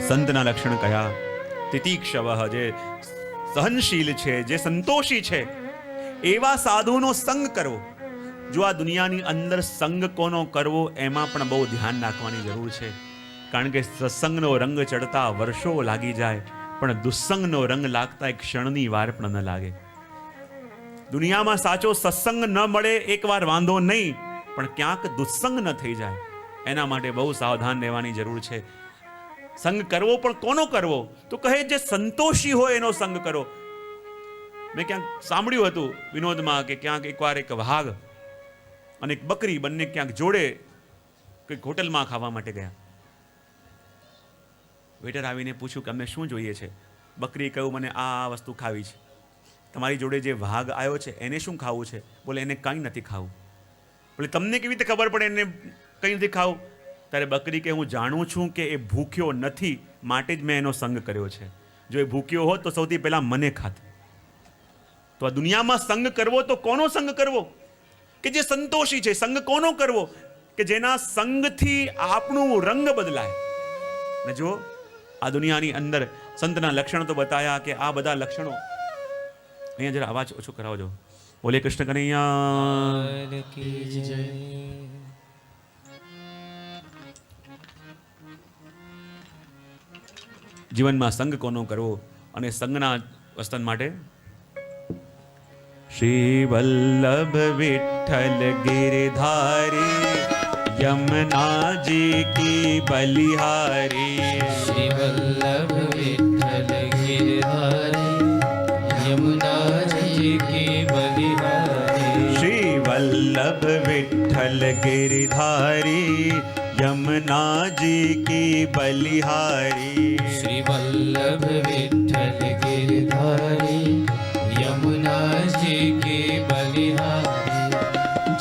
સંતના લક્ષણ કયા? તિતિક્ષવ, જે સહનશીલ છે, જે સંતોષી છે, એવા સાધુનો સંગ કરવો. જો આ દુનિયાની અંદર સંગ કોનો કરવો એમાં પણ બહુ ધ્યાન રાખવાની જરૂર છે. કારણ કે સત્સંગનો રંગ ચડતા વર્ષો લાગી જાય, પણ દુસ્સંગનો રંગ લાગતા એક ક્ષણની વાર પણ ન લાગે. દુનિયામાં સાચો સત્સંગ ન મળે એકવાર વાંધો નહીં, પણ ક્યાંક દુસ્સંગ ન થઈ જાય એના માટે બહુ સાવધાન રહેવાની જરૂર છે. સંગ કરવો પણ કોનો કરવો? તો કહે જે સંતોષી હોય એનો સંગ કરો. મેં ક્યાંક સાંભળ્યું હતું વિનોદમાં કે ક્યાંક એકવાર એક વાઘ અને એક બકરી બંને ક્યાંક જોડે કંઈક હોટલમાં ખાવા માટે ગયા. વેટર આવીને પૂછ્યું કે અમને શું જોઈએ છે? બકરીએ કહ્યું મને આ વસ્તુ ખાવી છે. તમારી જોડે જે વાઘ આવ્યો છે એને શું ખાવું છે? બોલે એને કંઈ નથી ખાવું. બોલે તમને કેવી રીતે ખબર પડે એને કંઈ નથી ખાવું? ત્યારે બકરી કે હું જાણું છું કે એ ભૂખ્યો નથી, માટે જ મેં એનો સંગ કર્યો છે. જો એ ભૂખ્યો હોત તો સૌથી પહેલાં મને ખાત. તો આ દુનિયામાં સંગ કરવો તો કોનો સંગ કરવો? કે જે સંતોષી છે. સંગ કોનો કરવો? કે જેના સંગથી આપણું રંગ બદલાય. ને જો આ દુનિયાની અંદર સંતના લક્ષણ તો બતાયા કે આ બધા લક્ષણો, અહીંયા જરા અવાજ ઓછો કરાવજો. બોલે કૃષ્ણ કનૈયા. જીવનમાં સંગ કોનો કરવો અને સંગના વસ્તન માટે શ્રી વલ્લભ વિઠ્ઠલ ગિરધારી યમુનાજી કી બલિહારી. શ્રી વલ્લભ વિઠ્ઠલ ગિરધારી યમુનાજી કી બલિહારી. શ્રી વલ્લભ વિઠ્ઠલ ગિરધારી યમુનાજી કી બલિહારી. શ્રી વલ્લભ વિઠ્ઠલ ગિરધારી યમુનાજી કી બલિહારી.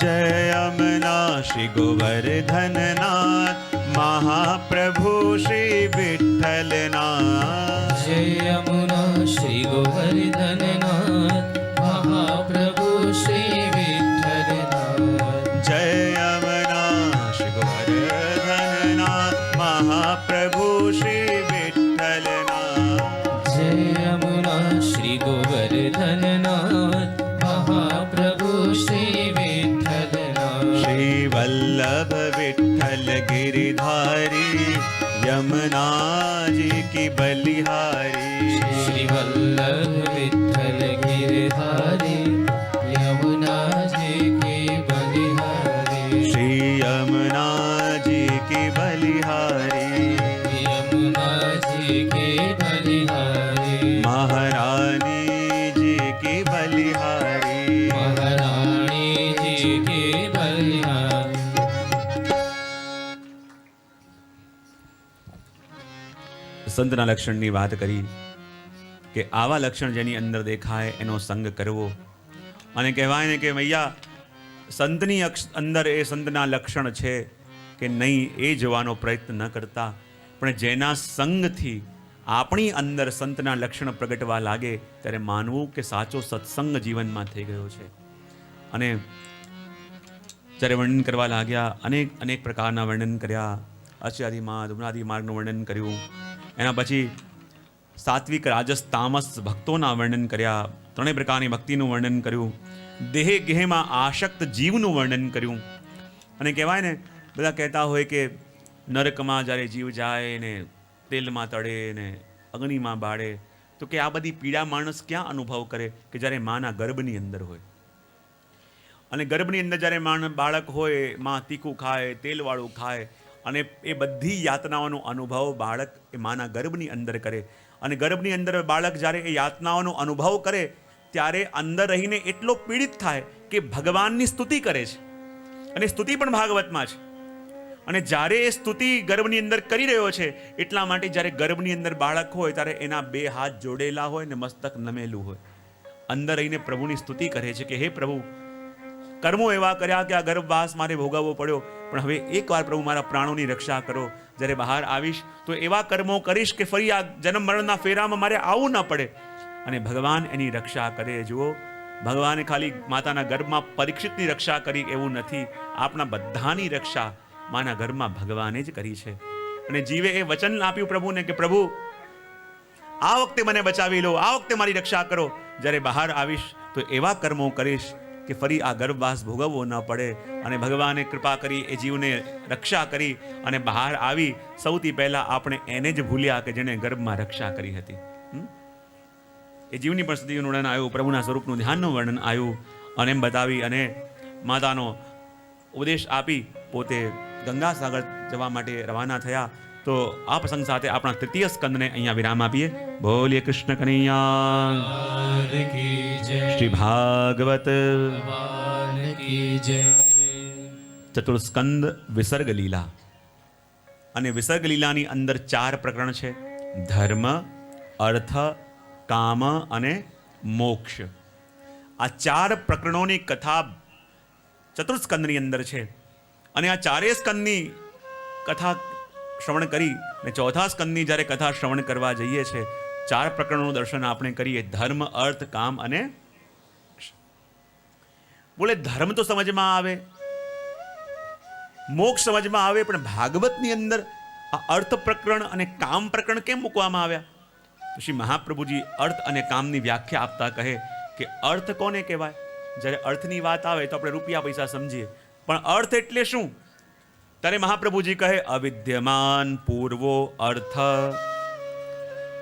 જય યમુના શ્રી ગોવર્ધનનાથ મહાપ્રભુ શ્રી વિઠ્ઠલનાથ. જય યમુના શ્રી ગોવર્ધનનાથ મહાપ્રભુ શ્રી વિઠ્ઠલનાથ. જય યમુના શ્રી ગોવર્ધનનાથ મહાપ્રભુ શ્રી વિઠ્ઠલનાથ. જય યમુના શ્રી ગોવર્ધનનાથ મહાપ્રભુ શ્રી વિઠ્ઠલનાથ. શ્રી વલ્લભ વિઠ્ઠલ ગિરધારી યમુનાજી કી બલિહારી. શ્રી વલ્લભ વિઠ્ઠલ ગિરધારી યમુનાજી કી બલિહારી. શ્રી યમુનાજી કી બલિહારી. યમુનાજી કી બલિહારી. મહારાણી જી કી બલિહારી. મહારાણીજી કી બલિહારી. સંતના લક્ષણની વાત કરી કે આવા લક્ષણ જેની અંદર દેખાય એનો સંગ કરવો. અને કહેવાય ને કે મૈયા સંતની અંદર એ સંતના લક્ષણ છે કે નહીં એ જોવાનો પ્રયત્ન ન કરતા, પણ જેના સંગથી આપણી અંદર સંતના લક્ષણ પ્રગટવા લાગે ત્યારે માનવું કે સાચો સત્સંગ જીવનમાં થઈ ગયો છે. અને જ્યારે વર્ણન કરવા લાગ્યા અનેક પ્રકારના વર્ણન કર્યા. અષ્ટાદી માર્ગ, ઉમરાદી માર્ગનું વર્ણન કર્યું. એના પછી સાત્વિક, રાજસ, તામસ ભક્તોના વર્ણન કર્યા. ત્રણેય પ્રકારની ભક્તિનું વર્ણન કર્યું. દેહે ગેહમાં આસક્ત જીવનું વર્ણન કર્યું. અને કહેવાય ને બધા કહેતા હોય કે નરકમાં જ્યારે જીવ જાય ને તેલમાં તળે ને અગ્નિમાં બાળે, તો કે આ બધી પીડા માણસ ક્યાં અનુભવ કરે? કે જ્યારે માના ગર્ભની અંદર હોય. અને ગર્ભની અંદર જ્યારે બાળક હોય, માં તીખું ખાય, તેલવાળું ખાય, અને એ બધી યાતનાઓનો અનુભવ બાળક એ માના ગર્ભની અંદર કરે. અને ગર્ભની અંદર બાળક જ્યારે એ યાતનાઓનો અનુભવ કરે ત્યારે અંદર રહીને એટલો પીડિત થાય કે ભગવાનની સ્તુતિ કરે છે. અને સ્તુતિ પણ ભાગવતમાં છે. અને જ્યારે એ સ્તુતિ ગર્ભની અંદર કરી રહ્યો છે એટલા માટે જ્યારે ગર્ભની અંદર બાળક હોય ત્યારે એના બે હાથ જોડેલા હોય ને મસ્તક નમેલું હોય. અંદર રહીને પ્રભુની સ્તુતિ કરે છે કે હે પ્રભુ, કર્મો એવા કર્યા કે આ ગર્ભવાસ મારે ભોગવવો પડ્યો, પણ હવે એકવાર પ્રભુ મારા પ્રાણોની રક્ષા કરો. જ્યારે બહાર આવીશ તો એવા કર્મો કરીશ કે ફરી આ જન્મ મરણના ફેરામાં મારે આવવું ન પડે. અને ભગવાન એની રક્ષા કરે. જુઓ, ભગવાને ખાલી માતાના ગર્ભમાં પરીક્ષિતની રક્ષા કરી એવું નથી, આપણા બધાની રક્ષા માના ગર્ભમાં ભગવાને જ કરી છે. અને જીવે એ વચન આપ્યું પ્રભુને કે પ્રભુ આ વખતે મને બચાવી લો, આ વખતે મારી રક્ષા કરો. જ્યારે બહાર આવીશ તો એવા કર્મો કરીશ કે ફરી આ ગર્ભવાસ ભોગવવો ન પડે. અને ભગવાને કૃપા કરી એ જીવને રક્ષા કરી અને બહાર આવી. સૌથી પહેલા આપણે એને જ ભૂલ્યા કે જેણે ગર્ભમાં રક્ષા કરી હતી. એ જીવની પણ સ્થિતિનું વર્ણન આવ્યું, પ્રભુના સ્વરૂપનું ધ્યાનનું વર્ણન આવ્યું, અને એમ બતાવી અને માતાનો ઉપદેશ આપી પોતે ગંગા સાગર જવા માટે રવાના થયા. તો આ પ્રસંગ સાથે આપણા તૃતીય સ્કંદને અહીંયા વિરામ આપીએ. બોલીએ કૃષ્ણ કનૈયા લાલ કી જય, શ્રી ભાગવત ભગવાન કી જય. ચતુર્સ્કંદ વિસર્ગ લીલા. અને વિસર્ગ લીલાની અંદર 4 પ્રકરણ છે: ધર્મ, અર્થ, કામ અને મોક્ષ. આ 4 પ્રકરણોની કથા ચતુર્સ્કંદની અંદર છે. અને આ 4 સ્કંદની કથા શ્રવણ કરી અને ચોથા સ્કંદની જ્યારે કથા શ્રવણ કરવા જઈએ છીએ, 4 પ્રકરણોનું દર્શન આપણે કરીએ: ધર્મ, અર્થ, કામ અને બોલે ધર્મ તો સમજમાં આવે, મોક્ષ સમજમાં આવે, પણ ભાગવતની અંદર આ અર્થ પ્રકરણ અને કામ પ્રકરણ કેમ મૂકવામાં આવ્યા? તો શ્રી મહાપ્રભુજી અર્થ અને કામની વ્યાખ્યા આપતા કહે કે અર્થ કોને કહેવાય? જ્યારે અર્થની વાત આવે તો આપણે રૂપિયા પૈસા સમજીએ, પણ અર્થ એટલે શું? ત્યારે મહાપ્રભુજી કહે અવિદ્યમાન પૂર્વો અર્થ.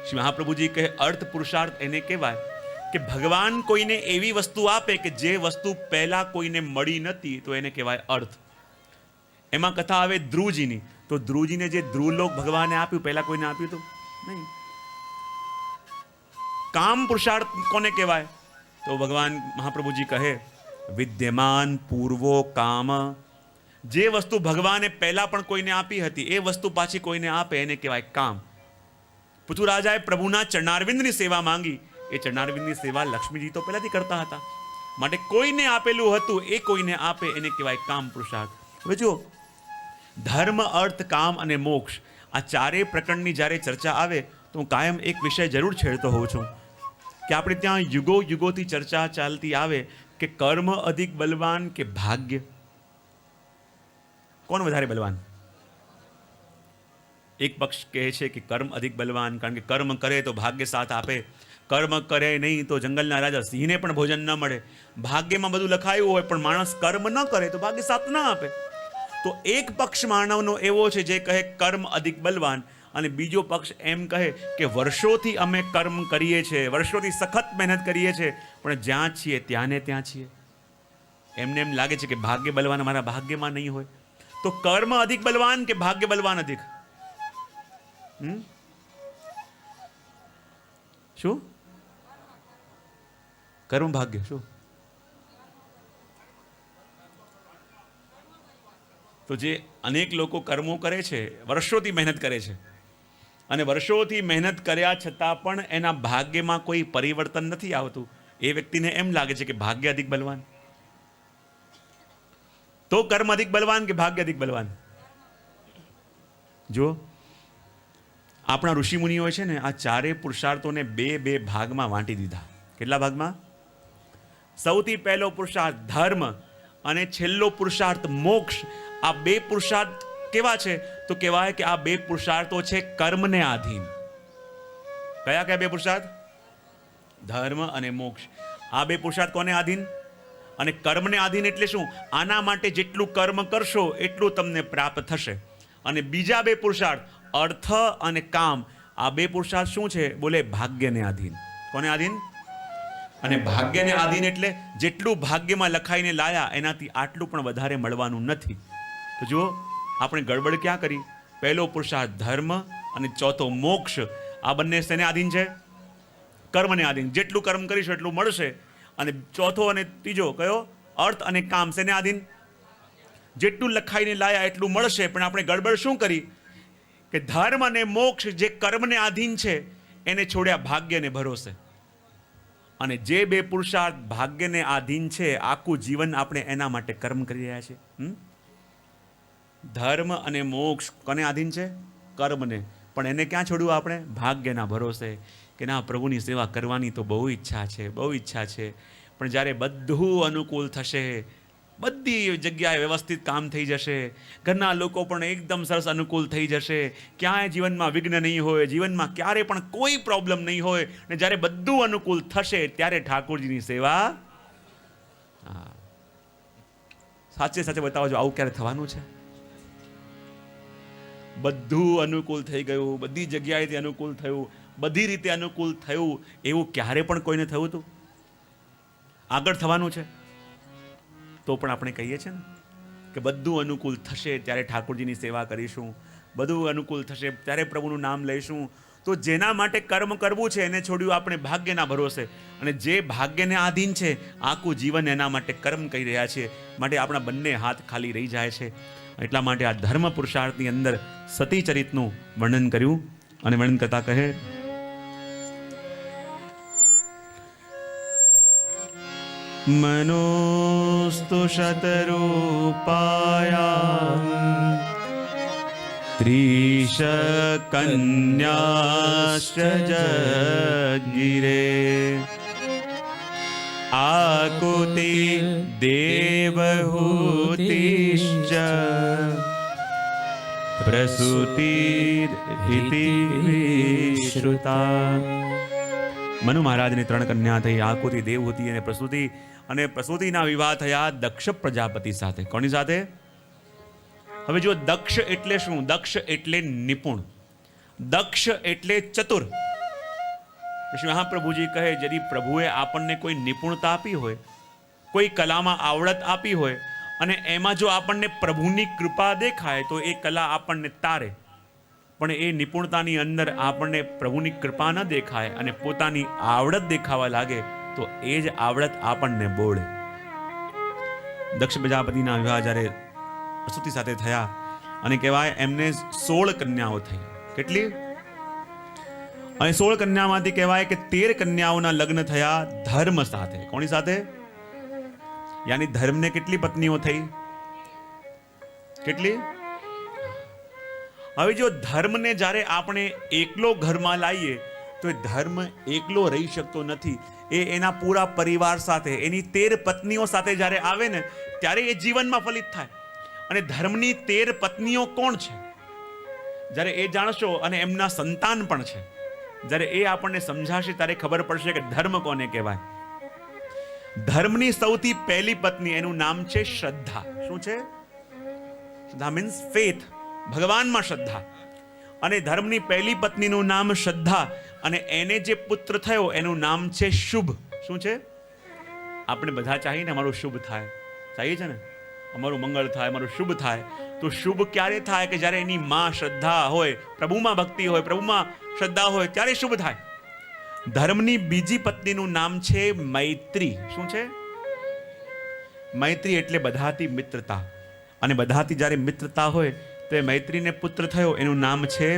શ્રી મહાપ્રભુજી કહે અર્થ પુરુષાર્થ એને કહેવાય કે ભગવાન કોઈને એવી વસ્તુ આપે કે જે વસ્તુ પહેલા કોઈને મળી નથી, તો એને કહેવાય અર્થ. એમાં કથા આવે ધ્રુવજીની. તો ધ્રુવજીને જે ધ્રુવલોક ભગવાને આપ્યું, પહેલા કોઈને આપ્યું તો નહીં. કામ પુરુષાર્થ કોને કહેવાય? તો ભગવાન મહાપ્રભુજી કહે વિદ્યમાન પૂર્વો કામ. જે વસ્તુ ભગવાને પહેલા પણ કોઈને આપી હતી એ વસ્તુ પાછી કોઈને આપે એને કહેવાય કામ. પૃથુરાજાએ પ્રભુના ચરણારવિંદની સેવા માંગી. એ ચરણારવિંદની સેવા લક્ષ્મીજી તો પહેલાથી કરતા હતા, માટે કોઈને આપેલું હતું એ કોઈને આપે એને કહેવાય કામ પુરુષાર્થ. હવે જુઓ, ધર્મ, અર્થ, કામ અને મોક્ષ, આ 4 પ્રકરણની જ્યારે ચર્ચા આવે તો હું કાયમ એક વિષય જરૂર છેડતો હોઉં છું કે આપણે ત્યાં યુગોથી ચર્ચા ચાલતી આવે કે કર્મ અધિક બલવાન કે ભાગ્ય? કોણ વધારે બલવાન? એક પક્ષ કહે છે કે કર્મ અધિક બલવાન, કારણ કે કર્મ કરે તો ભાગ્ય સાથ આપે, કર્મ કરે નહીં તો જંગલના રાજા સિંહને પણ ભોજન ન મળે. ભાગ્યમાં બધું લખાયું હોય પણ માણસ કર્મ ન કરે તો ભાગ્ય સાથ ન આપે. તો એક પક્ષ માનવનો એવો છે જે કહે કર્મ અધિક બલવાન, અને બીજો પક્ષ એમ કહે કે વર્ષોથી અમે કર્મ કરીએ છીએ, વર્ષોથી સખત મહેનત કરીએ છીએ, પણ જ્યાં છીએ ત્યાં ને ત્યાં છીએ. એમને એમ લાગે છે કે ભાગ્ય બલવાન અમારા ભાગ્યમાં નહીં હોય. તો કર્મ અધિક બલવાન કે ભાગ્ય બલવાન અધિક? શું? કર્મ ભાગ્ય શું? તો જે અનેક લોકો કર્મો કરે છે, વર્ષોથી મહેનત કરે છે, અને વર્ષોથી મહેનત કર્યા છતાં પણ એના ભાગ્યમાં કોઈ પરિવર્તન નથી આવતું, એ વ્યક્તિને એમ લાગે છે કે ભાગ્ય અધિક બલવાન. તો કર્મ અધિક બલવાન કે ભાગ્ય અધિક બલવાન? જો આપણા ઋષિમુનિઓએ છે ને આ 4 પુરુષાર્થોને 2 ભાગમાં વાંટી દીધા. કેટલા ભાગમાં? સૌથી પહેલો પુરુષાર્થ ધર્મ અને છેલ્લો પુરુષાર્થ મોક્ષ. આ 2 પુરુષાર્થ કેવા છે? તો કહેવાય કે આ 2 પુરુષાર્થો છે કર્મને આધીન. કયા 2 પુરુષાર્થ? ધર્મ અને મોક્ષ. આ 2 પુરુષાર્થ કોને આધીન? અને કર્મને આધીન એટલે શું? આના માટે જેટલું કર્મ કરશો એટલું તમને પ્રાપ્ત થશે. અને બીજા 2 પુરુષાર્થ અર્થ અને કામ, આ 2 પુરુષાર્થ શું છે? બોલે ભાગ્યને આધીન. કોને આધીન? અને ભાગ્યને આધીન એટલે જેટલું ભાગ્યમાં લખાઈને લાયા એનાથી આટલું પણ વધારે મળવાનું નથી. તો જુઓ, આપણે ગડબડ ક્યાં કરી? પહેલો પુરુષાર્થ ધર્મ અને ચોથો મોક્ષ, આ બંને શેને આધીન છે? કર્મને આધીન. જેટલું કર્મ કરીશું એટલું મળશે. અને ચોથો અને ત્રીજો કયો? અર્થ અને કામ, શેને આધીન? જેટલું લખાઈને લાયા એટલું મળશે. પણ આપણે ગડબડ શું કરી કે ધર્મ અને મોક્ષ જે કર્મને આધીન છે એને છોડ્યા ભાગ્યને ભરોસે. અને જે 2 પુરુષાર્થ ભાગ્યને આધીન છે, આખું જીવન આપણે એના માટે કર્મ કરી રહ્યા છીએ. ધર્મ અને મોક્ષ કોને આધીન છે? કર્મને. પણ એને ક્યાં છોડવું આપણે? ભાગ્યના ભરોસે. કે ના, પ્રભુની સેવા કરવાની તો બહુ ઈચ્છા છે, બહુ ઈચ્છા છે, પણ જ્યારે બધું અનુકૂળ થશે, બધી જગ્યાએ વ્યવસ્થિત કામ થઈ જશે, ઘરના લોકો પણ એકદમ સરસ અનુકૂળ થઈ જશે, ક્યાંય જીવનમાં વિઘ્ન નહીં હોય, જીવનમાં ક્યારે પણ કોઈ પ્રોબ્લેમ નહીં હોય, અને જ્યારે બધું અનુકૂળ થશે ત્યારે ઠાકોરજીની સેવા. સાચે સાચે બતાવો, આવું ક્યારે થવાનું છે? બધું અનુકૂળ થઈ ગયું, બધી જગ્યાએથી અનુકૂળ થયું, બધી રીતે અનુકૂળ થયું એવું ક્યારે પણ કોઈને થયું હતું? આગળ થવાનું છે તો પણ આપણે કહીએ છીએ ને કે બધું અનુકૂળ થશે ત્યારે ઠાકોરજીની સેવા કરીશું, બધું અનુકૂળ થશે ત્યારે પ્રભુનું નામ લઈશું. તો જેના માટે કર્મ કરવું છે એને છોડ્યું આપણે ભાગ્યના ભરોસે, અને જે ભાગ્યને આધીન છે આખું જીવન એના માટે કર્મ કરી રહ્યા છીએ, માટે આપણા બંને હાથ ખાલી રહી જાય છે. એટલા માટે આ ધર્મ પુરુષાર્થની અંદર સતી ચરિતનું વર્ણન કર્યું, અને વર્ણન કરતા કહે મનોસ્તુ શતરૂપાયા ત્રીશ કન્યાશ્ચ જગિરે આકુતિ દેવહૂતિશ્ચ પ્રસૂતિરિતિ વિશ્રુતા. મનુ મહારાજની 3 કન્યા થઈ, આકુતિ, દેવહૂતિ અને પ્રસૂતિ. અને પ્રસૂતિના વિવાહ થયા દક્ષ પ્રજાપતિ સાથે. કોની સાથે? હવે જો દક્ષ એટલે શું? દક્ષ એટલે નિપુણ, દક્ષ એટલે ચતુર. પછી મહાપ્રભુજી કહે, यदि પ્રભુએ આપણને કોઈ નિપુણતા આપી હોય, કોઈ કલામાં આવડત આપી હોય, અને એમાં જો આપણને પ્રભુની કૃપા દેખાય તો એ કલા આપણને તારે, પણ એ નિપુણતાની અંદર આપણને પ્રભુની કૃપા ન દેખાય અને પોતાની આવડત દેખાવા લાગે તો એ જ આવડત આપણને બોળે. દક્ષ પ્રજાપતિના વિવાહ જ્યારે પ્રસૂતિ સાથે થયા, અને કહેવાય એમને 16 કન્યાઓ થઈ. કેટલી? અને 16 કન્યામાંથી કહેવાય કે 13 કન્યાઓના લગ્ન થયા ધર્મ સાથે. કોની સાથે? યાની ધર્મને કેટલી પત્નીઓ થઈ? કેટલી? હવે જો ધર્મને જ્યારે આપણે એકલો ઘરમાં લાવીએ તો એ ધર્મ એકલો રહી શકતો નથી. એ એના પૂરા પરિવાર સાથે, એની 13 પત્નીઓ સાથે જ્યારે આવે ને ત્યારે એ જીવનમાં ફલિત થાય. અને ધર્મની 13 પત્નીઓ કોણ છે જ્યારે એ જાણશો, અને એમના સંતાન પણ છે, જ્યારે એ આપણને સમજાશે ત્યારે ખબર પડશે કે ધર્મ કોને કહેવાય. ધર્મની સૌથી પહેલી પત્ની, એનું નામ છે શ્રદ્ધા. શું છે? શ્રદ્ધા મીન્સ ફેથ, ભગવાનમાં શ્રદ્ધા. અને ધર્મની પહેલી પત્નીનું નામ શ્રદ્ધા, અને એને જે પુત્ર થયો એનું નામ છે શુભ. શું છે? આપણે બધા ચાહીએ ને અમારું શુભ થાય, ચાહીએ છે ને અમારું મંગળ થાય, અમારું શુભ થાય. તો શુભ ક્યારે થાય? કે જ્યારે એની માં શ્રદ્ધા હોય, પ્રભુમાં ભક્તિ હોય, પ્રભુમાં શ્રદ્ધા હોય, ત્યારે શુભ થાય. ધર્મની બીજી પત્નીનું નામ છે મૈત્રી. શું છે? મૈત્રી એટલે બધાથી મિત્રતા, અને બધાથી જ્યારે મિત્રતા હોય તો એ મૈત્રીને પુત્ર થયો, એનું નામ છે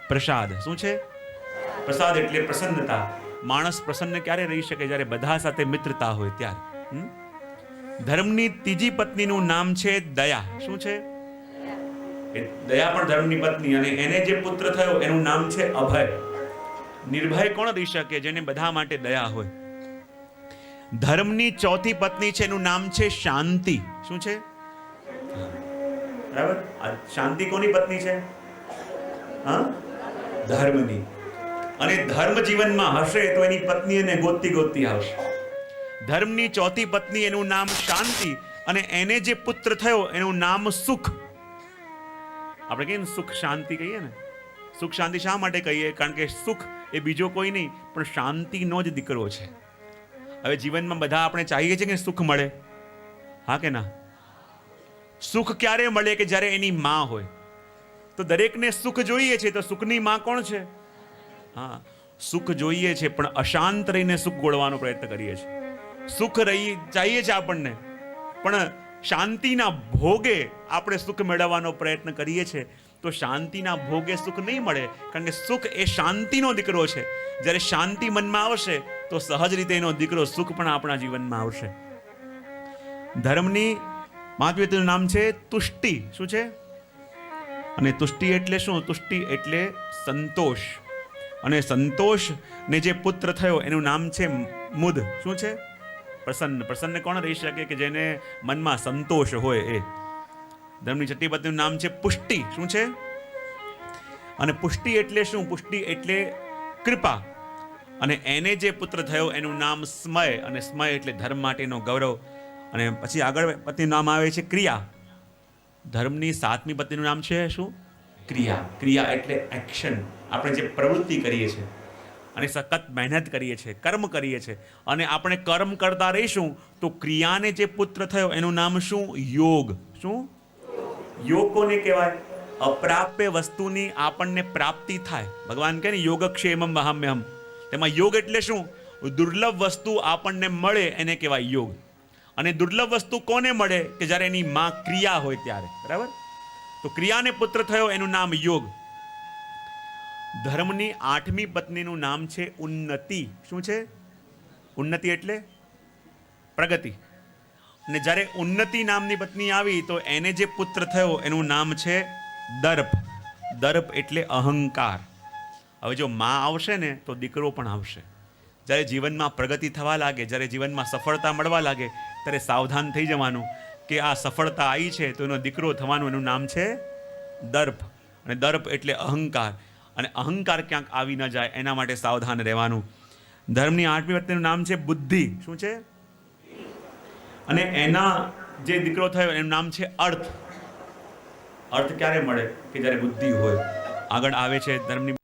પ્રસાદ. શું છે? પ્રસાદ એટલે પ્રસન્નતા. માણસ પ્રસન્ન ક્યારે રહી શકે? જ્યારે બધા સાથે મિત્રતા હોય ત્યારે. ધર્મની ત્રીજી પત્નીનું નામ છે દયા. શું છે? દયા પણ ધર્મની પત્ની, અને એને જે પુત્ર થયો એનું નામ છે અભય. નિર્ભય કોણ રહી શકે? જેને બધા માટે દયા હોય. ધર્મની ચોથી પત્ની છે, એનું નામ છે શાંતિ. શું છે? બરાબર. શાંતિ કોની પત્ની છે? હા, ધર્મની. અને ધર્મ જીવનમાં હશે તો એની પત્ની એને ગોતતી આવશે. ધર્મની ચોથી પત્ની, એનું નામ શાંતિ, અને એને જે પુત્ર થયો એનું નામ સુખ. આપણે કહીએ ને સુખ શાંતિ કહીએ ને. સુખ શાંતિ શા માટે કહીએ? કારણ કે સુખ એ બીજો કોઈ નહીં પણ શાંતિનો જ દીકરો છે. હવે જીવનમાં બધા આપણે ચાહીએ છીએ કે સુખ મળે, હા કે ના? સુખ ક્યારે મળે? કે જ્યારે એની માં હોય. તો દરેકને સુખ જોઈએ છે, તો સુખની માં કોણ છે? હા, સુખ જોઈએ છે પણ અશાંત રહીને સુખ ગોળવાનો પ્રયત્ન કરીએ છીએ. સુખ ચાહીએ છે આપણને, પણ શાંતિના ભોગે આપણે સુખ મેળવવાનો પ્રયત્ન કરીએ છીએ. તો શાંતિના ભોગે સુખ નહીં મળે, કારણ કે સુખ એ શાંતિનો દીકરો છે. જ્યારે શાંતિ મનમાં આવશે તો સહજ રીતે એનો દીકરો સુખ પણ આપણા જીવનમાં આવશે. ધર્મની માતૃનું નામ છે તુષ્ટિ. શું છે? અને તુષ્ટિ એટલે શું? તુષ્ટિ એટલે સંતોષ. અને સંતોષ ને જે પુત્ર થયો એનું નામ છે મુદ. શું છે? પ્રસન્ન. પ્રસન્ન કોણ રહી શકે? કે જેને મનમાં સંતોષ હોય એ. ધર્મની છઠ્ઠી પત્નીનું નામ છે પુષ્ટિ. શું છે? અને પુષ્ટિ એટલે શું? પુષ્ટિ એટલે કૃપા. અને એને જે પુત્ર થયો એનું નામ સ્મય. અને સ્મય એટલે ધર્મ માટેનો ગૌરવ. અને પછી આગળ પત્નીનું નામ આવે છે ક્રિયા. ધર્મની 7મી પત્નીનું નામ છે શું? ક્રિયા. ક્રિયા એટલે એક્શન. આપણે જે પ્રવૃત્તિ કરીએ છીએ, અને સખત મહેનત કરીએ છીએ, કર્મ કરીએ છીએ, અને આપણે કર્મ કરતા રહીશું તો ક્રિયાને જે પુત્ર થયો એનું નામ શું? યોગ. શું યોગ કોને કહેવાય? અપ્રાપ્ય વસ્તુની આપણને પ્રાપ્તિ થાય. ભગવાન કહે ને યોગક્ષેમમ વહામ્યહમ. તેમાં યોગ એટલે શું? દુર્લભ વસ્તુ આપણને મળે એને કહેવાય યોગ. અને દુર્લભ વસ્તુ કોને મળે? કે જ્યારે એની માં ક્રિયા હોય ત્યારે. બરાબર? તો ક્રિયાને પુત્ર થયો એનું નામ યોગ. ધર્મની 8મી પત્નીનું નામ છે ઉન્નતિ. શું છે? ઉન્નતિ એટલે પ્રગતિ. અને જ્યારે ઉન્નતિ નામની પત્ની આવી તો એને જે પુત્ર થયો એનું નામ છે દર્પ. દર્પ એટલે અહંકાર. હવે જો માં આવશે ને તો દીકરો પણ આવશે. જ્યારે જીવનમાં પ્રગતિ થવા લાગે, જ્યારે જીવનમાં સફળતા મળવા લાગે, ત્યારે સાવધાન થઈ જવાનું કે આ સફળતા આવી છે તો એનો દીકરો થવાનું એનું નામ છે દર્પ. અને દર્પ એટલે અહંકાર. અને અહંકાર ક્યાંક આવી ન જાય એના માટે સાવધાન રહેવાનું. ધર્મની 8મી પત્નીનું નામ છે બુદ્ધિ. શું છે? અને એના જે દીકરો થયો એનું નામ છે અર્થ. અર્થ ક્યારે મળે? કે જ્યારે બુદ્ધિ હોય. આગળ આવે છે ધર્મની